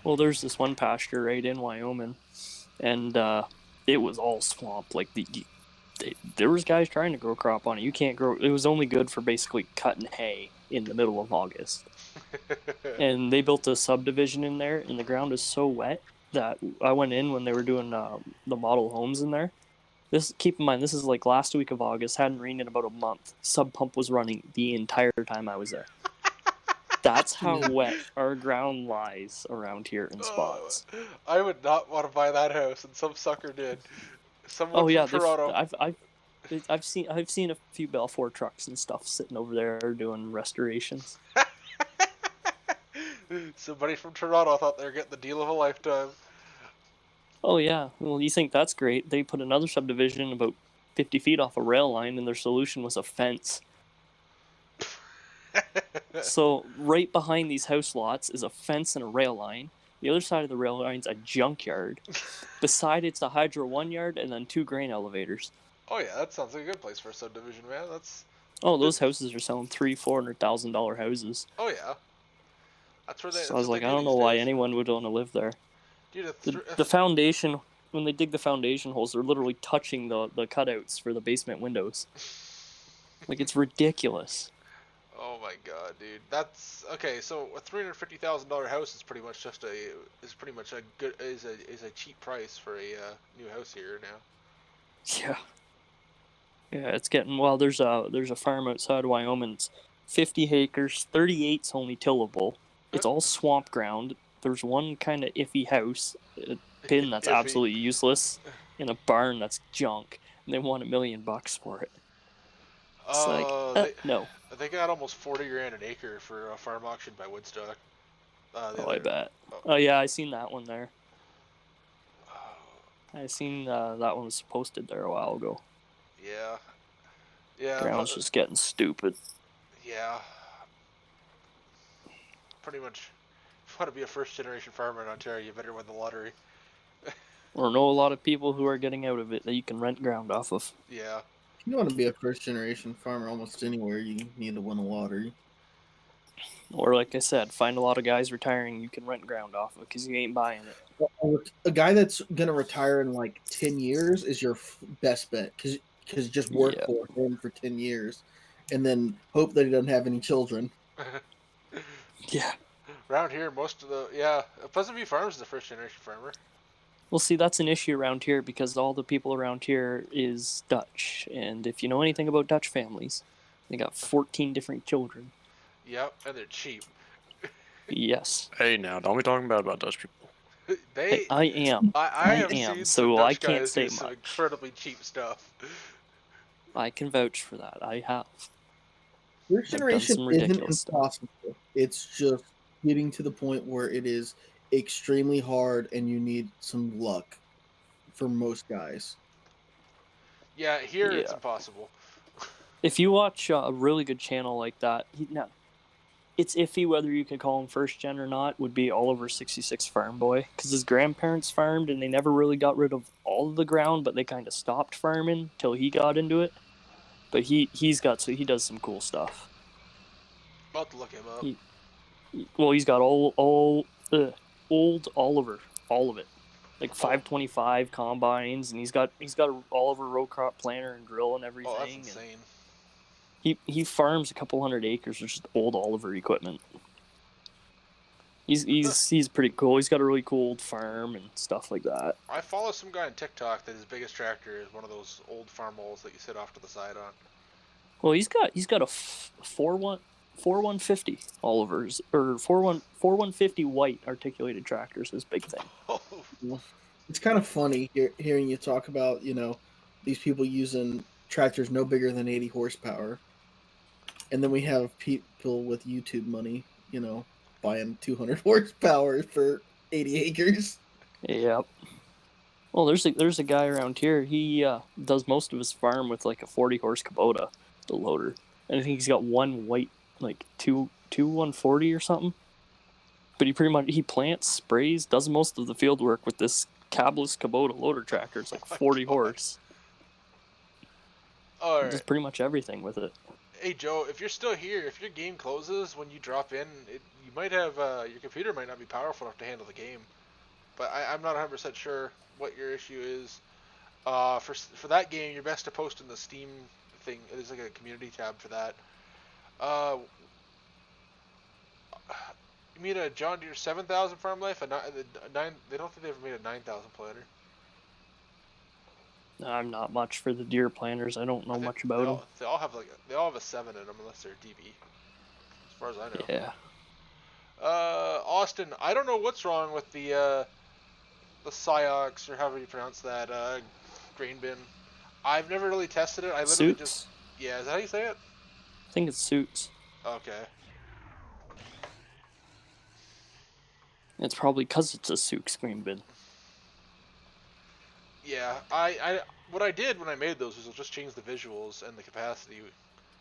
Well, there's this one pasture right in Wyoming, and it was all swamp. Like there was guys trying to grow crop on it. You can't grow. It was only good for basically cutting hay in the middle of August. And they built a subdivision in there, and the ground is so wet that I went in when they were doing the model homes in there. Keep in mind, this is like last week of August. Hadn't rained in about a month. Sub pump was running the entire time I was there. That's how wet our ground lies around here in spots. I would not want to buy that house, and some sucker did. Someone from Toronto. I've seen a few Belfour trucks and stuff sitting over there doing restorations. Somebody from Toronto thought they were getting the deal of a lifetime. Oh yeah, well you think that's great? They put another subdivision about 50 feet off a rail line, and their solution was a fence. So right behind these house lots is a fence and a rail line. The other side of the rail line's a junkyard. Beside it's a Hydro 1 yard and then 2 grain elevators. Oh yeah, that sounds like a good place for a subdivision, man. Those houses are selling $300,000-$400,000 houses. Oh yeah, that's where they. So I was like, I don't know why anyone would want to live there. Dude, the foundation, when they dig the foundation holes, they're literally touching the cutouts for the basement windows. Like, it's ridiculous. Oh my god, dude. That's okay. So a $350,000 house is pretty much a cheap price for a new house here now. Yeah. Yeah, it's getting there's a farm outside Wyoming. It's 50 acres, 38's only tillable. It's all swamp ground. There's one kind of iffy house, a pin that's absolutely useless, and a barn that's junk, and they want $1 million for it. It's no. They got almost $40,000 an acre for a farm auction by Woodstock. I bet. Oh yeah, I seen that one there. I seen that one was posted there a while ago. Yeah. Yeah. Ground's just getting stupid. Yeah. Pretty much. If you want to be a first-generation farmer in Ontario, you better win the lottery. Or know a lot of people who are getting out of it that you can rent ground off of. Yeah. If you want to be a first-generation farmer almost anywhere, you need to win a lottery. Or, like I said, find a lot of guys retiring you can rent ground off of because you ain't buying it. A guy that's going to retire in like 10 years is your best bet because just work for him for 10 years and then hope that he doesn't have any children. Yeah. Around here, most of Pleasant View Farms is a first-generation farmer. Well, see, that's an issue around here because all the people around here is Dutch. And if you know anything about Dutch families, they got 14 different children. Yep, and they're cheap. Yes. Hey, now, don't be talking bad about Dutch people. I am. I am. Seen so Dutch I can't guys say do some much. incredibly cheap stuff. I can vouch for that. I have. First generation isn't impossible. It's just getting to the point where it is extremely hard and you need some luck for most guys. Yeah, here it's impossible. If you watch a really good channel like that, it's iffy whether you can call him first gen or not, would be Oliver 66 Farm Boy, because his grandparents farmed and they never really got rid of all of the ground, but they kind of stopped farming till he got into it. But he does some cool stuff. I'll have to look him up. He's got old Oliver, all of it, like 525 combines, and he's got an Oliver row crop planter and drill and everything. Oh, that's insane. He farms a couple hundred acres of just old Oliver equipment. He's pretty cool. He's got a really cool old farm and stuff like that. I follow some guy on TikTok that his biggest tractor is one of those old farm moles that you sit off to the side on. Well, he's got a 4150 Olivers or 4150 white articulated tractors. His big thing. It's kind of funny hearing you talk about, these people using tractors no bigger than 80 horsepower. And then we have people with YouTube money, buying 200 horsepower for 80 acres. Yep. Well, there's a guy around here. He does most of his farm with like a 40 horse Kubota, the loader, and I think he's got one white like two 140 or something. But he plants, sprays, does most of the field work with this cabless Kubota loader tractor. It's like 40 horse. All right. Does pretty much everything with it. Hey Joe, if you're still here, if your game closes when you drop in, you might have your computer might not be powerful enough to handle the game. But I'm not 100% sure what your issue is. For that game, you're best to post in the Steam thing. There's like a community tab for that. You mean a John Deere 7000 Farm Life? They don't think they ever made a 9000 planter. I'm not much for the Deere planters. I don't know much about them. They all have a 7 in them unless they're DB. As far as I know. Yeah. Austin, I don't know what's wrong with the Cyox, or however you pronounce that, grain bin. I've never really tested it. I literally Suits? Yeah, is that how you say it? I think it's Suits. Okay. It's probably because it's a Suits grain bin. Yeah, what I did when I made those was I'll just change the visuals and the capacity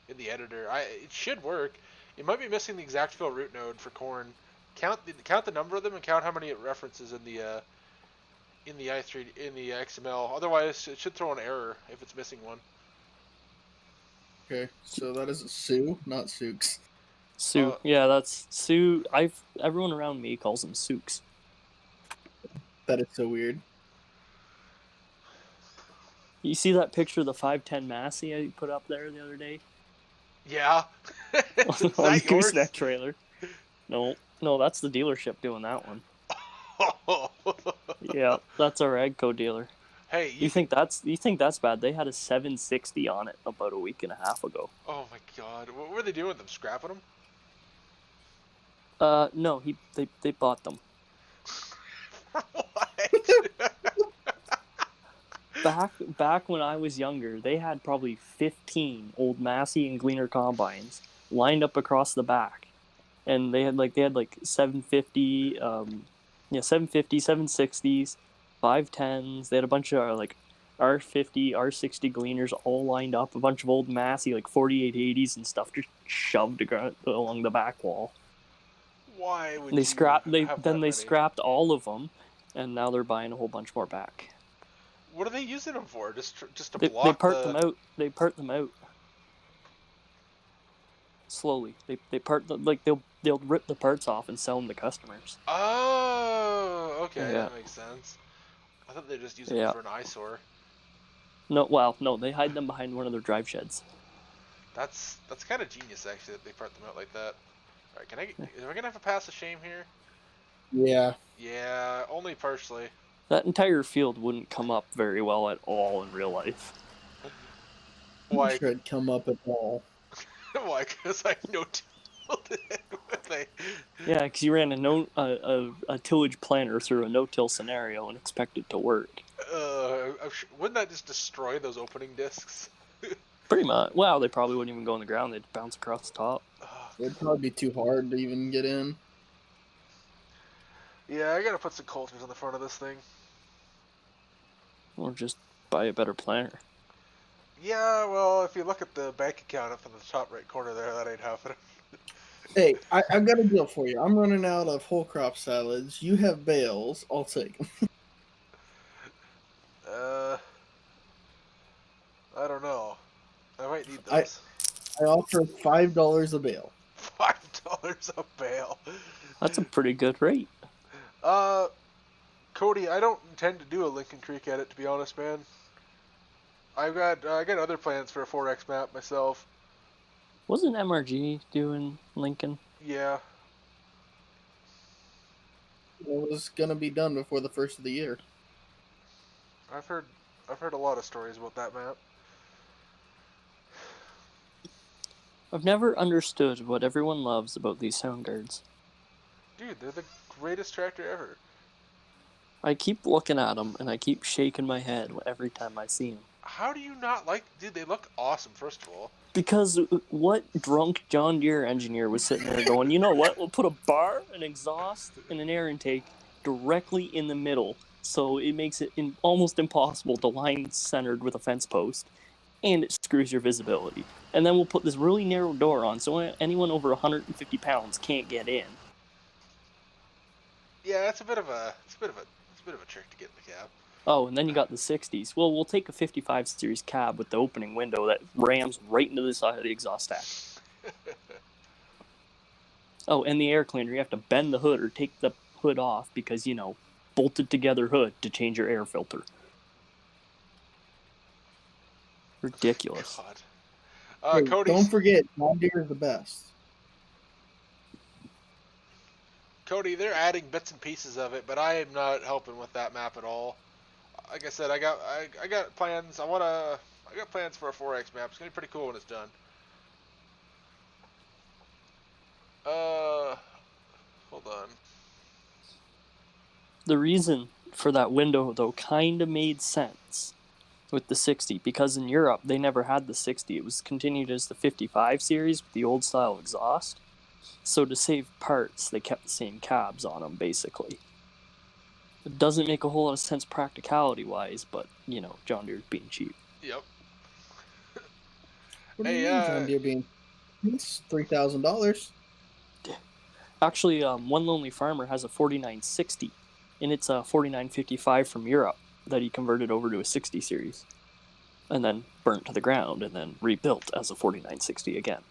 in the editor. It should work. It might be missing the exact fill root node for corn. Count the number of them and count how many it references in the XML. Otherwise, it should throw an error if it's missing one. Okay, so that is a Sue, not Sooks. Sue. Yeah, that's Sue. Everyone around me calls them Sooks. That is so weird. You see that picture of the 510 Massey I put up there the other day? Yeah. Is On that the yours? gooseneck trailer. No, that's the dealership doing that one. Yeah, that's our Agco dealer. Hey, you think that's bad? They had a 760 on it about a week and a half ago. Oh my god, what were they doing with them? Scrapping them? No, they bought them. What? Back when I was younger, they had probably 15 old Massey and Gleaner combines lined up across the back, and they had like 750, 750, 760s, 510s. They had a bunch of like R50, R60 Gleaners all lined up. A bunch of old Massey like 4880s and stuff just shoved along the back wall. Why would they you scrapped all of them, and now they're buying a whole bunch more back. What are they using them for? Just to block They part them out. They part them out slowly. They part they'll rip the parts off and sell them to customers. Oh, okay, Yeah. That makes sense. I thought they were just using them for an eyesore. No, they hide them behind one of their drive sheds. That's kind of genius actually that they part them out like that. All right, am I gonna have to pass a shame here? Yeah. Yeah, only partially. That entire field wouldn't come up very well at all in real life. Why? I'm sure it'd come up at all. Why? Because I no-tilled it with a... Yeah, because you ran a tillage planter through a no-till scenario and expected it to work. Wouldn't that just destroy those opening discs? Pretty much. Well, they probably wouldn't even go on the ground. They'd bounce across the top. It'd probably be too hard to even get in. Yeah, I gotta put some coulters on the front of this thing. Or just buy a better planter. Yeah, well, if you look at the bank account up in the top right corner there, that ain't happening. Hey, I've got a deal for you. I'm running out of whole crop salads. You have bales. I'll take them. I don't know. I might need those. I offer $5 a bale. $5 a bale. That's a pretty good rate. Cody, I don't intend to do a Lincoln Creek edit, to be honest, man. I got other plans for a 4X map myself. Wasn't MRG doing Lincoln? Yeah. It was gonna be done before the first of the year. I've heard a lot of stories about that map. I've never understood what everyone loves about these sound guards. Dude, they're the greatest tractor ever. I keep looking at them and I keep shaking my head every time I see them. How do you not like? Dude, they look awesome. First of all, Because what drunk John Deere engineer was sitting there going, you know what? We'll put a bar, an exhaust, and an air intake directly in the middle, so it makes it almost impossible to line centered with a fence post, and it screws your visibility. And then we'll put this really narrow door on, so anyone over 150 pounds can't get in. yeah, it's a bit of a trick to get in the cab. Oh, and then you got the 60s. Well, we'll take a 55 series cab with the opening window that rams right into the side of the exhaust stack. Oh, and the air cleaner, you have to bend the hood or take the hood off because, bolted together hood to change your air filter. Ridiculous. God. Hey, Cody, don't forget, John Deere is the best. Cody, they're adding bits and pieces of it, but I am not helping with that map at all. Like I said, I got plans. I got plans for a 4X map. It's gonna be pretty cool when it's done. Hold on. The reason for that window, though, kind of made sense with the 60, because in Europe, they never had the 60. It was continued as the 55 series with the old style exhaust. So to save parts, they kept the same cabs on them, basically. It doesn't make a whole lot of sense practicality-wise, but, John Deere's being cheap. Yep. What do you mean, John Deere being? It's $3,000. Actually, One Lonely Farmer has a 4960, and it's a 4955 from Europe that he converted over to a 60 series, and then burnt to the ground, and then rebuilt as a 4960 again.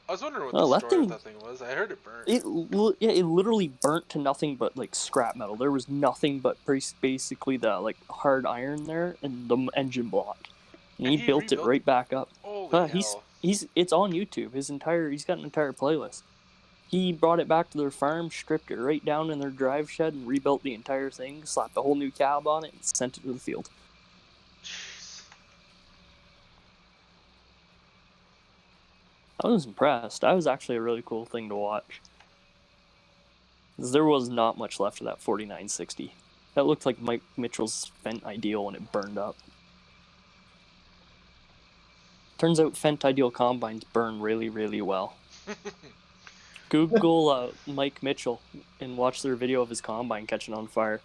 I was wondering what the story of that thing was. I heard it burnt. It literally burnt to nothing but scrap metal. There was nothing but basically the hard iron there and the engine block. And he built it right back up. Holy hell. It's on YouTube. He's got an entire playlist. He brought it back to their farm, stripped it right down in their drive shed, and rebuilt the entire thing, slapped a whole new cab on it, and sent it to the field. Jeez. I was impressed. That was actually a really cool thing to watch. There was not much left of that 4960. That looked like Mike Mitchell's Fendt Ideal when it burned up. Turns out Fendt Ideal combines burn really, really well. Google Mike Mitchell and watch their video of his combine catching on fire.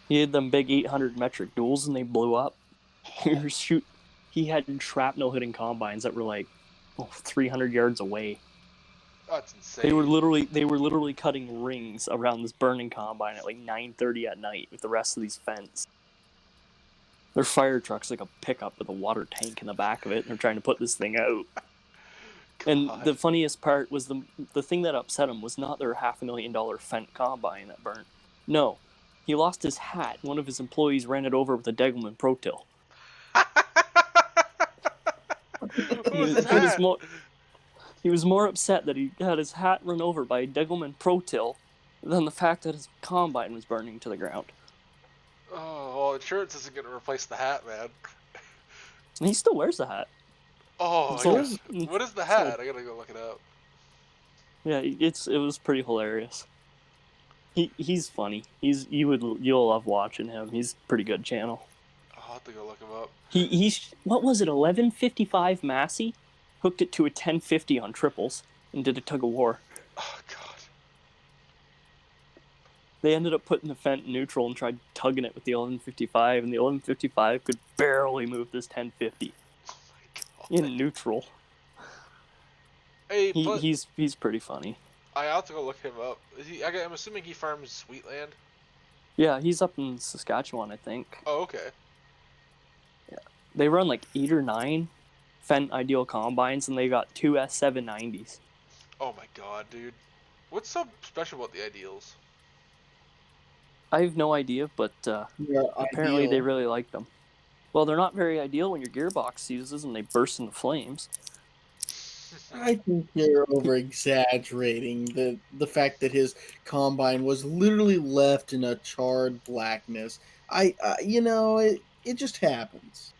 He had them big 800 metric duals and they blew up. He had shrapnel hitting combines that were 300 yards away. That's insane. They were literally cutting rings around this burning combine at 9:30 at night with the rest of these Fendts. Their fire truck's like a pickup with a water tank in the back of it, and they're trying to put this thing out. And the funniest part was the thing that upset him was not their $500,000 Fendt combine that burnt. No, he lost his hat. One of his employees ran it over with a Degelman Pro Till. He was more upset that he had his hat run over by a Degelman Pro Till than the fact that his combine was burning to the ground. Oh, well, insurance isn't going to replace the hat, man. And he still wears the hat. Oh, So- what is the hat? I gotta go look it up. Yeah, it was pretty hilarious. He's funny. You'll love watching him. He's a pretty good channel. I'll have to go look him up. He's what was it, 1155 Massey? Hooked it to a 1050 on triples and did a tug of war. Oh, God. They ended up putting the Fendt in neutral and tried tugging it with the 1155, and the 1155 could barely move this 1050 in neutral. Hey, He's pretty funny. I have to go look him up. I'm assuming he farms Sweetland? Yeah, he's up in Saskatchewan, I think. Oh, okay. Yeah, they run 8 or 9 Fendt Ideal combines, and they got 2 S790s. Oh my God, dude. What's so special about the Ideals? I have no idea, but apparently they really like them. Well, they're not very ideal when your gearbox seizes and they burst into flames. I think you're over exaggerating the fact that his combine was literally left in a charred blackness. It just happens.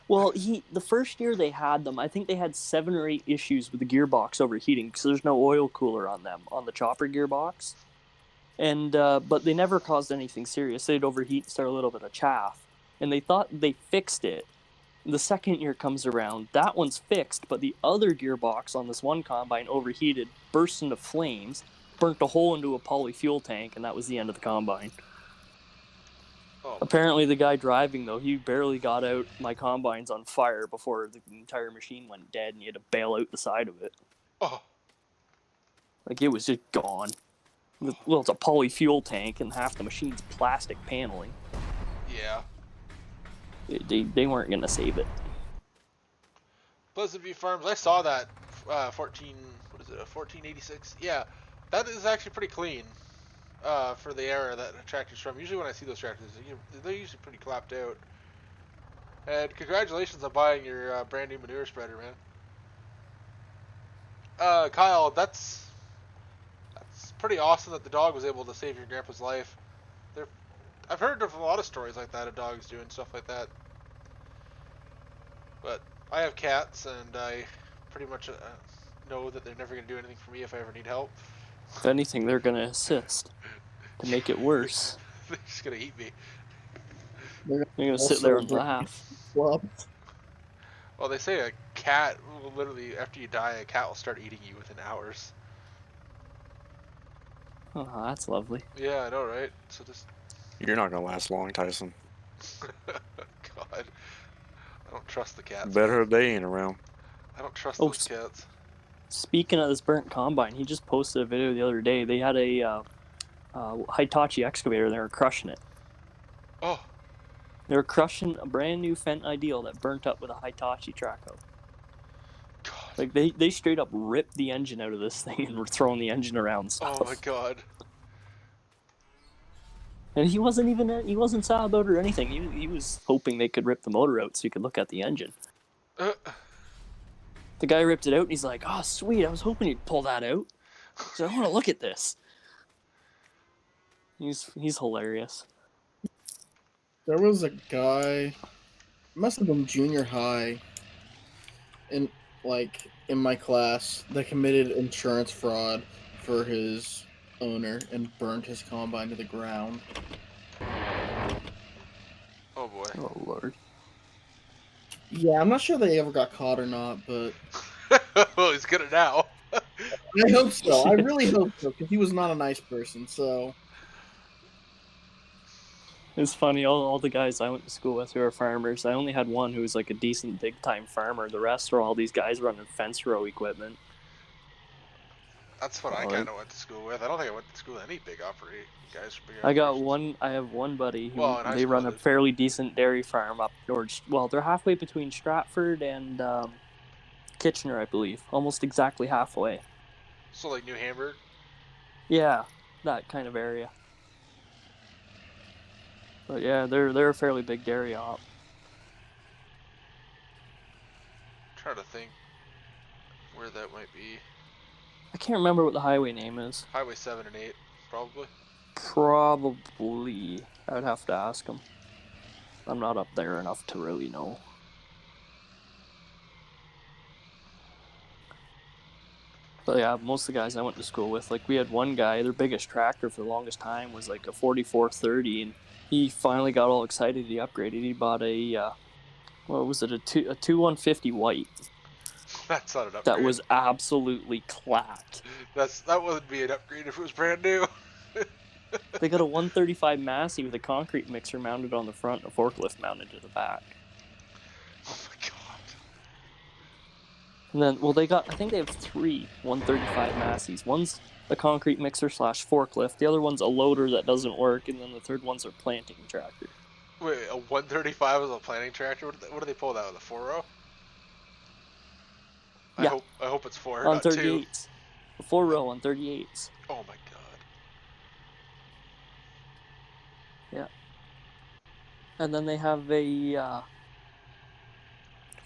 Well, the first year they had them, I think they had 7 or 8 issues with the gearbox overheating because there's no oil cooler on them, on the chopper gearbox. And but they never caused anything serious. They'd overheat and start a little bit of chaff, and they thought they fixed it. The second year comes around, that one's fixed, but the other gearbox on this one combine overheated, burst into flames, burnt a hole into a polyfuel tank, and that was the end of the combine. Oh, Apparently, the guy driving, though, he barely got out. My combine's on fire before the entire machine went dead, and he had to bail out the side of it. oh, Like, it was just gone. Well, it's a polyfuel tank, and half the machine's plastic paneling. yeah. They weren't going to save it. Pleasant View Farms. I saw that 1486. Yeah, that is actually pretty clean for the era that a tractor's from. Usually when I see those tractors, they're usually pretty clapped out. And congratulations on buying your brand new manure spreader, man. Kyle, that's pretty awesome that the dog was able to save your grandpa's life. I've heard of a lot of stories like that of dogs doing stuff like that. But I have cats, and I pretty much know that they're never going to do anything for me if I ever need help. If anything, they're going to assist to make it worse. They're just going to eat me. They're going to sit there and laugh. Well, They say a cat will literally, after you die, a cat will start eating you within hours. Oh, that's lovely. Yeah, I know, right? So just... You're not gonna last long, Tyson. God. I don't trust the cats. Better if they ain't around. I don't trust those cats. Speaking of this burnt combine, he just posted a video the other day. They had a Hitachi excavator. They were crushing it. Oh. They were crushing a brand new Fendt Ideal that burnt up with a Hitachi track hoe. God. Like they straight up ripped the engine out of this thing and were throwing the engine around and stuff. Oh my God. And he wasn't sad about it or anything. He was hoping they could rip the motor out so he could look at the engine. The guy ripped it out and he's like, "Oh, sweet, I was hoping he'd pull that out. So I want to look at this." He's hilarious. there was a guy, must have been junior high, in my class that committed insurance fraud for his owner and burned his combine to the ground. Oh boy. Oh Lord. Yeah, I'm not sure they ever got caught or not, but Well, he's good at now. I hope so. I really hope so, because he was not a nice person, so... It's funny, all the guys I went to school with who are farmers, I only had one who was like a decent big-time farmer. The rest are all these guys running fence row equipment. That's what I kind of went to school with. I don't think I went to school with any big operating guys from big I have one buddy who Well, in high they school run I a did. fairly decent dairy farm up towards, well, they're halfway between Stratford and Kitchener, I believe. Almost exactly halfway. So like New Hamburg? Yeah, that kind of area. But yeah, they're a fairly big dairy op. I'm trying to think where that might be. I can't remember what the highway name is. Highway 7 and 8, probably. Probably. I would have to ask him. I'm not up there enough to really know. But yeah, most of the guys I went to school with, like we had one guy, their biggest tractor for the longest time was like a 4430, and he finally got all excited. He upgraded. He bought a, what was it, a 2150 white. That's not an upgrade. That was absolutely clapped. That wouldn't be an upgrade if it was brand new. They got a 135 Massey with a concrete mixer mounted on the front and a forklift mounted to the back. Oh my God. And then, well, I think they have 3 135 Masseys. One's a concrete mixer / forklift. The other one's a loader that doesn't work, and then the third one's a planting tractor. Wait, a 135 is a planting tractor? What do they pull that with, a 4-row? Yeah. I hope it's 4, On not 2. 38s. A 4-row on 38s. Oh my God. Yeah. And then they have a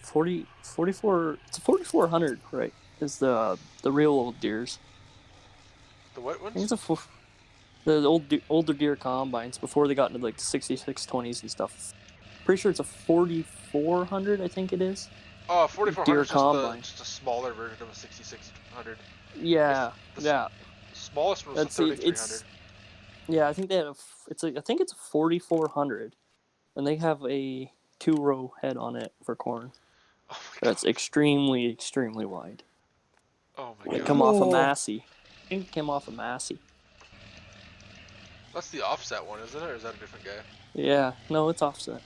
44. It's a 4400, right? Is the real old deers. The what I think ones? it's the older deer combines before they got into like the 6620s and stuff. Pretty sure it's a 4400. I think it is. Oh, 4400 Deer is combine. just a smaller version of a 6600. Yeah, The yeah. smallest one was That's the it. 3300. Yeah, I think they had I think it's a 4400, and they have a 2-row head on it for corn. Oh my That's god. extremely wide. Oh my They god. come off a Cool. Massey. I think it came off a Massey. That's the offset one, isn't it? Or is that a different guy? Yeah, no, it's offset.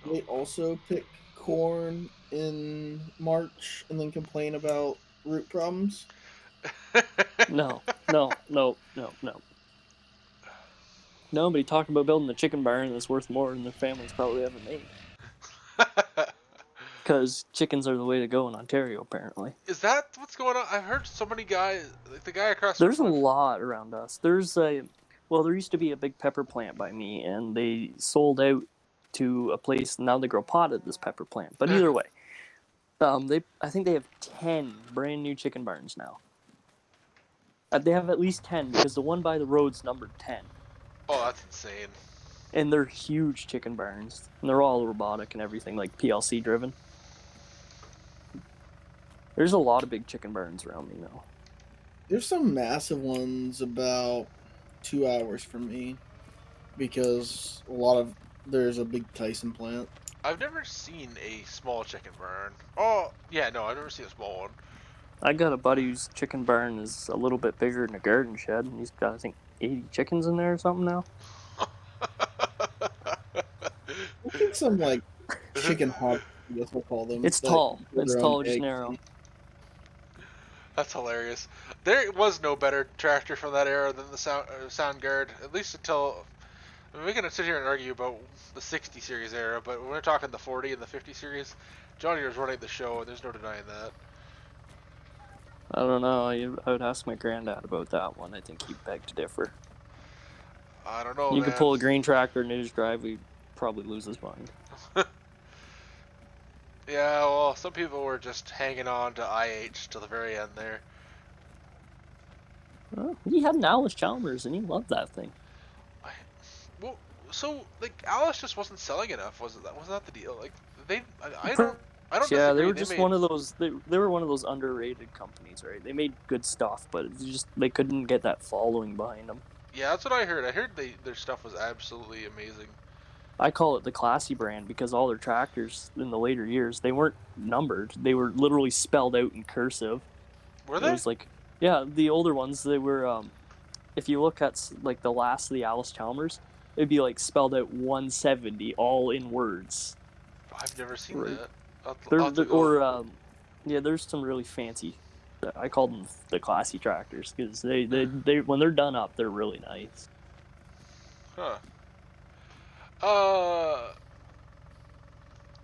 They also pick corn in March and then complain about root problems. No. Nobody talking about building a chicken barn that's worth more than their family's probably ever made. Because chickens are the way to go in Ontario, apparently. Is that what's going on? I've heard so many guys, like the guy across There's a from lot around us. There used to be a big pepper plant by me, and they sold out to a place. Now they grow potted this pepper plant. But either way, I think they have 10 brand new chicken barns now. They have at least 10 because the one by the road's numbered 10. Oh, that's insane. And they're huge chicken barns. And they're all robotic and everything, like PLC driven. There's a lot of big chicken barns around me now. There's some massive ones about 2 hours from me because there's a big Tyson plant. I've never seen a small chicken barn. Oh, yeah, no, I've never seen a small one. I got a buddy whose chicken barn is a little bit bigger than a garden shed, and he's got, I think, 80 chickens in there or something now. I think some like chicken hawk, that's what we'll call them. It's that tall. put It's their tall, own just eggs. narrow. That's hilarious. There was no better tractor from that era than the Soundguard, at least until... I mean, we can sit here and argue about the 60 series era, but when we're talking the 40 and the 50 series, John Deere's running the show, and there's no denying that. I don't know. I would ask my granddad about that one. I think he'd beg to differ. I don't know, You man. could pull a green tractor in his drive, he'd probably lose his mind. Yeah, well, some people were just hanging on to IH till the very end there. Well, he had an Alice Chalmers, and he loved that thing. Well, so like Alice just wasn't selling enough, was it? Wasn't that the deal? Like I don't Yeah, disagree. they were just one of those. They were one of those underrated companies, right? They made good stuff, but they couldn't get that following behind them. Yeah, that's what I heard. I heard their stuff was absolutely amazing. I call it the classy brand because all their tractors in the later years, they weren't numbered. They were literally spelled out in cursive. Were It they? was like, yeah, the older ones, they were, if you look at like the last of the Alice Chalmers, it'd be like spelled out 170 all in words. I've never seen Right. that. I'll have to go- Or, yeah, there's some really fancy, I call them the classy tractors because they when they're done up, they're really nice. Huh.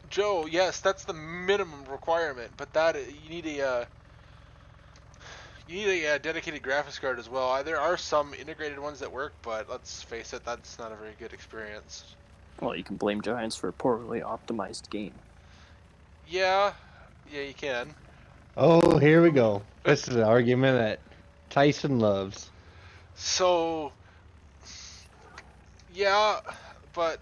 Joe, yes, that's the minimum requirement, but you need a dedicated graphics card as well. There are some integrated ones that work, but let's face it, that's not a very good experience. Well, you can blame Giants for a poorly optimized game. Yeah, you can. Oh, here we go. This is an argument that Tyson loves. So, yeah, but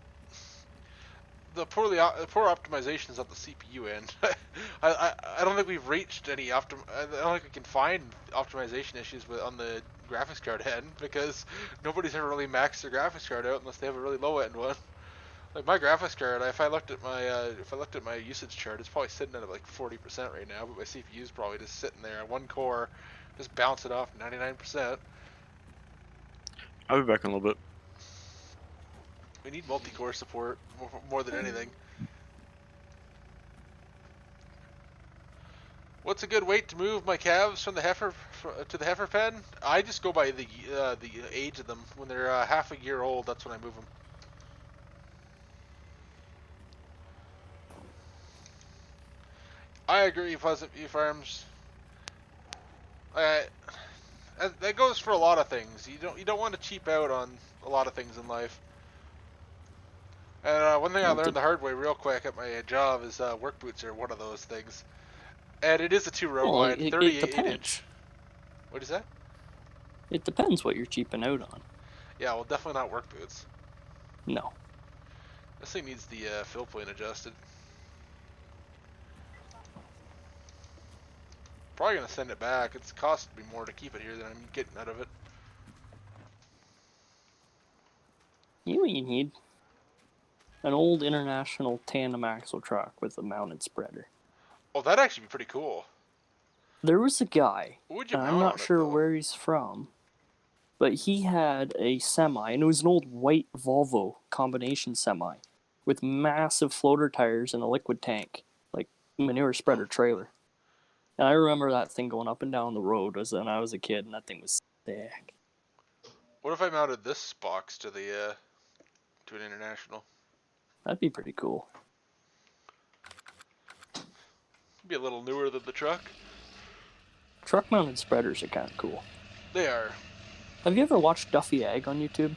the poor optimization is at the CPU end. I don't think we've reached any I don't think we can find optimization issues on the graphics card end because nobody's ever really maxed their graphics card out unless they have a really low end one. Like my graphics card, if I looked at my usage chart, it's probably sitting at like 40% right now, but my CPU is probably just sitting there, one core, just bounce it off 99%. I'll be back in a little bit. We need multi-core support more than anything. What's a good weight to move my calves from the heifer to the heifer pen? I just go by the age of them. When they're half a year old, that's when I move them. I agree, Pleasant View Farms. That goes for a lot of things. You don't want to cheap out on a lot of things in life. And one thing I learned the hard way real quick at my job is work boots are one of those things. And it is a 2-row Well, line, it 38 depends. inch. What is that? It depends what you're cheaping out on. Yeah, well, definitely not work boots. No. This thing needs the fill point adjusted. Probably gonna send it back. It's cost me more to keep it here than I'm getting out of it. You know what you need? An old International tandem axle truck with a mounted spreader. Oh, that'd actually be pretty cool. There was a guy, What would you and mount I'm not on it, sure though? where he's from, but he had a semi, and it was an old white Volvo combination semi with massive floater tires and a liquid tank, like manure spreader trailer. And I remember that thing going up and down the road when I was a kid, and that thing was sick. What if I mounted this box to the to an International? That'd be pretty cool. It'd be a little newer than the truck. Truck-mounted spreaders are kind of cool. They are. Have you ever watched Duffy Ag on YouTube?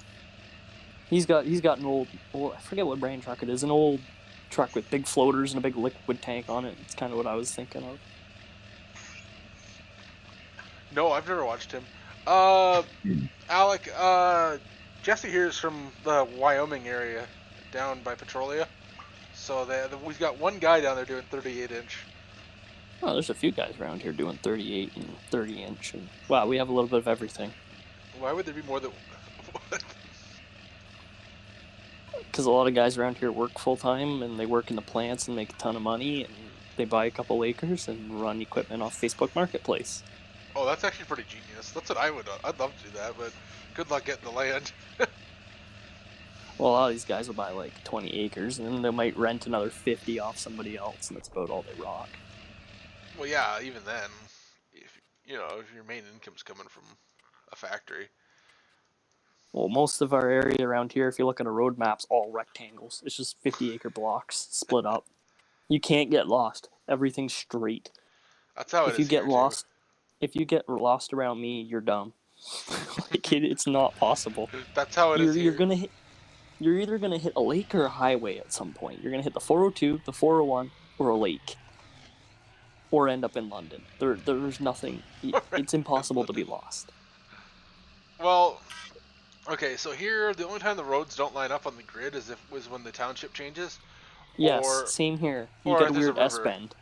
He's got an old I forget what brand truck it is, an old truck with big floaters and a big liquid tank on it. It's kind of what I was thinking of. No, I've never watched him. Alec, Jesse here is from the Wyoming area, down by Petrolia. So we've got one guy down there doing 38-inch. Oh, there's a few guys around here doing 38 and 30-inch. And wow, we have a little bit of everything. Why would there be more than... What? Because a lot of guys around here work full-time, and they work in the plants and make a ton of money, and they buy a couple acres and run equipment off Facebook Marketplace. Oh, that's actually pretty genius. That's what I'd love to do that, but good luck getting the land. Well, a lot of these guys will buy like 20 acres, and then they might rent another 50 off somebody else, and that's about all they rock. Well, yeah, even then, if your main income's coming from a factory. Well, most of our area around here, if you look at a road map's all rectangles. It's just 50-acre blocks split up. You can't get lost. Everything's straight. That's how it If is you get here, lost, if you get lost around me, you're dumb. Like it's not possible. too. That's how it is here. You're either gonna hit a lake or a highway at some point. You're gonna hit the 402, the 401, or a lake, or end up in London. There's nothing. It's impossible to be lost. Well, okay, so here the only time the roads don't line up on the grid is when the township changes. Yes, Or- same here. You or get a if there's a weird S river. bend.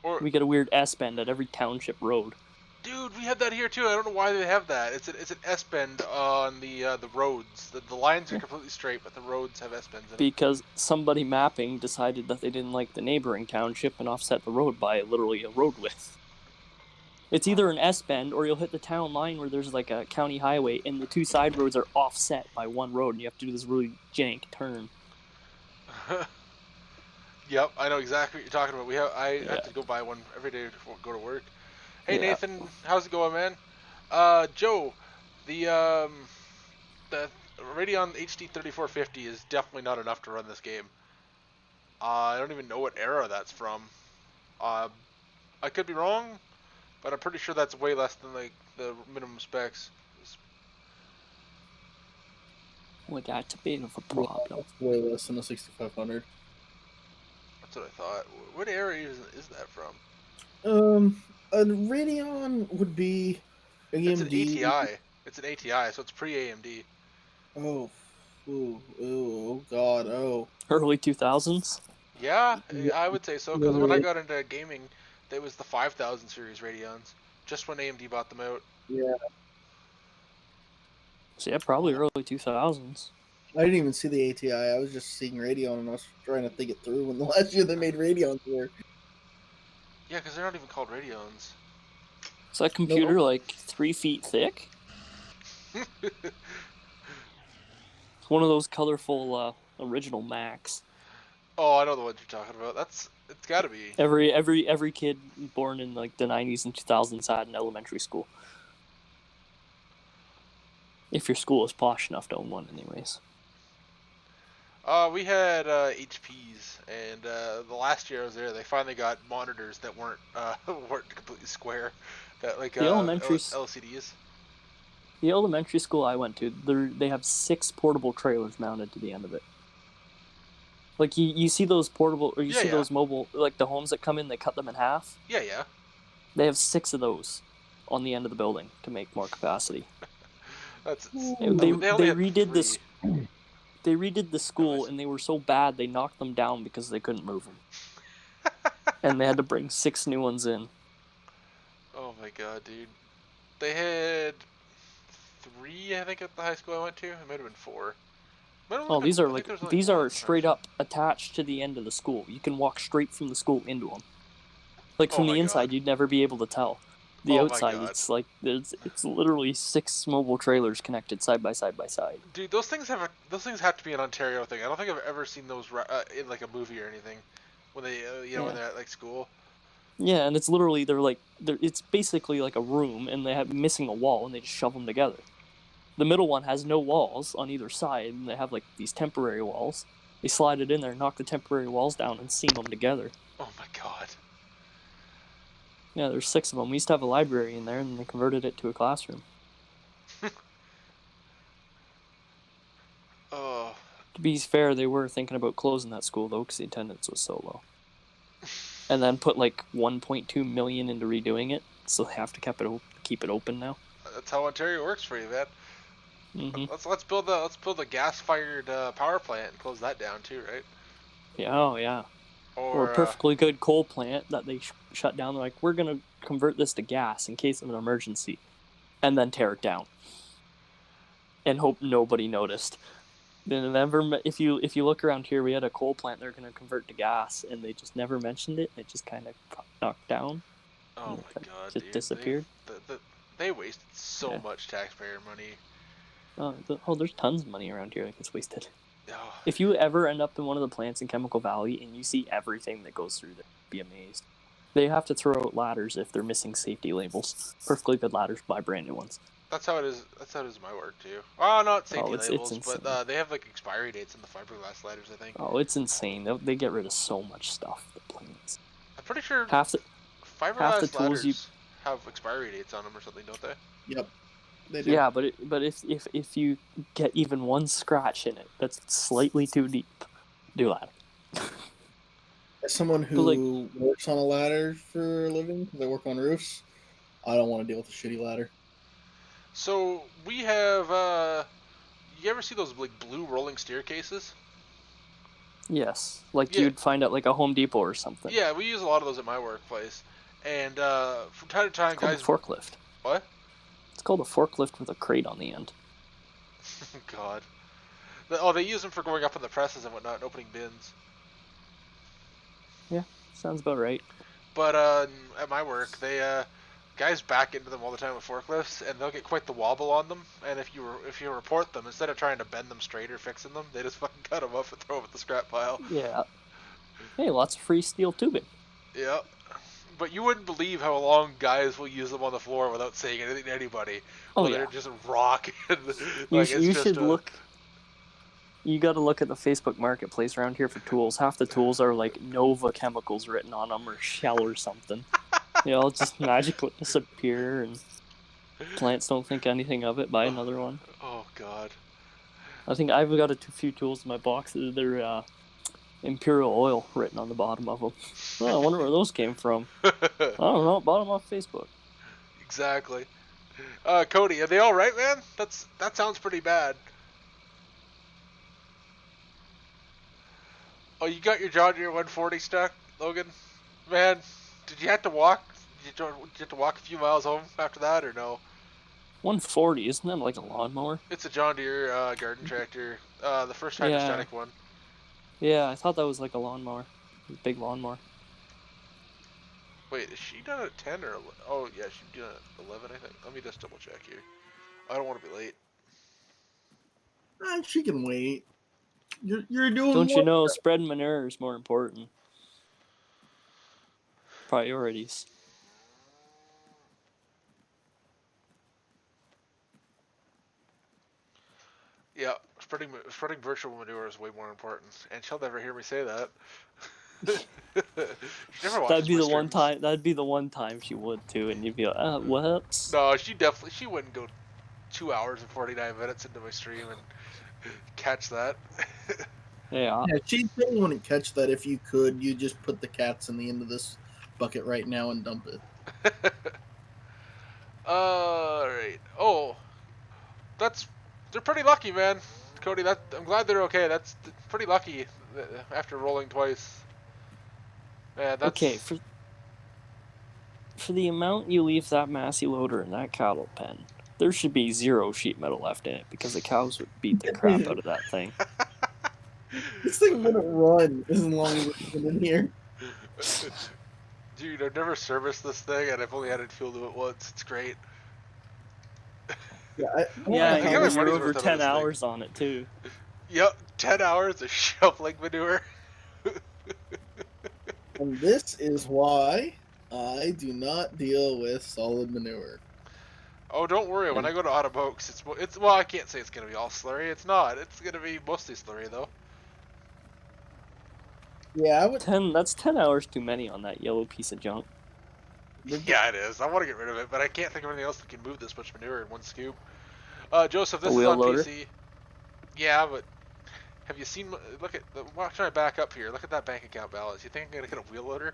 Or We get a weird S bend at every township road. dude, we have that here too. I don't know why they have that. It's an S bend on the roads. The lines are completely straight, but the roads have S bends in them. Because somebody mapping decided that they didn't like the neighboring township and offset the road by literally a road width. It's either an S bend or you'll hit the town line where there's like a county highway and the two side roads are offset by one road and you have to do this really jank turn. Yep, I know exactly what you're talking about. I have to go buy one every day before I go to work. Hey Yeah. Nathan, how's it going, man? Joe, the Radeon HD 3450 is definitely not enough to run this game. I don't even know what era that's from. I could be wrong, but I'm pretty sure that's way less than like the minimum specs. Well, that's a bit of a problem. Way less than a 6500. That's what I thought. What era is that from? A Radeon would be It's an AMD. ATI. It's an ATI, so it's pre-AMD. Oh, oh God, oh. Early 2000s? Yeah, Yeah, I would say so, because when I literally. got into gaming, it was the 5000 series Radeons, just when AMD bought them out. Yeah, So yeah, probably early 2000s. I didn't even see the ATI. I was just seeing Radeon, and I was trying to think it through when the last year they made Radeons were. Yeah, because they're not even called Radeons. Is that computer like 3 feet thick? One of those colorful original Macs. Oh, I know the ones you're talking about. It's got to be. Every kid born in like the 90s and 2000s had in elementary school. If your school is posh enough to own one, anyways. We had HPs, and the last year I was there, they finally got monitors that weren't completely square, that like The elementary LCDs. The elementary school I went to, they have 6 portable trailers mounted to the end of it. Like you see those portable, or you see those mobile, like the homes that come in, they cut them in half. Yeah, yeah. They have 6 of those on the end of the building to make more capacity. They redid this. this. They redid the school, and they were so bad they knocked them down because they couldn't move them, and they had to bring 6 new ones in. Oh my god, dude! They had 3, I think, at the high school I went to. It might have been 4. Oh, these are straight up attached to the end of the school. You can walk straight from the school into them. Like from Oh the my inside, God. you'd never be able to tell. The Oh my outside, God. it's like it's literally 6 mobile trailers connected side by side by side. Dude, those things have to be an Ontario thing. I don't think I've ever seen those in like a movie or anything. When they when they're at like school. Yeah, and it's literally it's basically like a room, and they have missing a wall, and they just shove them together. The middle one has no walls on either side, and they have like these temporary walls. They slide it in there, knock the temporary walls down, and seam them together. Oh my God. Yeah, there's 6 of them. We used to have a library in there, and they converted it to a classroom. Oh. To be fair, they were thinking about closing that school though, because the attendance was so low. And then put like 1.2 million into redoing it, so they have to keep it open now. That's how Ontario works for you, man. Mm-hmm. Let's build a gas-fired power plant and close that down too, right? Yeah, oh yeah. Or a Or perfectly good coal plant that they shut down. They're like, we're gonna convert this to gas in case of an emergency, and then tear it down, and hope nobody noticed. Then if you look around here, we had a coal plant they're gonna convert to gas, and they just never mentioned it. It just kind of knocked down. oh my God, just dude, disappeared. They wasted so much taxpayer money. There's tons of money around here that gets wasted. Oh. If you ever end up in one of the plants in Chemical Valley and you see everything that goes through there, be amazed. They have to throw out ladders if they're missing safety labels. Perfectly good ladders, buy brand new ones. That's how it is. That's how it is in my work too. Oh, not safety it's labels, insane. but they have like expiry dates in the fiberglass ladders, I think. Oh, it's insane. They get rid of so much stuff. The plants. I'm pretty sure half the fiberglass tools ladders have expiry dates on them or something, don't they? Yep. They do. Yeah, but if you get even one scratch in it that's slightly too deep, do that. As someone who works on a ladder for a living, because I work on roofs, I don't want to deal with a shitty ladder. So we have. You ever see those like blue rolling staircases? Yes, you'd find at like a Home Depot or something. Yeah, we use a lot of those at my workplace, and from time to time, it's called guys. A forklift. What? It's called a forklift with a crate on the end. God. They use them for going up in the presses and whatnot, and opening bins. Yeah, sounds about right. But at my work, they guys back into them all the time with forklifts, and they'll get quite the wobble on them. And if you report them, instead of trying to bend them straight or fixing them, they just fucking cut them up and throw them at the scrap pile. Yeah. Hey, lots of free steel tubing. Yeah. But you wouldn't believe how long guys will use them on the floor without saying anything to anybody. Oh, They're just rock. You should look. You got to look at the Facebook Marketplace around here for tools. Half the tools are like Nova Chemicals written on them or Shell or something. It'll just magically disappear, and plants don't think anything of it. Buy another one. Oh God. I think I've got a few tools in my box. They're Imperial Oil written on the bottom of them. Oh, I wonder where those came from. I don't know. Bought them off Facebook. Exactly. Cody, are they all right, man? That sounds pretty bad. Oh, you got your John Deere 140 stuck, Logan? Man, did you have to walk? Did you have to walk a few miles home after that, or no? 140, isn't that like a lawnmower? It's a John Deere garden tractor, the first hydrostatic one. Yeah, I thought that was like a lawnmower, a big lawnmower. Wait, is she done at 10 or 11? Oh yeah, she's done at 11, I think. Let me just double check here. I don't want to be late. She can wait. You're doing. Don't you know, spread manure is more important. Priorities. Yeah, spreading virtual manure is way more important, and she'll never hear me say that. She never watches That'd be my the one streams. time. That'd be the one time she would too, and you'd be like, "What?" No, she wouldn't go 2 hours and 49 minutes into my stream and catch that. Yeah. She probably wouldn't catch that if you could. You just put the cats in the end of this bucket right now and dump it. Alright. Oh, they're pretty lucky, man. Cody, I'm glad they're okay. That's pretty lucky after rolling twice. Man, that's... Okay, for the amount you leave that Massey loader in that cattle pen, There should be 0 sheet metal left in it because the cows would beat the crap out of that thing. This thing wouldn't run as long as it's been in here. Dude, I've never serviced this thing, and I've only added fuel to it once. It's great. Yeah, Yeah, I think and I'm you're money's over worth out of 10 this thing. hours on it too. Yep, 10 hours of shoveling manure. And this is why I do not deal with solid manure. Oh, don't worry. When I go to Autumn Oaks, it's well, I can't say it's gonna be all slurry. It's not. It's gonna be mostly slurry though. Yeah, I would. That's 10 hours too many on that yellow piece of junk. Yeah, it is. I want to get rid of it, but I can't think of anything else that can move this much manure in one scoop. Joseph, this A is wheel on loader? PC. Yeah, but have you seen? Look at the. Watch my back up here. Look at that bank account balance. You think I'm gonna get a wheel loader?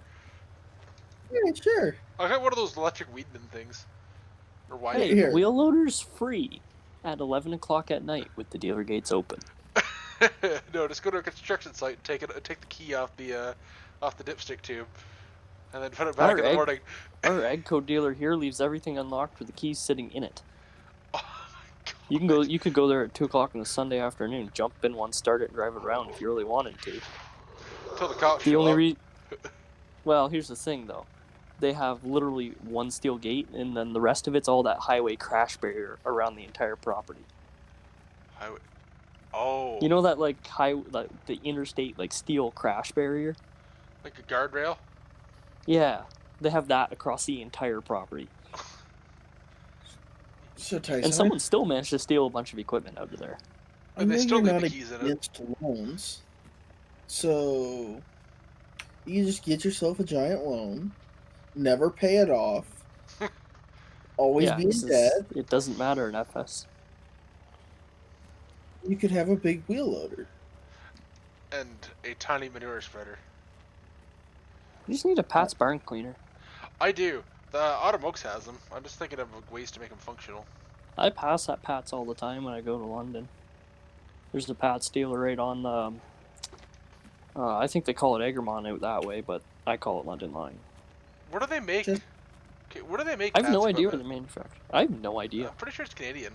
Yeah, sure. I got one of those electric Weedman things. Or why? Hey, Here. wheel loader's free at 11 o'clock at night with the dealer gates open. No, just go to a construction site and take the key off the dipstick tube, and then put it back in the morning. Our Agco dealer here leaves everything unlocked with the keys sitting in it. Oh my God. You could go there at 2 o'clock on a Sunday afternoon, jump in one, start it, and drive it around if you really wanted to. Until the cops The show only up. Well, here's the thing though. They have literally one steel gate, and then the rest of it's all that highway crash barrier around the entire property. Highway. Oh. You know that like the interstate like steel crash barrier? Like a guardrail? Yeah, they have that across the entire property. So Tyson, And someone still managed to steal a bunch of equipment out of there. I And they know still you're leave not the keys in it. against loans, so you just get yourself a giant loan, never pay it off, always be in debt. It doesn't matter in FS. You could have a big wheel loader. And a tiny manure spreader. You just need a Pat's barn cleaner. I do. The Autumn Oaks has them. I'm just thinking of ways to make them functional. I pass at Pat's all the time when I go to London. There's the Pat's dealer right on the... I think they call it Egremont out that way, but I call it London Line. Where do they make? Just- Okay, where do they make? I have no Pat's idea where equipment? they're manufactured. I have no idea. I'm pretty sure it's Canadian.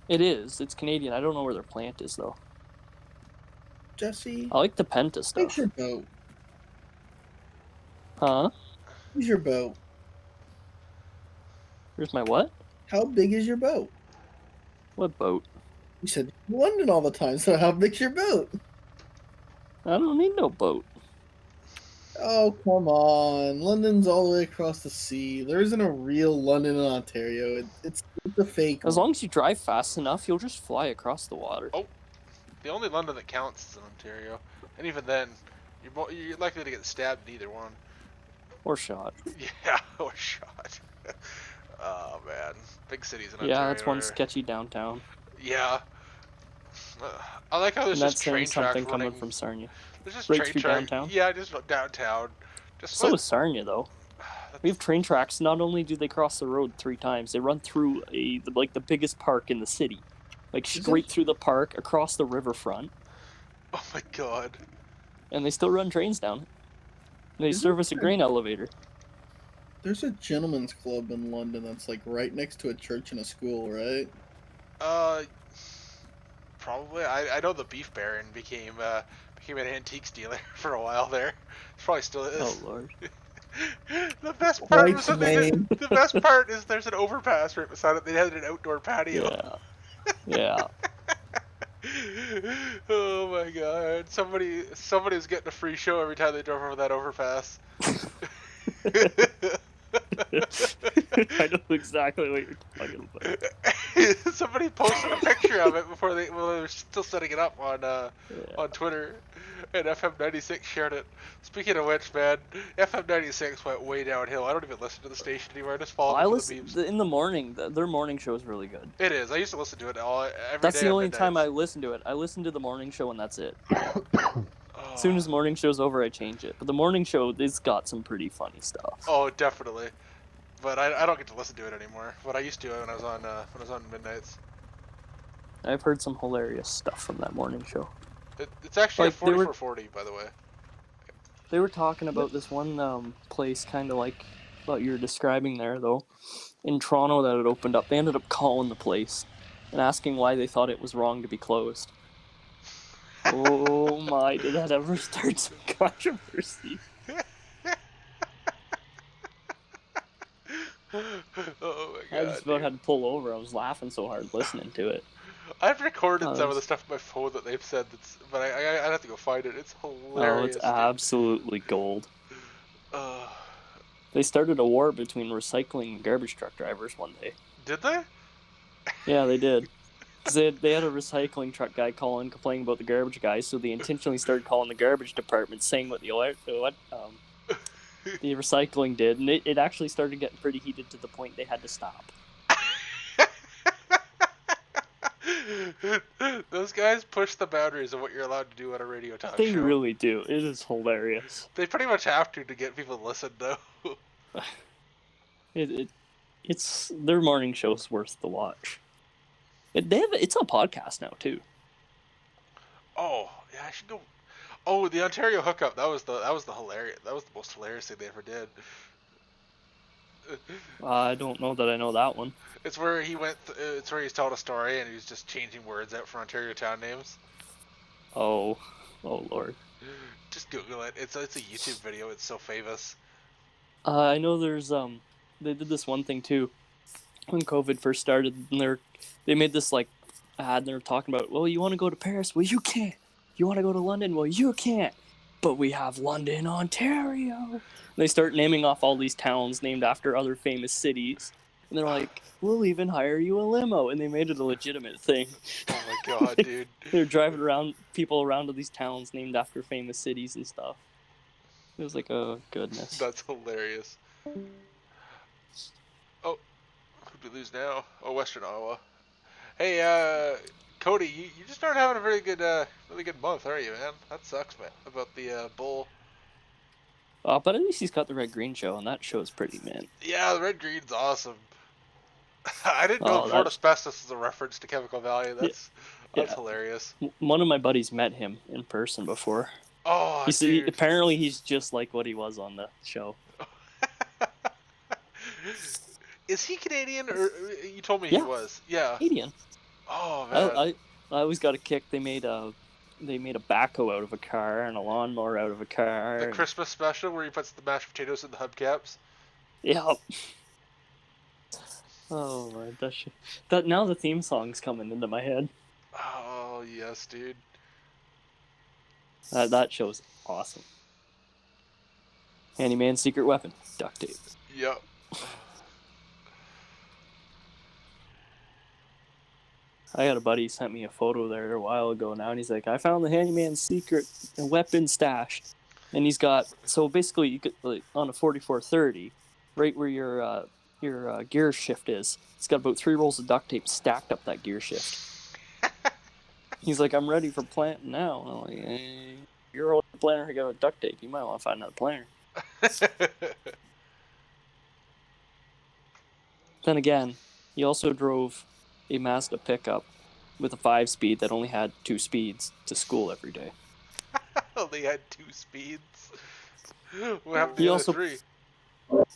It is. It's Canadian. I don't know where their plant is, though. Jesse, I like the Penta where's stuff. your boat? Huh? Where's your boat? Here's my what? How big is your boat? What boat? You said London all the time, so how big's your boat? I don't need no boat. Oh, come on. London's all the way across the sea. There isn't a real London in Ontario. It's a fake As one. long as you drive fast enough, you'll just fly across the water. Oh. The only London that counts is in Ontario, and even then, you're likely to get stabbed in either one. Or shot. Yeah, or shot. Oh man, big cities in Ontario. Yeah, that's one are- sketchy downtown. Yeah. I like how there's And just that's train saying tracks something coming running. from Sarnia. There's just right train through tracks. downtown? Yeah, just downtown. Just So let- is Sarnia, though. We have train tracks. Not only do they cross the road 3 times, they run through the biggest park in the city, like straight through the park across the riverfront, Oh my god. and they still run trains down it. They Isn't service a there- grain elevator. There's a gentleman's club in London that's like right next to a church and a school, right? Probably. I know the Beef Baron became an antiques dealer for a while there. Probably still is. Oh lord. The best part Right was that they name. did, the best part is there's an overpass right beside it. They had an outdoor patio. Yeah. Oh my god. Somebody's getting a free show every time they drove over that overpass. I know exactly what you're talking about. Somebody posted a picture of it before they were still setting it up on Twitter, and FM96 shared it. Speaking of which, man, FM96 went way downhill. I don't even listen to the station anymore. I just follow I them for listen the memes. in the morning. Their morning show is really good. It is. I used to listen to it every That's day the at only time I midnights. listen to it. I listen to the morning show and that's it. Oh. As soon as the morning show's over, I change it. But the morning show, it's got some pretty funny stuff. Oh, definitely. But I don't get to listen to it anymore. But I used to when I was on midnights. I've heard some hilarious stuff from that morning show. It's actually Like, a they were- 4440, by the way. They were talking about this one place, kind of like what you're describing there, though. In Toronto, that had opened up, they ended up calling the place and asking why they thought it was wrong to be closed. Oh my, did that ever start some controversy? Oh my I god. just about dude. had to pull over. I was laughing so hard listening to it. I've recorded some of was- the stuff on my phone that they've said, but I'd have to go find it. It's Oh, hilarious. it's dude. absolutely gold. They started a war between recycling and garbage truck drivers one day. Did they? Yeah, they did. 'Cause they had a recycling truck guy calling, complaining about the garbage guy, so they intentionally started calling the garbage department, saying what the recycling did, and it actually started getting pretty heated to the point they had to stop. Those guys push the boundaries of what you're allowed to do on a radio talk They show. really do. It is hilarious. They pretty much have to get people to listen, though. It's their morning show's worth the watch. It's on podcast now too. Oh, yeah, I should go. Oh, the Ontario hookup. That was the hilarious. That was the most hilarious thing they ever did. I don't know that I know that one. It's where he went. It's where he's told a story and he was just changing words out for Ontario town names. Oh Lord. Just Google it. It's a YouTube video. It's so famous. I know there's they did this one thing too when COVID first started, and they made this like ad, and they were talking about, well, you want to go to Paris? Well, you can't. You want to go to London? Well, you can't. But we have London, Ontario. And they start naming off all these towns named after other famous cities, and they're like, we'll even hire you a limo, and they made it a legitimate thing. Oh my god, dude. They're driving people around to these towns named after famous cities and stuff. It was like, oh goodness. That's hilarious. Oh, who'd we lose now? Oh, Western Iowa. Hey, Cody, you just aren't having a really good month, are you, man? That sucks, man. About the bull. But at least he's got the Red Green show, and that show's pretty mint. Yeah, the red green's awesome. I didn't know Fort Asbestos is a reference to Chemical Valley. That's hilarious. One of my buddies met him in person before. Oh, dude. Apparently he's just like what he was on the show. Is he Canadian, or you told me he was? Yeah. Canadian. Oh man. I always got a kick. They made a backhoe out of a car and a lawnmower out of a car. The Christmas special where he puts the mashed potatoes in the hubcaps. Yep. Oh my, that now the theme song's coming into my head. Oh yes, dude. That show's awesome. Handyman's secret weapon, duct tape. Yep. I got a buddy sent me a photo there a while ago now, and he's like, I found the handyman's secret weapon stash. And he's got, so basically you could, like, on a 4430, right where your gear shift is, it's got about 3 rolls of duct tape stacked up that gear shift. He's like, I'm ready for planting now. And I'm like, hey, you're a planter, I got duct tape. You might want to find another planter. Then again, he also drove a Mazda pickup with a 5-speed that only had 2 speeds to school every day. Only had 2 speeds. What happened to He the also- other 3?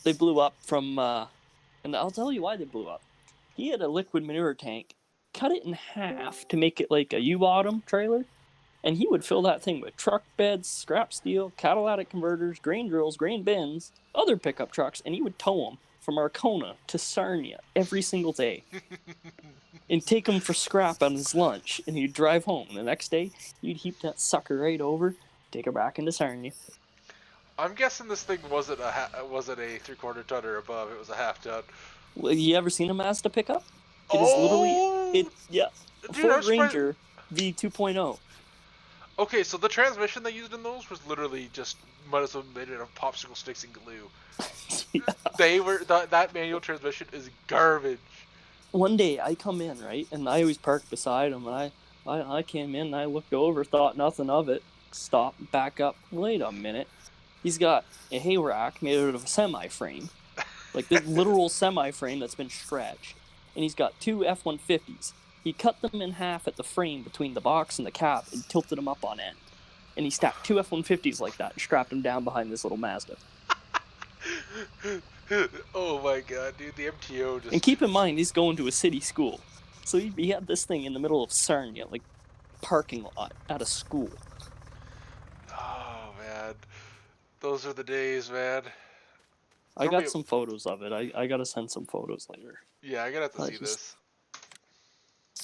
They blew up from, and I'll tell you why they blew up. He had a liquid manure tank, cut it in half to make it like a U-bottom trailer, and he would fill that thing with truck beds, scrap steel, catalytic converters, grain drills, grain bins, other pickup trucks, and he would tow them from Arcona to Sarnia every single day and take them for scrap on his lunch, and he'd drive home. The next day, you'd heap that sucker right over, take her back into Sarnia. I'm guessing this thing wasn't a 3/4 ton or above. It was a half ton. Well, you ever seen a Mazda pickup? It is literally, Dude, Ford I'm surprised- Ranger V2.0. Okay, so the transmission they used in those was literally just might as well made it of popsicle sticks and glue. They were that manual transmission is garbage. One day I come in, right, and I always park beside him, and I came in and I looked over, thought nothing of it, stopped, back up, wait a minute. He's got a hay rack made out of a semi-frame, like this literal semi-frame that's been stretched, and he's got 2 F-150s. He cut them in half at the frame between the box and the cab and tilted them up on end. And he stacked 2 F-150s like that and strapped them down behind this little Mazda. Oh my god, dude, the MTO just. And keep in mind, he's going to a city school, so he had this thing in the middle of Sarnia, like parking lot at a school. Oh man, those are the days, man. I Throw me got a- some photos of it. I gotta send some photos later. Yeah, I gotta have to I see just- this.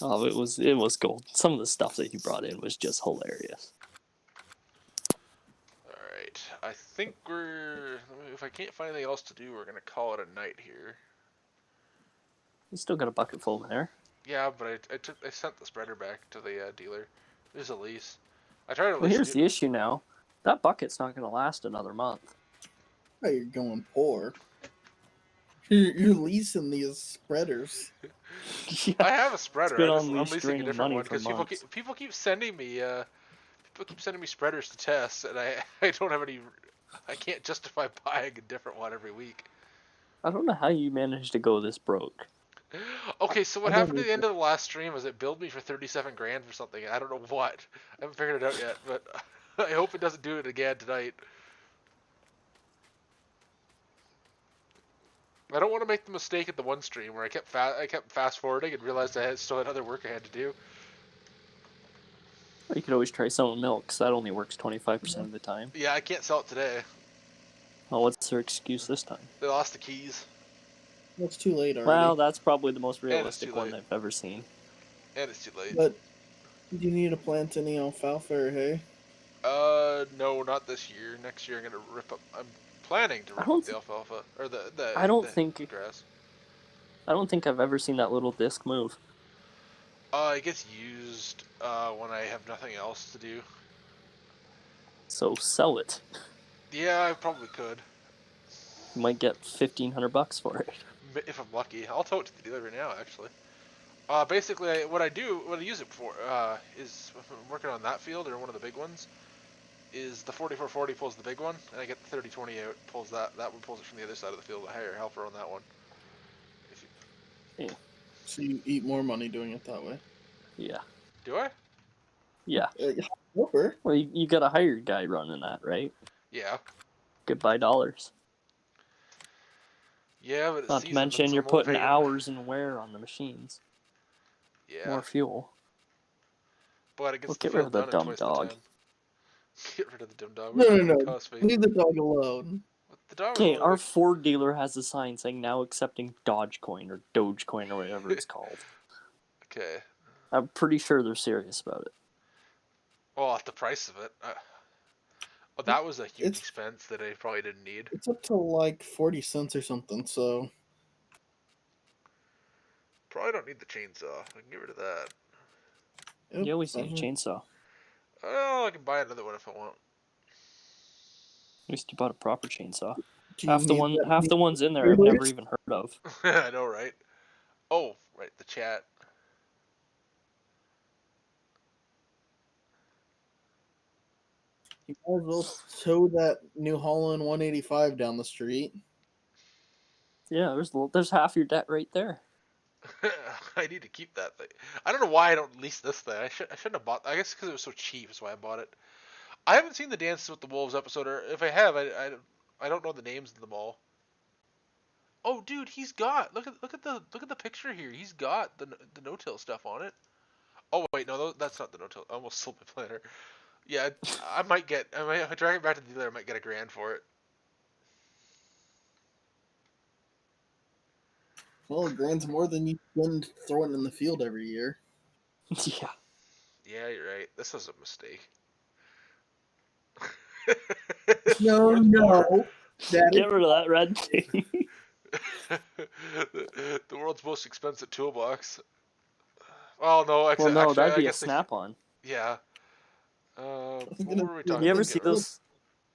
Oh, it was gold. Some of the stuff that he brought in was just hilarious. Alright, I think we're. If I can't find anything else to do, we're gonna call it a night here. He's still got a bucket full in there. Yeah, but I sent the spreader back to the dealer. There's a lease. I tried to Well, lease. here's the issue now. That bucket's not gonna last another month. Oh, you're going poor. You're leasing these spreaders. Yeah. I have a spreader. been I'm on lease leasing a draining different money one for because months. people keep sending me spreaders to test, and I don't have any. I can't justify buying a different one every week. I don't know how you managed to go this broke. Okay, so what I don't happened at the either. end of the last stream was it billed me for 37 grand for something. I don't know what. I haven't figured it out yet, but I hope it doesn't do it again tonight. I don't want to make the mistake at the one stream where I kept fast forwarding and realized I still had other work I had to do. You could always try selling milk, because that only works 25% of the time. Yeah, I can't sell it today. Well, what's their excuse this time? They lost the keys, It's too late already. Well, that's probably the most too realistic one late. I've ever seen. and it's too late. But do you need to plant any alfalfa or hay? No, not this year. Next year I'm gonna rip up. I'm planning to rip don't up the alfalfa or the. I don't the think- grass. I don't think I've ever seen that little disc move. It gets used when I have nothing else to do. So sell it. Yeah, I probably could You might get $1,500 for it. if I'm lucky. I'll tow it to the dealer right now, actually. Basically, what I use it for is if I'm working on that field or one of the big ones. Is the 4440 pulls the big one, and I get the 3020 out, pulls that one pulls it from the other side of the field. I hire a helper on that one. So you eat more money doing it that way. Yeah. Do I? Yeah. Helper? Well, you got a hired guy running that, right? Yeah. Goodbye dollars. Yeah, but it's Not to seasoned, mention so you're I'm putting overpaid. hours and wear on the machines. Yeah. More fuel. But it gets Well, the get rid field of the done in dumb twice dog. the time. Get rid of the dumb dog. No, What no, does it no. cost me? Leave the dog alone. The dog. Okay, will our only- Ford dealer has a sign saying now accepting Dogecoin or Dogecoin or whatever it's called. Okay. I'm pretty sure they're serious about it. Well, at the price of it. Well, that was a huge It's- expense that I probably didn't need. It's up to like 40 cents or something, so Probably don't need the chainsaw. I can get rid of that. You always need a chainsaw. Oh, I can buy another one if I want. At least you bought a proper chainsaw. Do you Half the need that half the ones in there I've Really? never even heard of. I know, right? Oh, right, the chat. You might as well tow that New Holland 185 down the street. Yeah, there's half your debt right there. I need to keep that thing. I don't know why I don't lease this thing. I shouldn't have bought. I guess because it was so cheap. That's why I bought it. I haven't seen the Dances with the Wolves episode, or if I have, I don't know the names of them all. Oh, dude, he's got look at the picture here. He's got the no-till stuff on it. Oh wait, no, that's not the no-till. I almost sold my planter. Yeah, I might if I drag it back to the dealer, I might get $1,000 for it. Well, $1,000's more than you spend throwing in the field every year. Yeah. Yeah, you're right. This was a mistake. No, no. That Get rid of that red thing. The world's most expensive toolbox. Oh no, Well, no, actually, that'd I be a guess snap-on. Yeah. What were we talking You ever about? see those?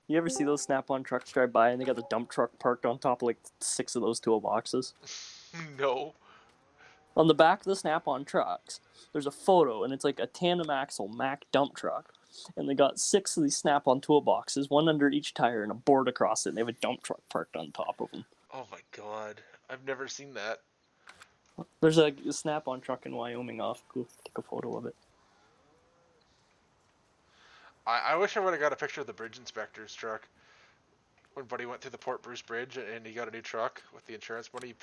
You ever see those Snap-on trucks drive by and they got the dump truck parked on top of like 6 of those toolboxes? No. On the back of the Snap-on trucks, there's a photo and it's like a tandem axle Mack dump truck, and they got 6 of these Snap-on toolboxes, one under each tire, and a board across it. And they have a dump truck parked on top of them. Oh my god, I've never seen that. There's a Snap-on truck in Wyoming. Off. Go take a photo of it. I wish I would have got a picture of the bridge inspector's truck. when Buddy went through the Port Bruce Bridge and he got a new truck with the insurance money.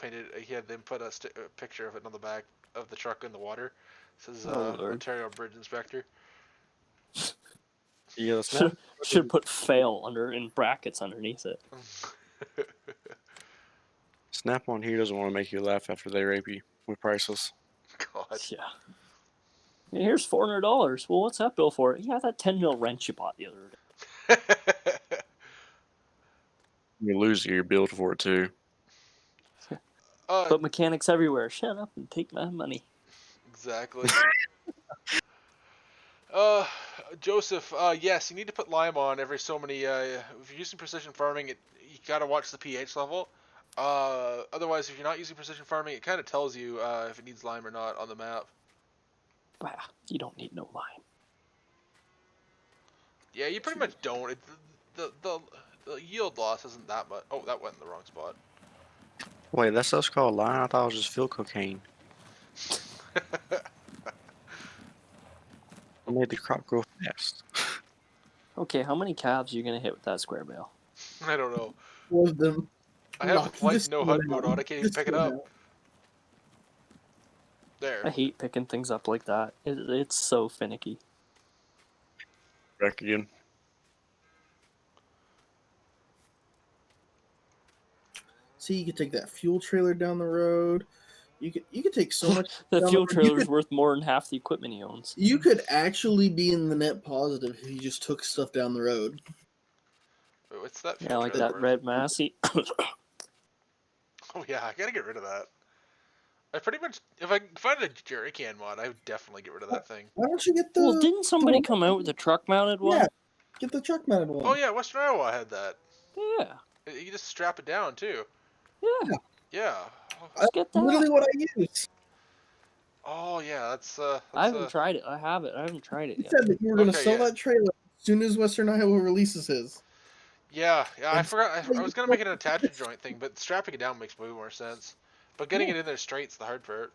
He had them put a picture of it on the back of the truck in the water. It says Oh, Lord. Ontario Bridge Inspector. Yeah, the snap. Should put fail under in brackets underneath it. Snap-on here doesn't want to make you laugh after they rape you with prices. God. Yeah. Yeah, here's $400. Well, what's that bill for? Yeah, that 10 mil wrench you bought the other day. You lose your bill for it too. But mechanics everywhere. Shut up and take my money. Exactly. Joseph, yes, you need to put lime on every so many. If you're using precision farming, you gotta watch the pH level. Otherwise, if you're not using precision farming, it kind of tells you if it needs lime or not on the map. Bah, you don't need no lime. Yeah, you pretty much don't. The yield loss isn't that much. Oh, that went in the wrong spot. Wait, that stuff's called lime? I thought it was just field cocaine. It made the crop grow fast. Okay, how many calves are you gonna hit with that square bale? I don't know. One of them. I have Knock like this no one HUD out. mode on. I can't even This pick it one up. out. There. I hate picking things up like that. It's so finicky. Back again. See, you could take that fuel trailer down the road. You could take so much. The down fuel road. You trailer's could- worth more than half the equipment he owns. You could actually be in the net positive if you just took stuff down the road. Wait, what's that? Yeah, fuel like trailer that worth? red Massey. Oh yeah, I gotta get rid of that. I pretty much, if I find a jerry can mod, I would definitely get rid of that thing. Why don't you get the? Well, didn't somebody one- come out with a truck mounted one? Yeah, get the truck mounted one. Oh yeah, Western Iowa had that. Yeah. You can just strap it down too. Yeah. Yeah. Let's get that. Literally what I use. Oh yeah, that's I haven't tried it. I have it. I haven't tried it You yet. said that you were going to Okay, sell yeah. that trailer as soon as Western Iowa releases his. Yeah, I And forgot. I was gonna make it an attachment Yes. joint thing, but strapping it down makes way more sense. But getting it in there straight's the hard part.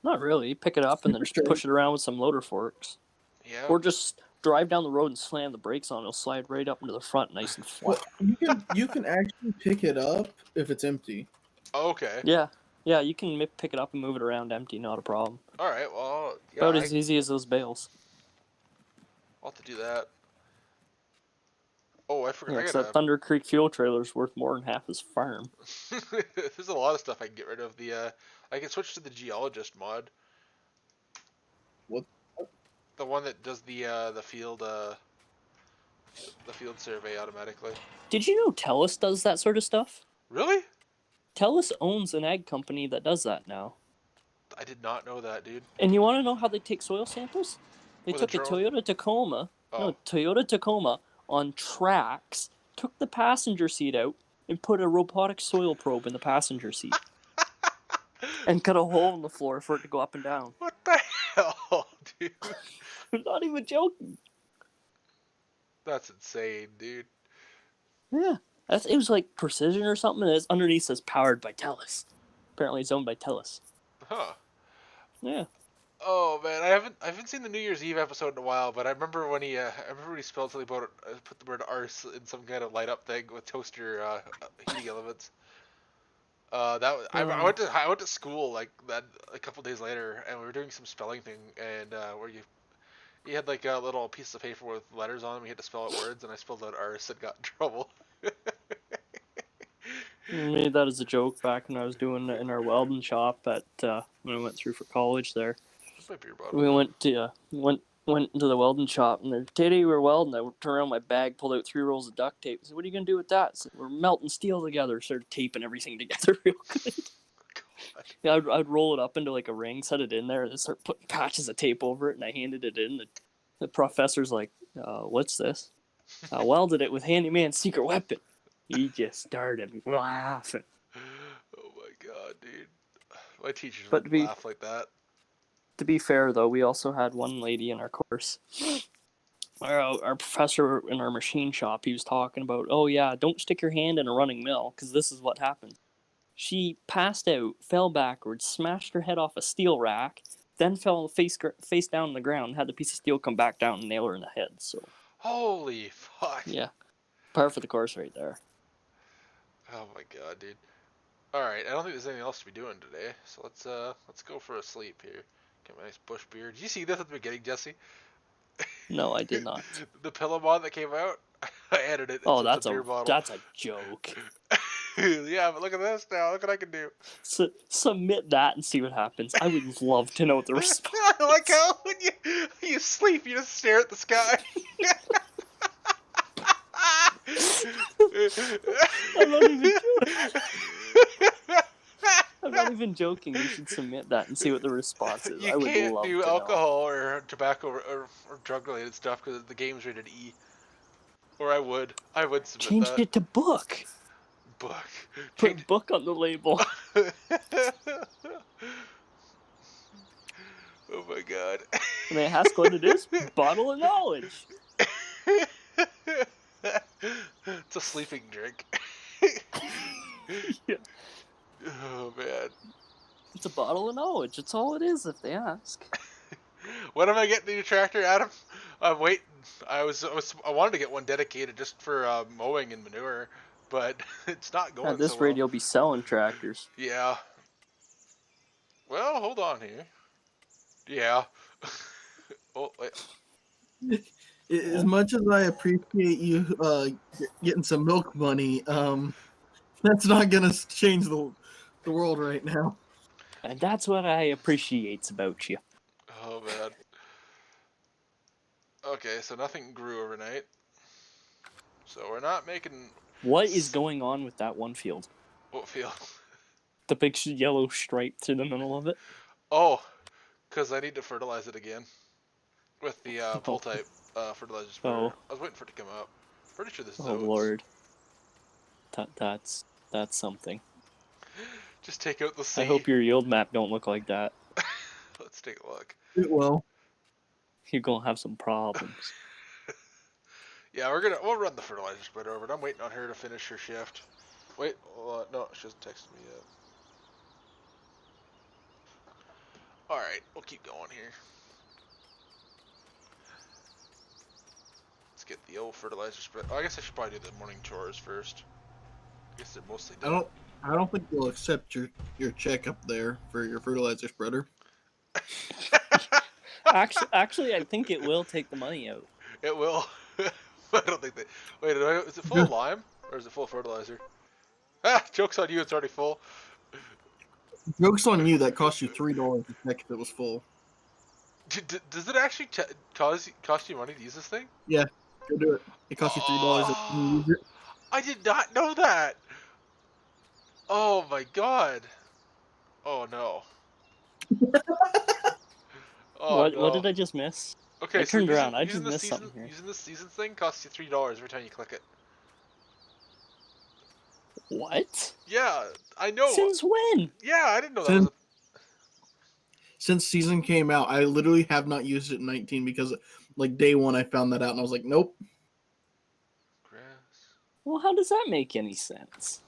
Not really. You pick it up and then Super just straight. push it around with some loader forks. Yeah. Or just drive down the road and slam the brakes on. It'll slide right up into the front nice and flat. Well, you can actually pick it up if it's empty. Okay. Yeah. Yeah, you can pick it up and move it around empty. Not a problem. All right. Well, yeah, About as easy as those bales. I'll have to do that. Oh, I forgot. Yeah, I 'cause gotta. that Thunder Creek fuel trailer's worth more than half his farm. There's a lot of stuff I can get rid of. I can switch to the geologist mod. What? The one that does the field survey automatically. Did you know TELUS does that sort of stuff? Really? TELUS owns an ag company that does that now. I did not know that, dude. And you want to know how they take soil samples? They With a took a drone? Toyota Tacoma, Oh. Toyota Tacoma on tracks, took the passenger seat out, and put a robotic soil probe in the passenger seat. And cut a hole in the floor for it to go up and down. What the hell, dude? I'm not even joking. That's insane, dude. Yeah. It was like Precision or something, and it's underneath says powered by TELUS. Apparently it's owned by TELUS. Huh. Yeah. Oh man, I haven't seen the New Year's Eve episode in a while, but I remember when he spelled something about put the word arse in some kind of light up thing with toaster heating elements. I went to school like that a couple days later, and we were doing some spelling thing, and where you had like a little piece of paper with letters on them. We had to spell out words, and I spelled out arse and got in trouble. I made that as a joke back when I was doing it in our welding shop at when I went through for college there. Where's my beer bottle? We went into the welding shop, and today we were welding. I turned around my bag, pulled out 3 rolls of duct tape. I said, "What are you gonna do with that?" I said, "We're melting steel together." Started taping everything together real good. God. Yeah, I'd roll it up into like a ring, set it in there, and then start putting patches of tape over it. And I handed it in. The professor's like, "What's this?" I welded it with handyman's secret weapon. He just started laughing. Oh my god, dude. My teachers But would laugh like that. To be fair, though, we also had one lady in our course. Our professor in our machine shop, he was talking about, oh yeah, don't stick your hand in a running mill, because this is what happened. She passed out, fell backwards, smashed her head off a steel rack, then fell face down on the ground, and had the piece of steel come back down and nail her in the head. So Holy fuck. yeah, Par for the course right there. Oh my god, dude. Alright, I don't think there's anything else to be doing today, so let's go for a sleep here. Get my nice bush beer. Did you see this at the beginning, Jesse? No, I did not. The pillow mod that came out? I added it. Oh, It's that's a beer bottle. that's a joke. Yeah, but look at this now. Look what I can do. Submit that and see what happens. I would love to know what the response. I like how when you sleep, you just stare at the sky. I'm not even joking. I'm not even joking. You should submit that and see what the response is. I You would can't love do to alcohol or tobacco or drug-related stuff because the game's rated E. Or I would submit Change that. it to book. Book. Put book on the label. Oh my god. And they ask what it is. Bottle of knowledge. It's a sleeping drink. Yeah. Oh man. It's a bottle of knowledge. That's all it is if they ask. When am I getting the new tractor, Adam? I'm waiting. I wanted to get one dedicated just for mowing and manure, but it's not going. At this so rate, well. you'll be selling tractors. Yeah. Well, hold on here. Yeah. Oh wait. As much as I appreciate you getting some milk money, that's not gonna change the world right now. And that's what I appreciates about you. Oh man. Okay, so nothing grew overnight. So we're not making. What is going on with that one field? What field? The big yellow stripe through the middle of it? Oh, because I need to fertilize it again with the pull type fertilizer spreader. Oh. I was waiting for it to come up. Pretty sure this is Oh oats. lord. That's something. Just take out the C. I hope your yield map don't look like that. Let's take a look. Well, You're gonna have some problems. Yeah, we'll run the fertilizer spreader over it. I'm waiting on her to finish her shift. Wait, no, she hasn't texted me yet. Alright, we'll keep going here. Let's get the old fertilizer spread. Oh, I guess I should probably do the morning chores first. I guess they're mostly done. I don't think they'll accept your check up there for your fertilizer spreader. Actually, I think it will take the money out. It will. I don't think they. Wait, is it full of lime or is it full of fertilizer? Ah, joke's on you. It's already full. Joke's on you. That cost you $3 to check if it was full. Does it actually cost you money to use this thing? Yeah, go do it. It costs you $3 if you use it. I did not know that. Oh my god. Oh no. Oh, What no. did I just miss? Okay, I so turned around. I just missed season, something here. Using this season thing costs you $3 every time you click it. What? Yeah, I know. Since when? Yeah, I didn't know that was Since season came out, I literally have not used it in 19 because, like, day one I found that out and I was like, nope. grass. Well, how does that make any sense?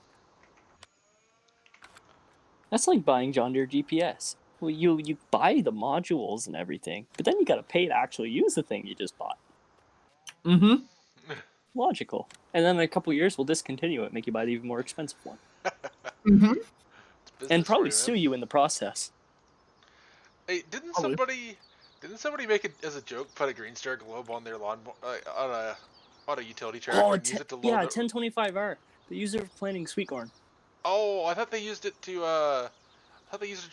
That's like buying John Deere GPS. Well, you buy the modules and everything, but then you gotta pay to actually use the thing you just bought. Mm-hmm. Logical. And then in a couple years, we'll discontinue it, make you buy the even more expensive one, Mm-hmm. and probably sue you in the process. Hey, didn't Probably. somebody make it as a joke? Put a Green Star globe on their lawn on a utility tractor. Oh, and use it to load yeah, their- 1025R. They use it for planting sweet corn. Oh, I thought they used it to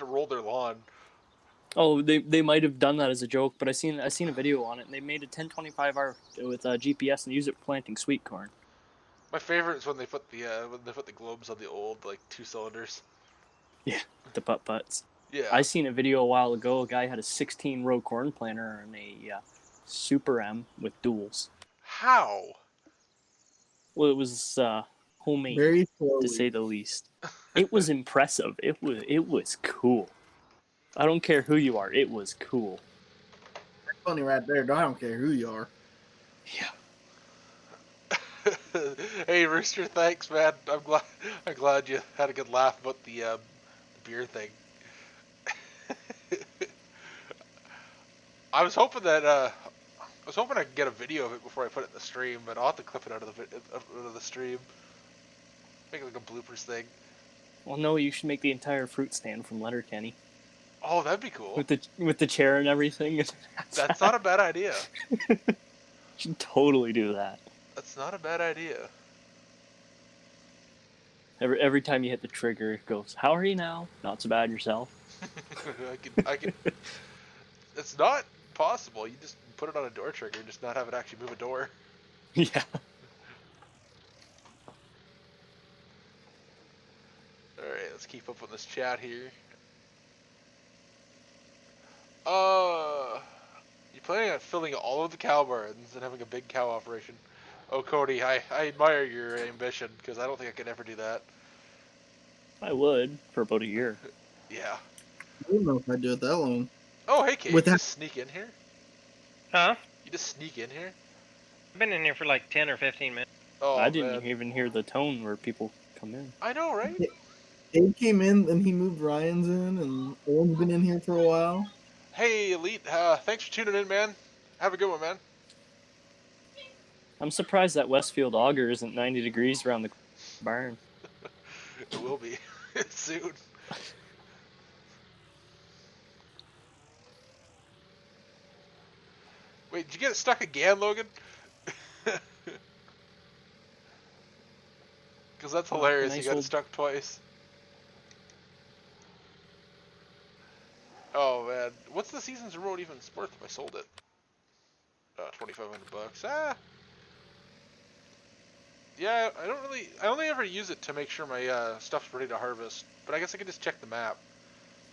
roll their lawn. Oh, they might have done that as a joke, but I seen a video on it, and they made a 1025R with GPS and use it for planting sweet corn. My favorite is when they put the globes on the old like 2 cylinders. Yeah, the putt-putts. Yeah. I seen a video a while ago. A guy had a 16-row corn planter and a Super M with duals. How? Well, it was homemade, Very slowly. to say the least. It was impressive. It was cool. I don't care who you are. It was cool. That's funny right there. I don't care who you are. Yeah. Hey Rooster, thanks man. I'm glad you had a good laugh about the beer thing. I was hoping that I was hoping I could get a video of it before I put it in the stream, but I'll have to clip it out of the stream. Make it like a bloopers thing. Well, no, you should make the entire fruit stand from Letterkenny Oh, that'd be cool. with the chair and everything. That's not a bad idea. You should totally do that. That's not a bad idea. Every time you hit the trigger, it goes, "How are you now? Not so bad yourself." I can. It's not possible. You just put it on a door trigger and just not have it actually move a door. Yeah. Alright, let's keep up on this chat here. You planning on filling all of the cow barns and having a big cow operation? Oh, Cody, I admire your ambition, because I don't think I could ever do that. I would for about a year. Yeah. I don't know if I'd do it that long. Oh, hey, Kate, With you that- just sneak in here? Huh? You just sneak in here? I've been in here for like 10 or 15 minutes. Oh, I didn't man. even hear the tone where people come in. I know, right? Abe came in and he moved Ryan's in, and Owen's been in here for a while. Hey, Elite, thanks for tuning in, man. Have a good one, man. I'm surprised that Westfield auger isn't 90 degrees around the barn. It will be soon. Wait, did you get it stuck again, Logan? Because that's hilarious. nice You got it old- stuck twice. Oh man, what's the Seasons Road even worth if I sold it? 2,500 bucks. Ah. Yeah, I only ever use it to make sure my stuff's ready to harvest. But I guess I could just check the map.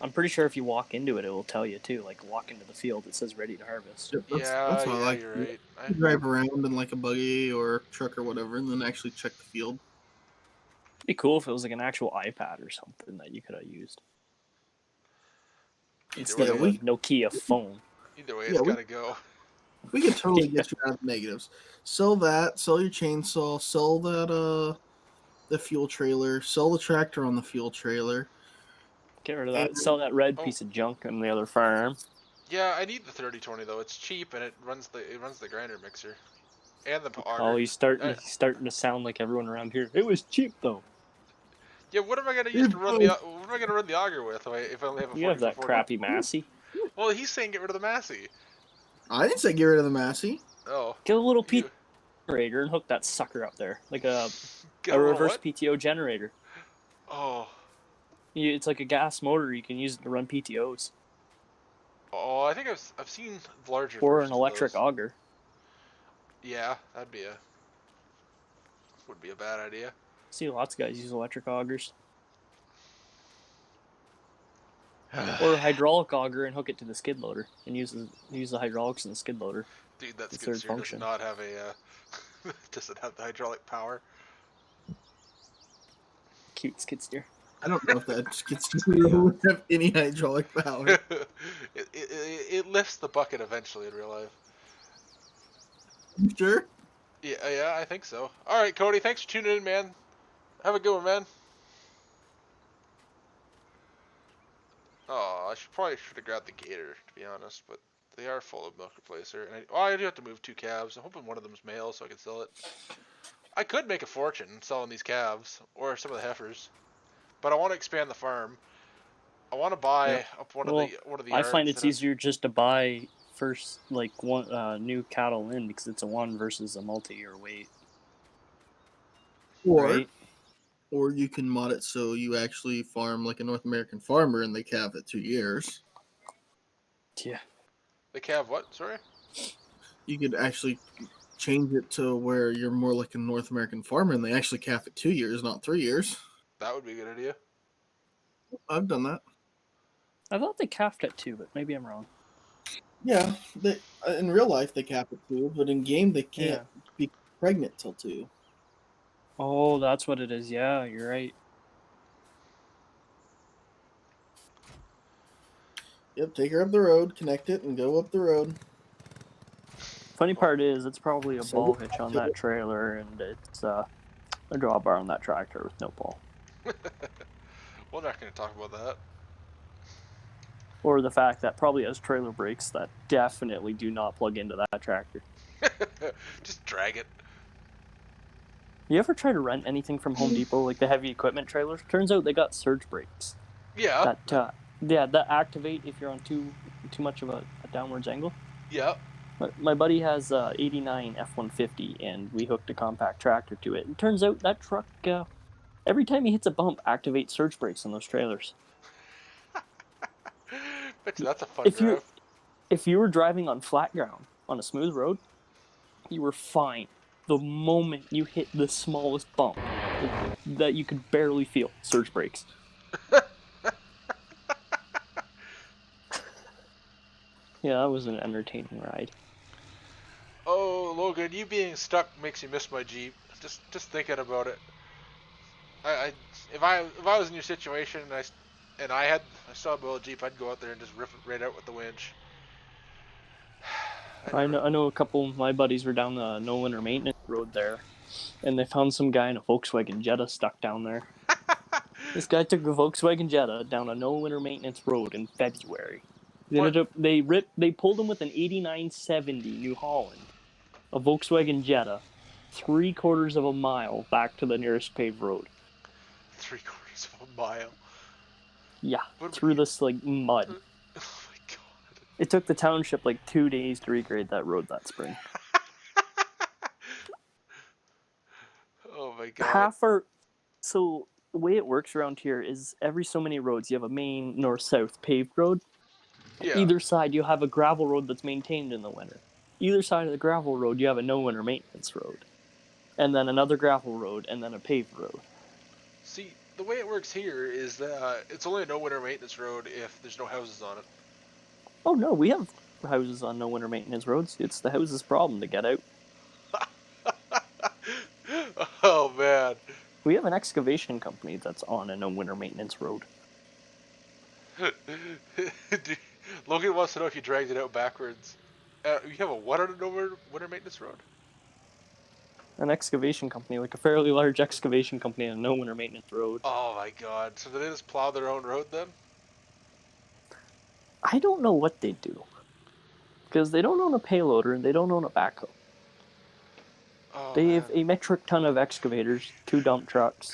I'm pretty sure if you walk into it, it will tell you too. Like walk into the field, it says ready to harvest. Yep, Yeah, that's what I yeah, like. you're to do. right. You drive around in like a buggy or truck or whatever, and then actually check the field. It'd be cool if it was like an actual iPad or something that you could have used instead way, of a Nokia phone. Either way, Yeah, it's we- gotta go. We could totally get you out of negatives. Sell that, sell your chainsaw, sell that the fuel trailer, sell the tractor on the fuel trailer. Get rid of that. Sell that red Oh. piece of junk on the other farm. Yeah, I need the 3020 though. It's cheap and it runs the grinder mixer, and the auger. Oh, he's starting to sound like everyone around here. It was cheap though. Yeah, what am I gonna use to run the? What am I gonna run the auger with if I only have a? You have that 40? crappy Massey. Well, he's saying get rid of the Massey. I didn't say get rid of the Massey. Oh. Get a little You- generator and hook that sucker up there, like a Get a little reverse what? PTO generator. Oh. It's like a gas motor. You can use it to run PTOs Oh, I think I've seen larger. or versions an of electric those. auger. Yeah, would be a bad idea. See, lots of guys use electric augers or a hydraulic auger and hook it to the skid loader and use the hydraulics in the skid loader. Dude, that The skid third steer does function. not have a doesn't have the hydraulic power. Cute skid steer. I don't know if that gets to have any hydraulic power. it lifts the bucket eventually in real life. You sure? Yeah, I think so. All right, Cody, thanks for tuning in, man. Have a good one, man. Oh, I should have grabbed the gator, to be honest, but they are full of milk replacer, and I do have to move 2 calves. I'm hoping one of them's male so I can sell it. I could make a fortune selling these calves or some of the heifers, but I want to expand the farm. I want to buy up one of the. I find yards it's that easier just to buy first, like one new cattle in because it's a one versus a multi-year wait. Or Right? or you can mod it so you actually farm like a North American farmer and they calve at 2 years. Yeah. The calf what? Sorry. You could actually change it to where you're more like a North American farmer and they actually calf at 2 years, not 3 years. That would be a good idea. I've done that. I thought they calved at 2, but maybe I'm wrong. Yeah, they, in real life they calf at 2, but in game they can't be pregnant till 2. Oh, that's what it is. Yeah, you're right. Yep, take her up the road, connect it, and go up the road. Funny part is, it's probably a So- ball hitch on that trailer, and it's a drawbar on that tractor with no ball. We're not going to talk about that. Or the fact that probably has trailer brakes that definitely do not plug into that tractor. Just drag it. You ever try to rent anything from Home Depot, like the heavy equipment trailers? Turns out they got surge brakes. Yeah. That activate if you're on too much of a downwards angle. Yeah. My buddy has 89 F-150, and we hooked a compact tractor to it. And turns out that truck, every time he hits a bump, activates surge brakes on those trailers. Bet you that's a fun drive. If you were driving on flat ground on a smooth road, you were fine. The moment you hit the smallest bump that you could barely feel, surge brakes. Yeah, that was an entertaining ride. Oh, Logan, you being stuck makes me miss my Jeep. Just thinking about it. If I was in your situation and I saw a old Jeep, I'd go out there and just rip it right out with the winch. I know a couple of my buddies were down the no winter maintenance road there, and they found some guy in a Volkswagen Jetta stuck down there. This guy took a Volkswagen Jetta down a no winter maintenance road in February. They pulled him with an 8970 New Holland, a Volkswagen Jetta, 3/4 of a mile back to the nearest paved road. 3/4 of a mile. Yeah, through this like mud. Oh my god! It took the township like 2 days to regrade that road that spring. Oh my god! So the way it works around here is every so many roads you have a main north-south paved road. Yeah. Either side you have a gravel road that's maintained in the winter. Either side of the gravel road you have a no winter maintenance road, and then another gravel road, and then a paved road. See, the way it works here is that it's only a no winter maintenance road if there's no houses on it. Oh no, we have houses on no winter maintenance roads. It's the house's problem to get out. Oh man. We have an excavation company that's on a no winter maintenance road. Logan wants to know if you dragged it out backwards. You have a what on a no winter maintenance road? An excavation company, like a fairly large excavation company on a no winter maintenance road. Oh my god. So do they just plow their own road then? I don't know what they do. Because they don't own a payloader and they don't own a backhoe. Oh, They man. have a metric ton of excavators, 2 dump trucks,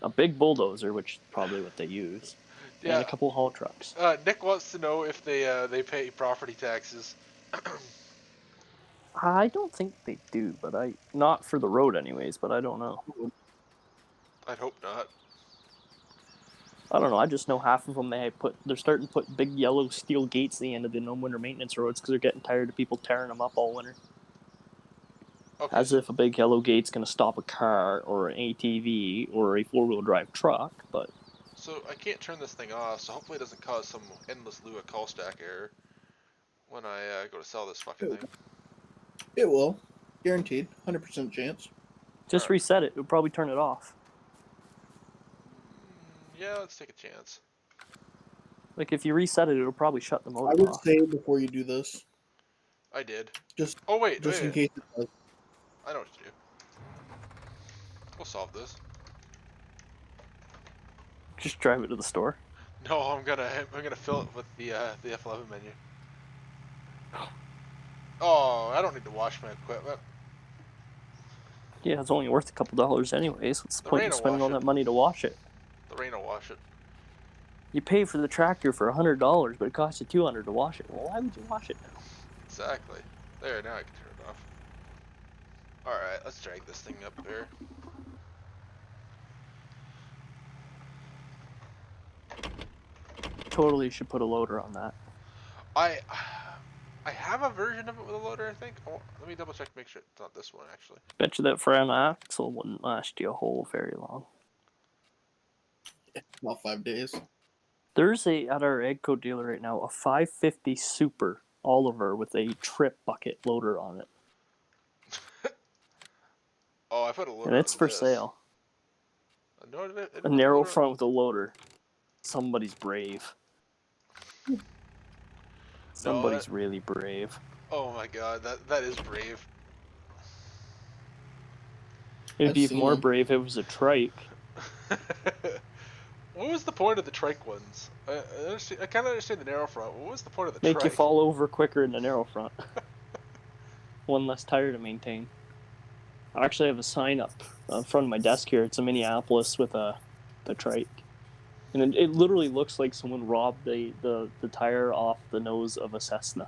a big bulldozer, which is probably what they use, Yeah. and a couple haul trucks. Nick wants to know if they pay property taxes. I don't think they do, but not for the road anyways, but I don't know. I'd hope not. I don't know, I just know half of them they're starting to put big yellow steel gates at the end of the no winter maintenance roads because they're getting tired of people tearing them up all winter. Okay. As if a big yellow gate's going to stop a car or an ATV or a 4-wheel drive truck, but... So I can't turn this thing off, so hopefully it doesn't cause some endless Lua call stack error when I go to sell this fucking thing. It will. Guaranteed. 100% chance. Just reset it, it'll probably turn it off. Yeah, let's take a chance. Like, if you reset it, it'll probably shut the motor I would off. say before you do this. I did. Just Oh wait, just wait. in case it does. I know what to do. We'll solve this. Just drive it to the store. No, I'm gonna fill it with the F11 menu. Oh, I don't need to wash my equipment. Yeah, it's only worth a couple dollars anyways. What's the The point rain in will spending wash all it. that money to wash it? The rain will wash it. You pay for the tractor for $100, but it costs you $200 to wash it. Well, why would you wash it now? Exactly. There, now I can turn it off. Alright, let's drag this thing up there. Totally should put a loader on that. I have a version of it with a loader, I think. Oh, let me double check to make sure it's not this one, actually. Bet you that front axle wouldn't last you a whole very long. About 5 days. There's at our Agco dealer right now, a 550 Super Oliver with a trip bucket loader on it. Oh, I put a loader And it's on for this. sale. No, it A was narrow loader- front with a loader. Somebody's brave. Somebody's really brave. Oh my god, that is brave. It'd I've be even seen more them. brave if it was a trike. What was the point of the trike ones? I kind of understand the narrow front. What was the point of the Make trike? you fall over quicker in the narrow front. One less tire to maintain. I actually have a sign up in front of my desk here. It's a Minneapolis with the trike. And it literally looks like someone robbed the tire off the nose of a Cessna.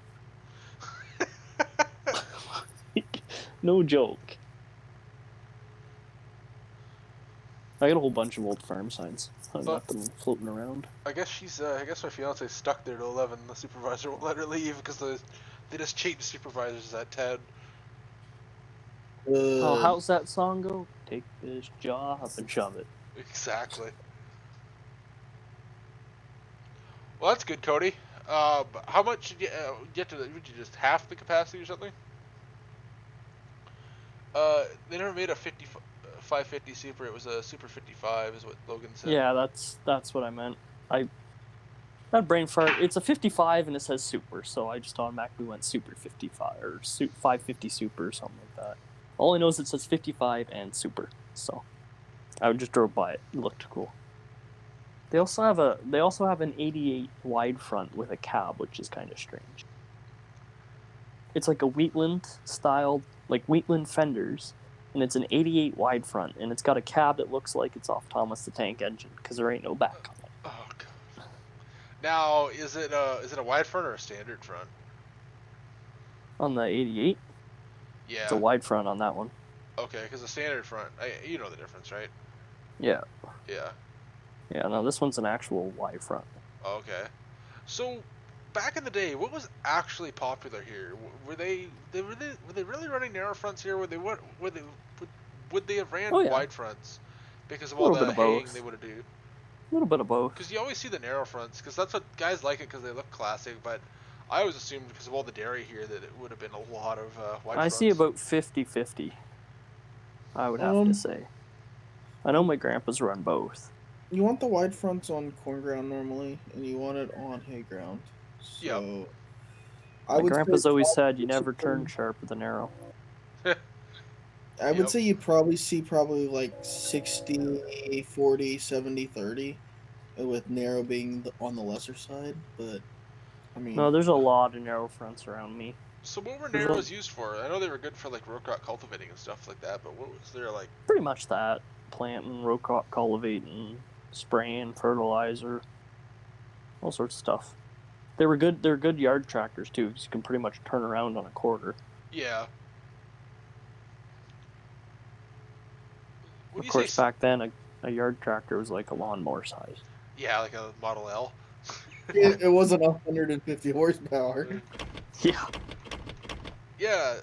No joke. I got a whole bunch of old farm signs hung up and floating around. I guess my fiance's stuck there to 11. The supervisor won't let her leave because they just change supervisors at 10. Oh, how's that song go? Take this job and shove it. Exactly. Well, that's good, Cody. How much did you get to? Would you just half the capacity or something? They never made a 550 Super. It was a Super 55, is what Logan said. Yeah, that's what I meant. That brain fart. It's a 55 and it says Super, so I just automatically went Super 55 or 550 Super or something like that. All I know is it says 55 and Super, so I just drove by it. It looked cool. They also have an 88 wide front with a cab, which is kind of strange. It's like a Wheatland style, like Wheatland fenders, and it's an 88 wide front, and it's got a cab that looks like it's off Thomas the Tank Engine because there ain't no back on it. Oh god. Now, is it a wide front or a standard front? On the 88, Yeah. it's a wide front on that one. Okay, because the standard front, you know the difference, right? Yeah. Yeah. Yeah. No, this one's an actual wide front. Okay. So, back in the day, what was actually popular here? Were they really running narrow fronts here? Would they have ran wide fronts because of all the haying they would do? A little bit of both. Because you always see the narrow fronts, because that's what guys like it because they look classic. But I always assumed because of all the dairy here that it would have been a lot of wide fronts. I see about 50-50. I would have to say. I know my grandpa's run both. You want the wide fronts on corn ground normally, and you want it on hay ground. So yep. My grandpa's always said you never turn sharp with a narrow. I would say you probably see like 60, 40, 70, 30, with narrow being on the lesser side. But I mean, no, there's a lot of narrow fronts around me. So what were narrows used for? I know they were good for like row crop cultivating and stuff like that, but what was there like? Pretty much that. Planting, row crop cultivating, spraying, fertilizer, all sorts of stuff. They were good. They're good yard tractors too, because you can pretty much turn around on a quarter. Yeah. Of course, back then a yard tractor was like a lawnmower size. Yeah, like a Model L. it wasn't 150 horsepower. Yeah. Yeah,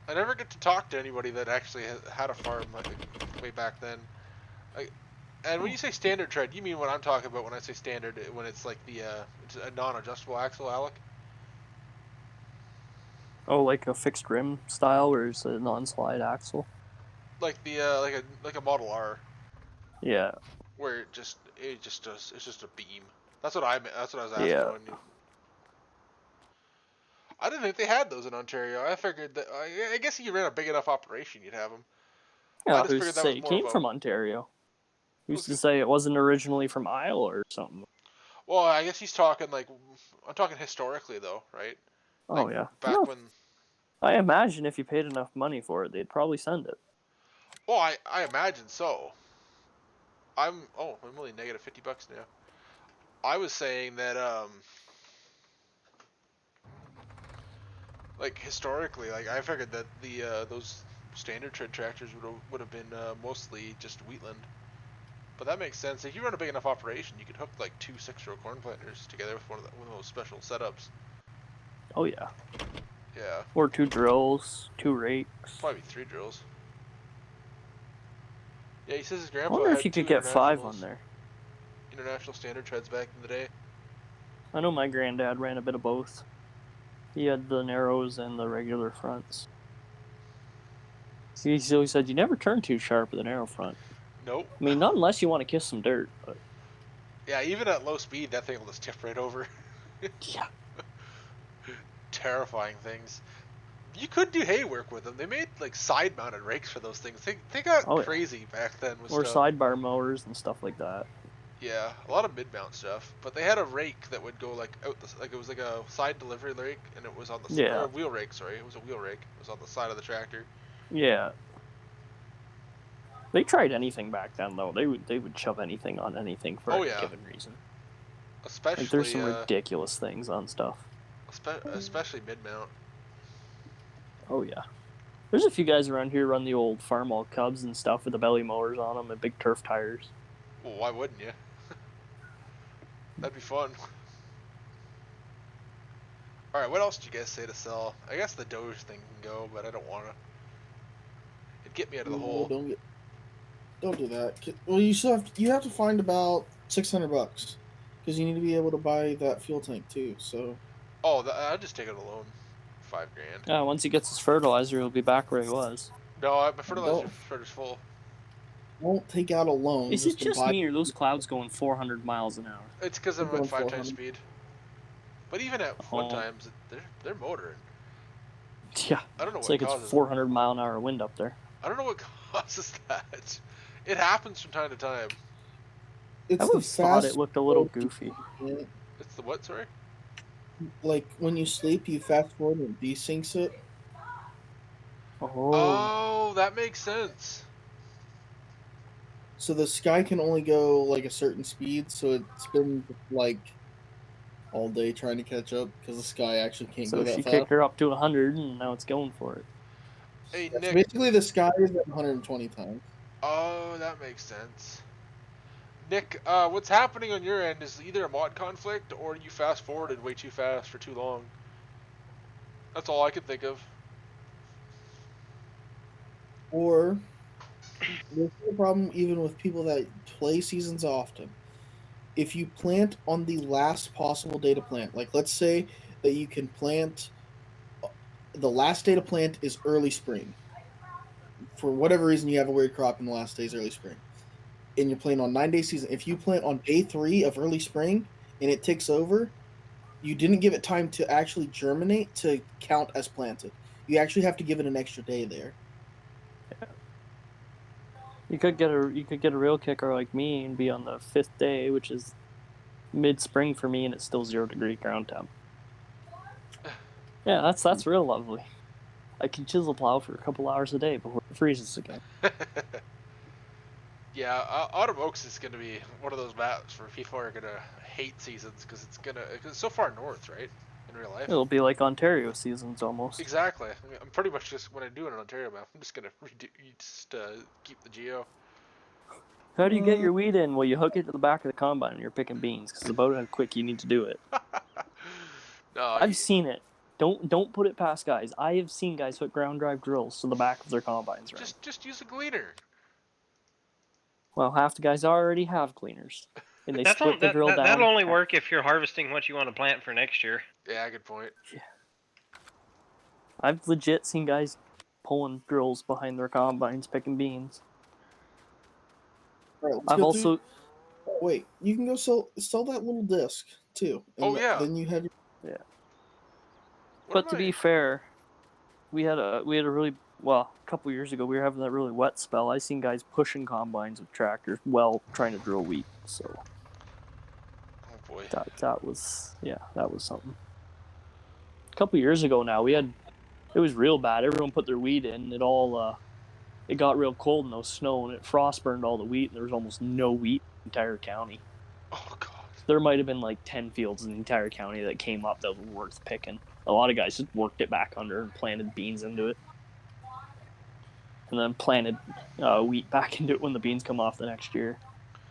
I never get to talk to anybody that actually had a farm like way back then. And when you say standard tread, you mean what I'm talking about when I say standard, when it's like it's a non-adjustable axle, Alec? Oh, like a fixed rim style, or is it a non-slide axle? Like like a Model R. Yeah. Where it's just a beam. That's what I was asking. Yeah. I didn't think they had those in Ontario. I figured that I guess if you ran a big enough operation, you'd have them. Yeah, who's to say it came from Ontario? Who's to say it wasn't originally from Iowa or something? Well, I guess he's talking I'm talking historically though, right? Oh yeah. Back when. I imagine if you paid enough money for it, they'd probably send it. Well, I imagine so. I'm only negative $50 now. I was saying that like historically, like I figured that those standard tread tractors would have been mostly just Wheatland. But that makes sense. If you run a big enough operation, you could hook like 2 6-row corn planters together with one of those special setups. Oh yeah. Yeah. Or 2 drills, 2 rakes. Probably 3 drills. Yeah, he says his grandpa. I wonder had if you 2 could get 5 on there. International standard treads back in the day. I know my granddad ran a bit of both. He had the narrows and the regular fronts. He always said you never turn too sharp with a narrow front. Nope. I mean, not unless you want to kiss some dirt. But... Yeah, even at low speed, that thing will just tip right over. Yeah. Terrifying things. You could do hay work with them. They made like side-mounted rakes for those things. They got crazy back then with or stuff. sidebar mowers and stuff like that. Yeah, a lot of mid-mount stuff. But they had a rake that would go like out the, like it was like a side delivery rake, and it was on the Yeah. or a wheel rake. Sorry, it was a wheel rake. It was on the side of the tractor. Yeah. They tried anything back then, though. They would shove anything on anything for Oh, any yeah. given reason. Especially Like there's some ridiculous things on stuff. especially mid-mount. Oh yeah. There's a few guys around here run the old Farmall Cubs and stuff with the belly mowers on them and big turf tires. Well, why wouldn't you? That'd be fun. All right, what else did you guys say to sell? I guess the Doge thing can go, but I don't want to. It'd get me out of the hole. Don't do that. Well, you have to find about $600 because you need to be able to buy that fuel tank too. So. Oh, I'll just take it alone. $5,000. Once he gets his fertilizer, he'll be back where he was. No, my fertilizer shredder's full. Won't take out a loan. Is it just me or those clouds going 400 miles an hour? It's because I'm at 5 times speed. But even at 1 times, they're motoring. Yeah. I don't know it's what like causes it's 400 mile an hour wind up there. I don't know what causes that. It happens from time to time. It's I would have thought it looked a little goofy. It's the what, sorry? Like when you sleep, you fast forward and desyncs it. Oh, that makes sense. So the sky can only go like a certain speed, so it's been like all day trying to catch up because the sky actually can't go that fast. So she kicked her up to 100, and now it's going for it. Hey, Nick. Basically, the sky is at 120 times. Oh, that makes sense. Nick, what's happening on your end is either a mod conflict or you fast forwarded way too fast for too long. That's all I could think of. Or there's a problem even with people that play seasons often. If you plant on the last possible day to plant, like let's say that you can plant, the last day to plant is early spring. For whatever reason, you have a weird crop in the last day is early spring. And you're playing on 9-day season. If you plant on day 3 of early spring and it ticks over, you didn't give it time to actually germinate to count as planted. You actually have to give it an extra day there. Yeah. You could get a real kicker like me and be on the 5th day, which is mid-spring for me, and it's still 0-degree ground temp. Yeah, that's real lovely. I can chisel plow for a couple hours a day before it freezes again. Yeah, Autumn Oaks is going to be one of those maps where people are going to hate seasons because it's so far north, right? In real life. It'll be like Ontario seasons almost. Exactly. I mean, I'm pretty much just, when I do an Ontario map, I'm just going to keep the geo. How do you get your weed in? Well, you hook it to the back of the combine and you're picking beans because about how quick you need to do it. No, I've seen it. Don't put it past guys. I have seen guys hook ground drive drills to the back of their combines. Right? Just use a gleaner. Well, half the guys already have gleaners, and they split the drill down. That'll only work if you're harvesting what you want to plant for next year. Yeah, good point. Yeah. I've legit seen guys pulling drills behind their combines picking beans. All right, I've also... Wait, you can go sell that little disc, too. Oh, yeah. Then you have your... Yeah. But to be fair, we had a really... Well, a couple years ago, we were having that really wet spell. I seen guys pushing combines with tractors while trying to drill wheat. So, oh boy, that was something. A couple years ago now, it was real bad. Everyone put their wheat in. It got real cold and no snow, and it frost burned all the wheat. And there was almost no wheat in the entire county. Oh god, there might have been like 10 fields in the entire county that came up that were worth picking. A lot of guys just worked it back under and planted beans into it. And then planted wheat back into it when the beans come off the next year.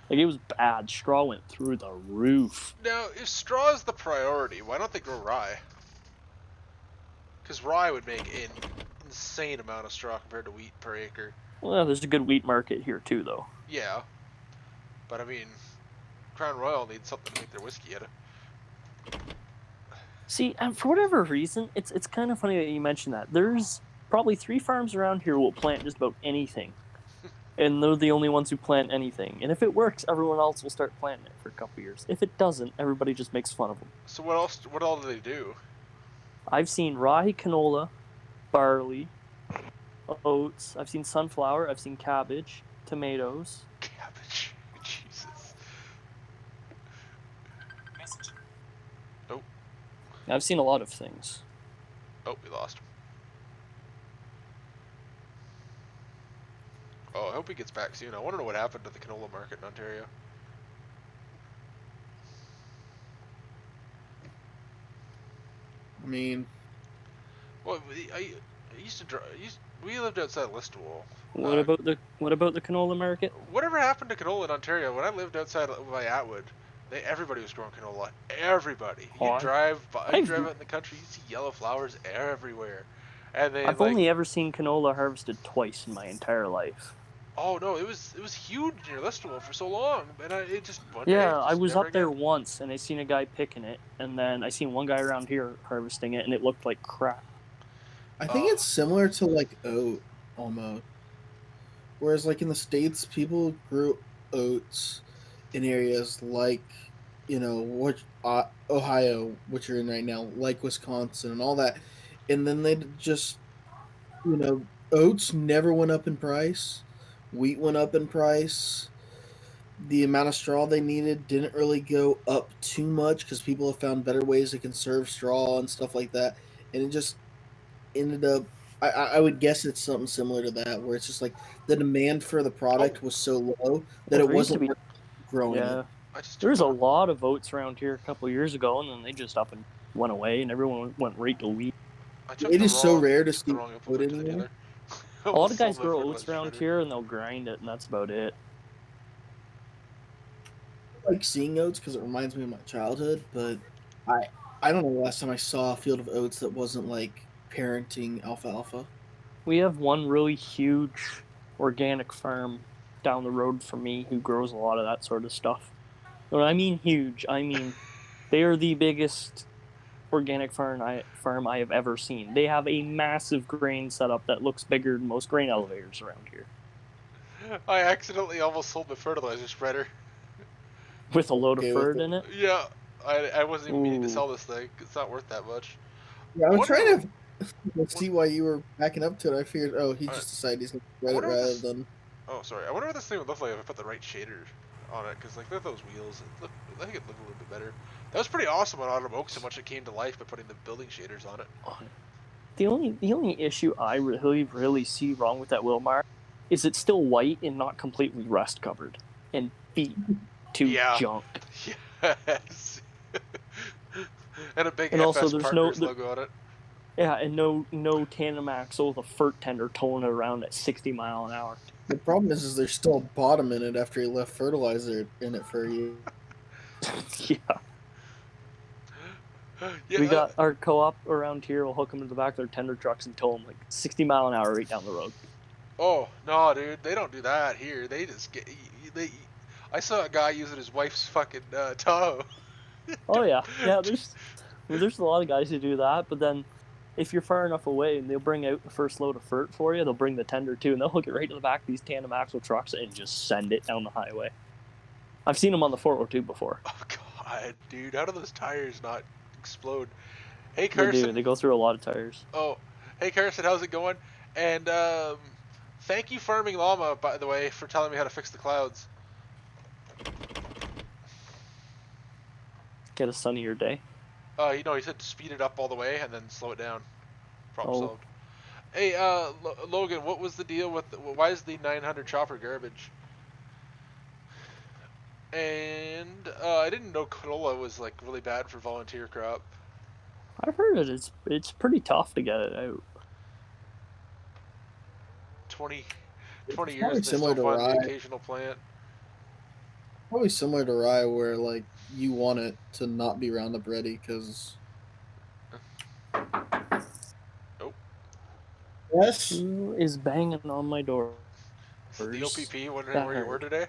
Like, it was bad. Straw went through the roof. Now, if straw is the priority, why don't they grow rye? Because rye would make an insane amount of straw compared to wheat per acre. Well, there's a good wheat market here, too, though. Yeah. But, I mean, Crown Royal needs something to make their whiskey out of. See, and for whatever reason, it's kind of funny that you mentioned that. There's probably 3 farms around here will plant just about anything. And they're the only ones who plant anything. And if it works, everyone else will start planting it for a couple years. If it doesn't, everybody just makes fun of them. So what all do they do? I've seen rye, canola, barley, oats. I've seen sunflower. I've seen cabbage, tomatoes. Cabbage. Jesus. I've seen a lot of things. Oh, we lost him. Oh, I hope he gets back soon. I want to know what happened to the canola market in Ontario. I mean, Well, I used to drive. We lived outside Listowel. What about the canola market? Whatever happened to canola in Ontario? When I lived outside by Atwood, everybody was growing canola. Everybody. Oh, You drive I've- out in the country, you see yellow flowers everywhere. And then I've only ever seen canola harvested twice in my entire life. oh no, it was huge near Listowel for so long, and it just one Yeah, day, I just was never up there again. once, and I seen a guy picking it, and then I seen one guy around here harvesting it, and it looked like crap. I think it's similar to like oat almost. Whereas like in the States, people grew oats in areas like, Ohio, which you're in right now, like Wisconsin and all that. And then they just, oats never went up in price. Wheat went up in price. The amount of straw they needed didn't really go up too much because people have found better ways to conserve straw and stuff like that. And it just ended up, I would guess it's something similar to that, where it's just like the demand for the product was so low that Well, it there used to wasn't be, worth growing yeah, it. there was a lot of oats around here a couple years ago, and then they just up and went away, and everyone went right to wheat. It is so rare to see wrong oat implement to the anymore. dealer. A lot of Sold guys my grow oats fertilizer around shredder. here, and they'll grind it, and that's about it. I like seeing oats because it reminds me of my childhood, but I don't know the last time I saw a field of oats that wasn't like parenting alfalfa. We have one really huge organic farm down the road from me who grows a lot of that sort of stuff. When I mean huge, I mean they are the biggest organic farm I have ever seen. They have a massive grain setup that looks bigger than most grain elevators around here. I accidentally almost sold my fertilizer spreader. With a load of Okay, with furt the- in it? Yeah, I wasn't even meaning to Ooh. sell this thing. It's not worth that much. Yeah, I was Wonder- trying to see why you were backing up to it. I figured, oh, he just decided he's going to spread it wonder what rather this- than. Oh, sorry. I wonder what this thing would look like if I put the right shader on it, because like look at those wheels. I think it'd look a little bit better. That was pretty awesome on Autumn Oak, so much it came to life by putting the building shaders on it. The only issue I really see wrong with that Wilmar is it's still white and not completely rust covered and beat to junk. Yes. And a big And FS also, there's Partners logo on it. Yeah, and no tandem axle with a furt tender towing it around at 60 mile an hour. The problem is there's still a bottom in it after he left fertilizer in it for a year. Yeah. Yeah, We got our co-op around here. We'll hook them to the back of their tender trucks and tow them like 60 mile an hour right down the road. Oh no, dude! They don't do that here. They just get. I saw a guy using his wife's fucking Tahoe. Oh yeah, yeah. There's a lot of guys who do that, but then if you're far enough away and they'll bring out the first load of furt for you, they'll bring the tender too, and they'll hook it right to the back of these tandem axle trucks and just send it down the highway. I've seen them on the 402 before. Oh god, dude! How do those tires not explode? Hey They Carson. do. They go through a lot of tires. Oh, hey Carson, how's it going? And thank you, Farming Llama, by the way, for telling me how to fix the clouds. Get a sunnier day. He said speed it up all the way and then slow it down. Problem Oh. solved. Hey, Logan, what was the deal with? Why is the 900 chopper garbage? And I didn't know canola was like really bad for volunteer crop. I've heard it's pretty tough to get it out. 20 probably years, they similar still to find the rye. occasional plant. Probably similar to rye, where like you want it to not be Roundup ready because. Oh. Yes. Who is banging on my door? Is the OPP wondering That where you hurt. were today?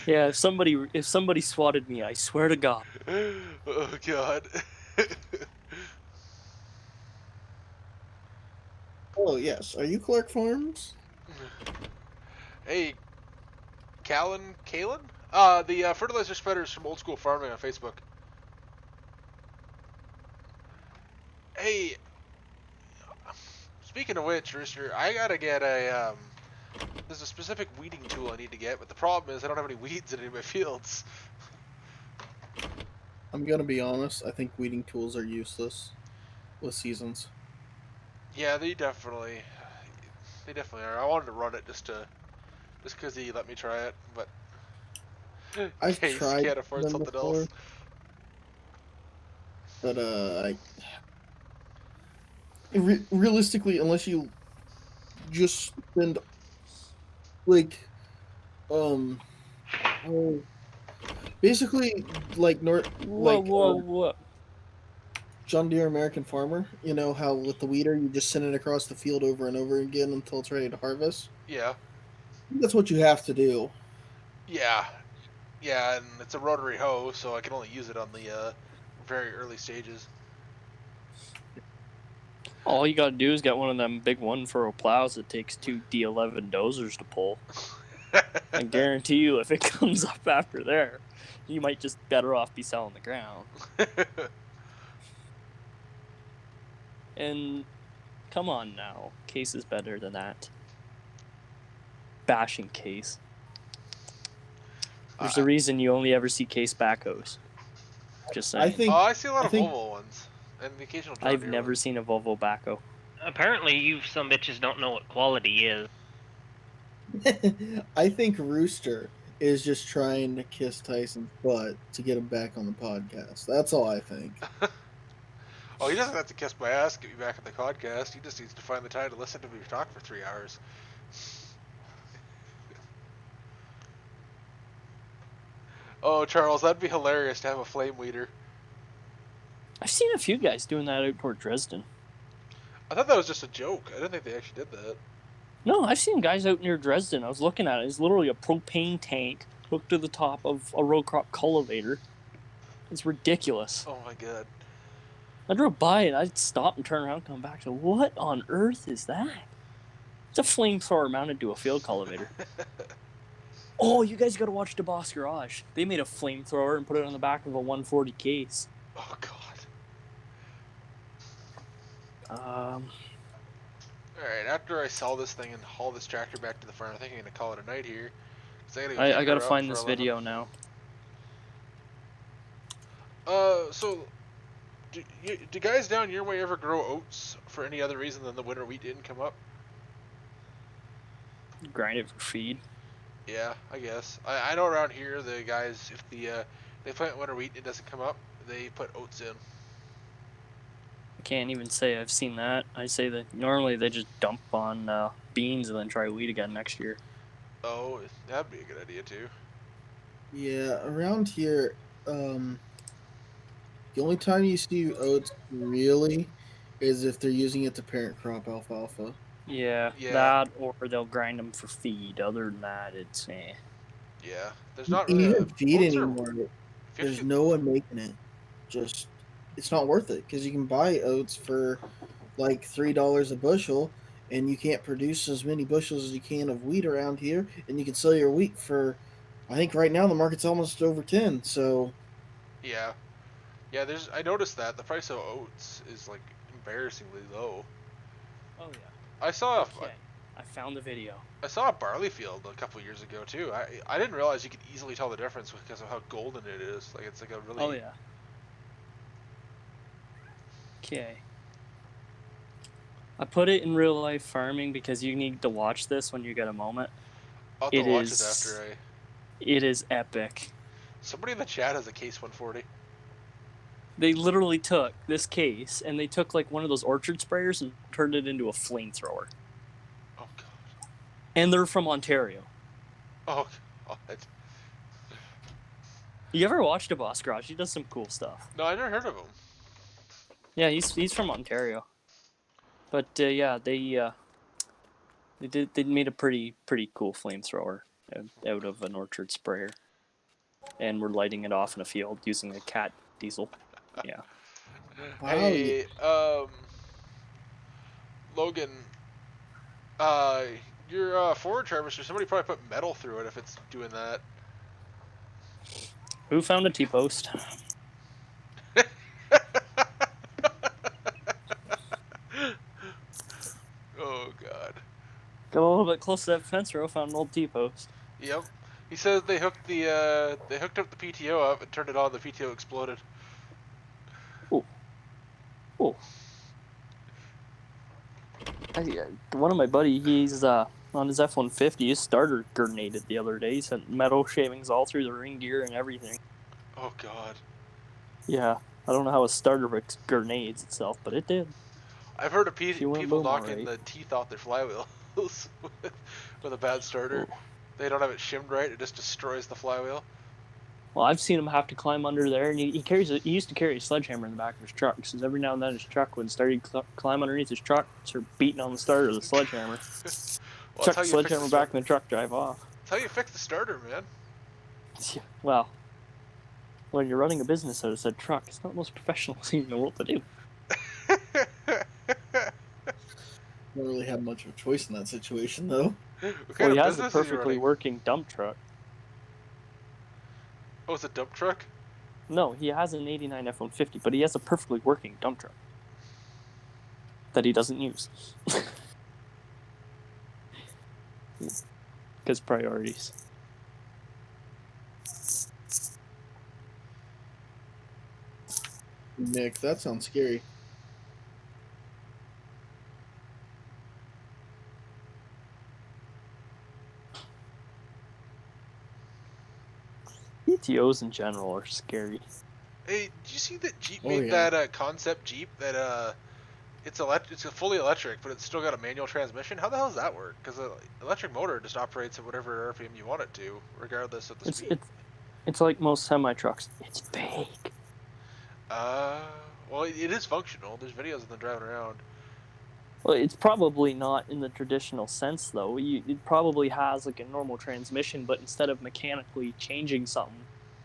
Yeah, if somebody swatted me, I swear to God. Oh god. Oh yes. Are you Clark Farms? Hey, Kalen? The fertilizer spreaders from Old School Farming on Facebook. Hey, speaking of which, Rooster, I gotta get a, there's a specific weeding tool I need to get, but the problem is I don't have any weeds in any of my fields. I'm gonna be honest. I think weeding tools are useless with seasons. Yeah, they definitely are. I wanted to run it just because he let me try it, but I've Case tried can't afford them something before, else. but realistically, unless you just spend like um oh, basically like Whoa, like whoa, whoa. John Deere American Farmer. You know how with the weeder you just send it across the field over and over again until it's ready to harvest. Yeah, That's what you have to do. yeah, yeah, and it's a rotary hoe, so I can only use it on the very early stages. All you gotta do is get one of them big 1-furrow plows that takes 2 D11 dozers to pull. I guarantee you, if it comes up after there, you might just better off be selling the ground. And come on now, Case is better than that. Bashing Case. There's a reason you only ever see Case backhoes. Just saying. I think I see a lot I of think Volvo ones and the occasional John I've Deere never ones. seen a Volvo backhoe. Apparently, you some bitches don't know what quality is. I think Rooster is just trying to kiss Tyson's butt to get him back on the podcast. That's all I think. Oh, he doesn't have to kiss my ass to get me back on the podcast. He just needs to find the time to listen to me talk for 3 hours. Oh, Charles, that'd be hilarious to have a flame weeder. I've seen a few guys doing that out toward Dresden. I thought that was just a joke. I didn't think they actually did that. No, I've seen guys out near Dresden. I was looking at it. It's literally a propane tank hooked to the top of a row crop cultivator. It's ridiculous. Oh my god. I drove by and I'd stop and turn around and come back to what on earth is that? It's a flamethrower mounted to a field cultivator. Oh, you guys gotta watch DeBoss Garage. They made a flamethrower and put it on the back of a 140 case. Oh god. Alright, after I sell this thing and haul this tractor back to the farm, I think I'm gonna call it a night here. I gotta find this video now. So, do guys down your way ever grow oats for any other reason than the winter wheat didn't come up? Grind it for feed. Yeah, I guess. I know around here the guys, if they plant winter wheat and it doesn't come up, they put oats in. I can't even say I've seen that. I say that normally they just dump on beans and then try wheat again next year. Oh, that'd be a good idea too. Yeah, around here, the only time you see oats really is if they're using it to parent crop alfalfa. Yeah, Yeah. that or they'll grind them for feed. Other than that, it's Yeah, there's not really Even feed oats are- anymore. There's 50 no one making it. Just it's not worth it because you can buy oats for like $3 a bushel, and you can't produce as many bushels as you can of wheat around here, and you can sell your wheat for. I think right now the market's almost over 10. So Yeah. Yeah, I noticed that the price of oats is like embarrassingly low. Oh yeah. I saw Okay. I found the video. I saw a barley field a couple years ago too. I didn't realize you could easily tell the difference because of how golden it is. Like it's like a really. Oh yeah. Okay. I put it in real life farming because you need to watch this when you get a moment. I'll have to It watch is- it after I. It is epic. Somebody in the chat has a Case 140. They literally took this case and they took like one of those orchard sprayers and turned it into a flamethrower. Oh god. And they're from Ontario. Oh god. You ever watched DeBoss Garage? He does some cool stuff. No, I never heard of him. Yeah, he's from Ontario. But yeah, they made a pretty cool flamethrower out of an orchard sprayer, and we're lighting it off in a field using a cat diesel. Yeah. Wow, Hey, Logan. Your forage harvester. Somebody probably put metal through it if it's doing that. Who found a T-post? Oh god. Got a little bit close to that fence row, found an old T-post. Yep. He says they hooked up the PTO up and turned it on. The PTO exploded. Oh. One of my buddy, he's on his F-150, his starter grenaded the other day. He sent metal shavings all through the ring gear and everything. Oh God. Yeah, I don't know how a starter grenades itself, but it did. I've heard of She went people boom, knocking alright. the teeth off their flywheels with a bad starter. Oh. They don't have it shimmed right; it just destroys the flywheel. Well, I've seen him have to climb under there, and he used to carry a sledgehammer in the back of his truck, because every now and then his truck would start to climb underneath his truck, start beating on the starter with a sledgehammer. Well, Chuck the sledgehammer back in the truck, drive off. That's how you fix the starter, man. Well, when you're running a business out of said truck, it's not the most professional thing in the world to do. Don't really have much of a choice in that situation, though. Well, he has a perfectly working dump truck. Oh, it's a dump truck? No, he has an 89 F-150, but he has a perfectly working dump truck that he doesn't use. Because priorities. Nick, that sounds scary. PTOs in general are scary. Hey, did you see that Jeep Oh, made yeah. that concept Jeep that it's a fully electric, but it's still got a manual transmission? How the hell does that work? Because an electric motor just operates at whatever RPM you want it to, regardless of the speed. It's like most semi-trucks. It's fake. Well, it is functional. There's videos of them driving around. Well, it's probably not in the traditional sense, though. It probably has like a normal transmission, but instead of mechanically changing something,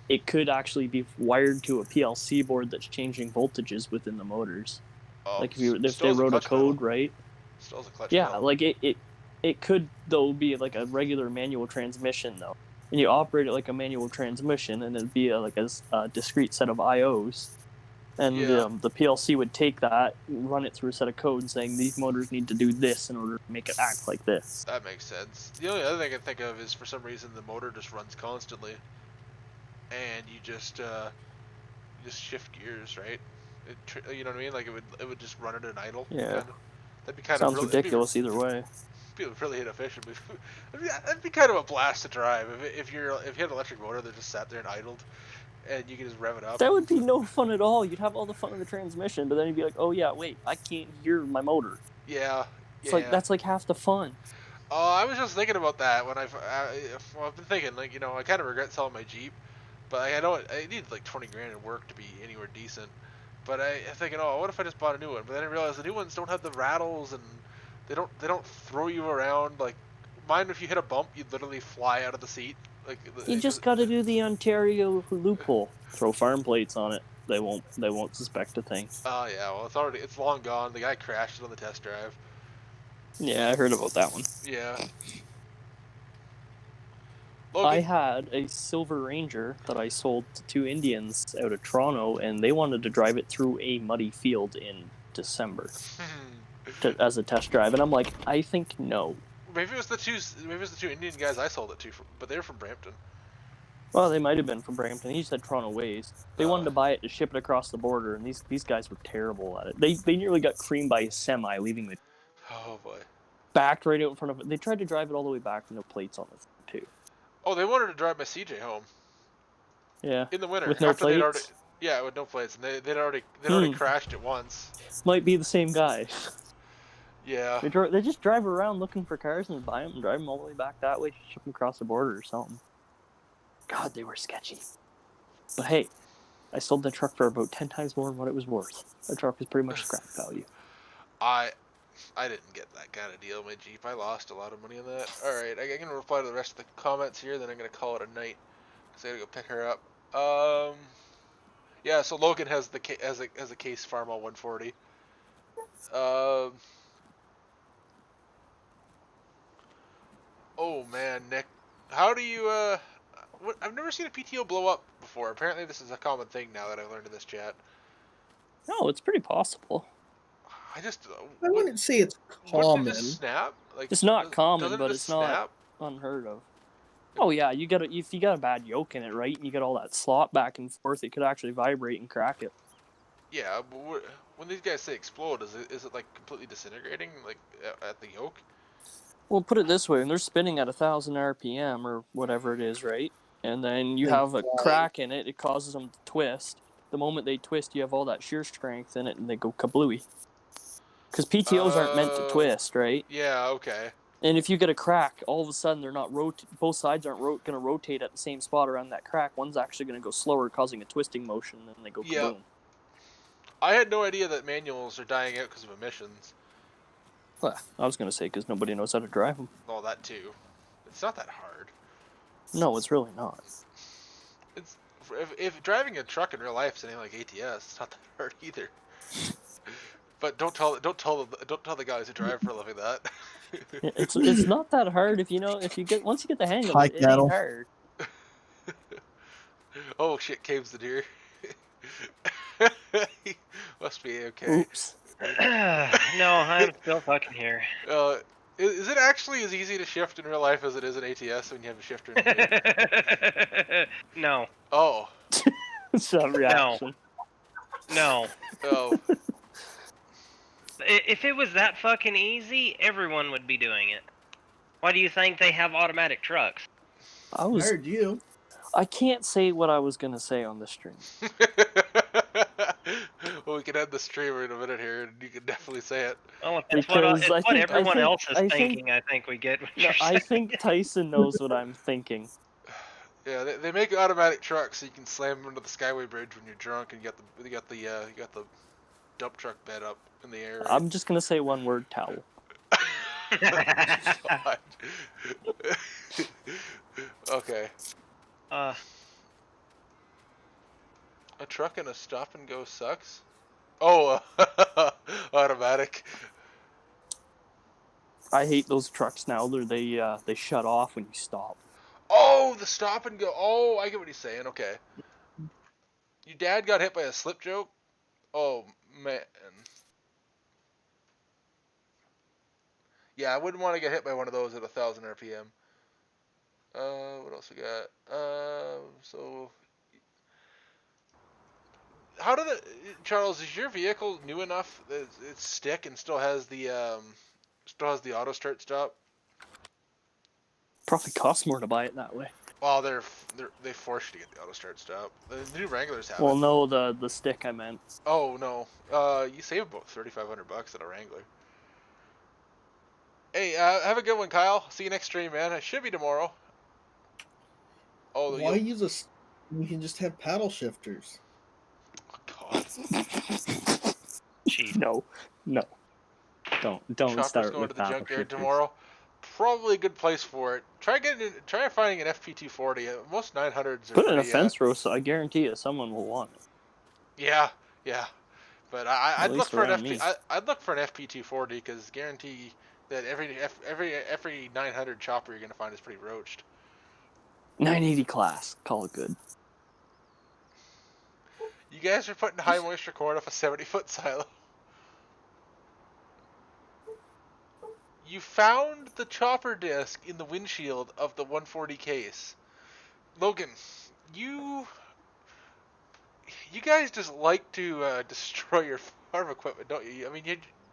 it could actually be wired to a PLC board that's changing voltages within the motors. Oh, Like if they wrote a code, right? Still has a clutch Yeah, pedal. like it could though be like a regular manual transmission though, and you operate it like a manual transmission, and it'd be like a discrete set of IOs. And Yeah. the PLC would take that, run it through a set of code saying these motors need to do this in order to make it act like this. That makes sense. The only other thing I can think of is for some reason the motor just runs constantly, and you just shift gears, right? You know what I mean? Like it would just run at an idle. Yeah. Kinda. That'd be kind Sounds of ridiculous either way. Be really inefficient. That'd be kind of a blast to drive if you had an electric motor that just sat there and idled, and you could just rev it up. That would be no fun at all. You'd have all the fun of the transmission, but then you'd be like, oh yeah, wait, I can't hear my motor. Yeah. It's like that's like half the fun. Oh, I was just thinking about that when I've been thinking, like, you know, I kind of regret selling my Jeep, but I know I need like 20 grand in work to be anywhere decent. But I'm thinking, oh, what if I just bought a new one? But then I realized the new ones don't have the rattles, and they don't throw you around. Like mine, if you hit a bump, you'd literally fly out of the seat. Like You just got to do the Ontario loophole. Throw farm plates on it. They won't suspect a thing. Oh yeah, well it's long gone. The guy crashed it on the test drive. Yeah, I heard about that one. Yeah. I had a Silver Ranger that I sold to two Indians out of Toronto, and they wanted to drive it through a muddy field in December as a test drive, and I'm like, I think no. Maybe it was the two Indian guys I sold it to, but they were from Brampton. Well, they might have been from Brampton. He said Toronto Ways. They wanted to buy it to ship it across the border, and these guys were terrible at it. They nearly got creamed by a semi, leaving the Oh boy. backed right out in front of it. They tried to drive it all the way back with no plates on it too. Oh, they wanted to drive my CJ home. Yeah. In the winter. With no after they'd plates? yeah, with no plates, and they'd already crashed it once. Might be the same guy. Yeah. They just drive around looking for cars and buy them and drive them all the way back that way to ship them across the border or something. God, they were sketchy. But hey, I sold the truck for about 10 times more than what it was worth. The truck was pretty much scrap value. I didn't get that kind of deal, my Jeep. I lost a lot of money on that. Alright, I'm going to reply to the rest of the comments here, then I'm going to call it a night. Because I got to go pick her up. Yeah, so Logan has a Case Farmall 140. Oh man, Nick. How do you, I've never seen a PTO blow up before. Apparently this is a common thing now that I've learned in this chat. No, it's pretty possible. I wouldn't say it's common. Wouldn't it just snap? Like, It's not common, doesn't it but just it's not snap? unheard of. Oh yeah, if you got a bad yoke in it, right, and you got all that slot back and forth, it could actually vibrate and crack it. Yeah, but when these guys say explode, is it like completely disintegrating, like at the yoke? Well, put it this way: when they're spinning at 1,000 RPM or whatever it is, right? And then you They have a fly. crack in it, it causes them to twist. The moment they twist, you have all that shear strength in it, and they go kablooey. Because PTOs aren't meant to twist, right? Yeah. Okay. And if you get a crack, all of a sudden they're not both sides aren't going to rotate at the same spot around that crack. One's actually going to go slower, causing a twisting motion, and then they go kaboom. I had no idea that manuals are dying out because of emissions. Well, I was going to say because nobody knows how to drive them. Well, that too. It's not that hard. No, it's really not. It's if driving a truck in real life is anything like ATS, it's not that hard either. But don't tell the guys who drive for a living that. It's not that hard if once you get the hang of Hi, it, it cattle. ain't hard. Oh shit, Cave's the deer. Must be okay. Oops. No, I'm still fucking here. Is it actually as easy to shift in real life as it is in ATS when you have a shifter in the game? No. Oh. Some reaction. No. Oh. If it was that fucking easy, everyone would be doing it. Why do you think they have automatic trucks? I heard you. I can't say what I was gonna say on the stream. Well, we can end the stream in a minute here, and you can definitely say it. Oh, it's Because what everyone else is I think- thinking. I think we get what No, you're I saying. think Tyson knows what I'm thinking. Yeah, they make automatic trucks so you can slam them into the Skyway Bridge when you're drunk, and you got the dump truck bed up in the air. Right? I'm just gonna say one word: towel. God. Okay. A truck in a stop and go sucks. Oh, automatic. I hate those trucks now. They shut off when you stop. Oh, the stop and go. Oh, I get what he's saying. Okay. Your dad got hit by a slip joke? Oh, man. Yeah, I wouldn't want to get hit by one of those at 1,000 RPM. What else we got? So... Charles, is your vehicle new enough that it's stick and still has the auto start stop? Probably costs more to buy it that way. Well, they force you to get the auto start stop. The new Wranglers have Well, it. no, the stick I meant. Oh no, you save about $3,500 at a Wrangler. Hey, have a good one, Kyle. See you next stream, man. It should be tomorrow. Oh, Why use a? You can just have paddle shifters. God. Cheap. No. Don't Chopper's start going with to the that. junkyard tomorrow. Probably a good place for it. Try finding an FP240. Most 900s are Put it in a pretty, fence row, so I guarantee you someone will want it. Yeah. But I'd look least for an around me. I'd look for an FP240 because guarantee that every 900 chopper you're gonna find is pretty roached. 980 class, call it good. You guys are putting high moisture corn off a 70-foot silo. You found the chopper disc in the windshield of the 140 case. Logan, you guys just like to destroy your farm equipment, don't you? I mean,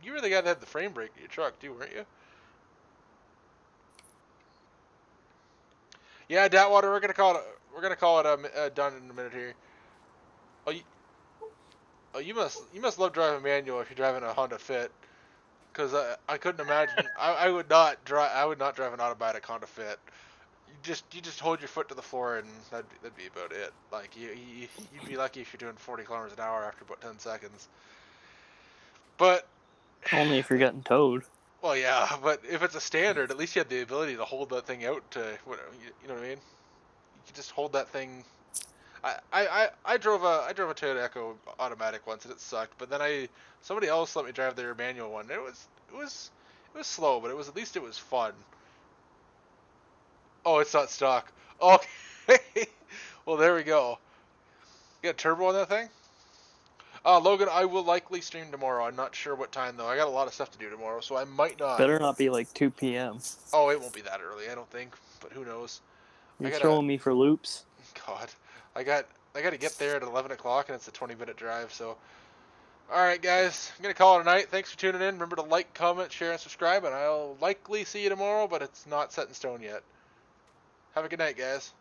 you were the guy that had the frame break in your truck, too, weren't you? Yeah, Datwater, we're gonna call it done in a minute here. You must love driving manual if you're driving a Honda Fit, because I couldn't imagine. I would not drive an automatic Honda Fit. You just hold your foot to the floor and that'd be about it. Like you'd be lucky if you're doing 40 kilometers an hour after about 10 seconds. But Only if you're getting towed. well, yeah, but if it's a standard, at least you have the ability to hold that thing out to you know what I mean. You can just hold that thing. I drove a Toyota Echo automatic once and it sucked, but then somebody else let me drive their manual one. It was slow, but at least it was fun. Oh, it's not stock. Okay. Well, there we go. You got turbo on that thing? Logan, I will likely stream tomorrow. I'm not sure what time though. I got a lot of stuff to do tomorrow, so I might not. Better not be like 2 p.m. Oh, it won't be that early, I don't think. But who knows? You're throwing me for loops. God, I got to get there at 11 o'clock, and it's a 20-minute drive. So, Alright, guys. I'm going to call it a night. Thanks for tuning in. Remember to like, comment, share, and subscribe. And I'll likely see you tomorrow, but it's not set in stone yet. Have a good night, guys.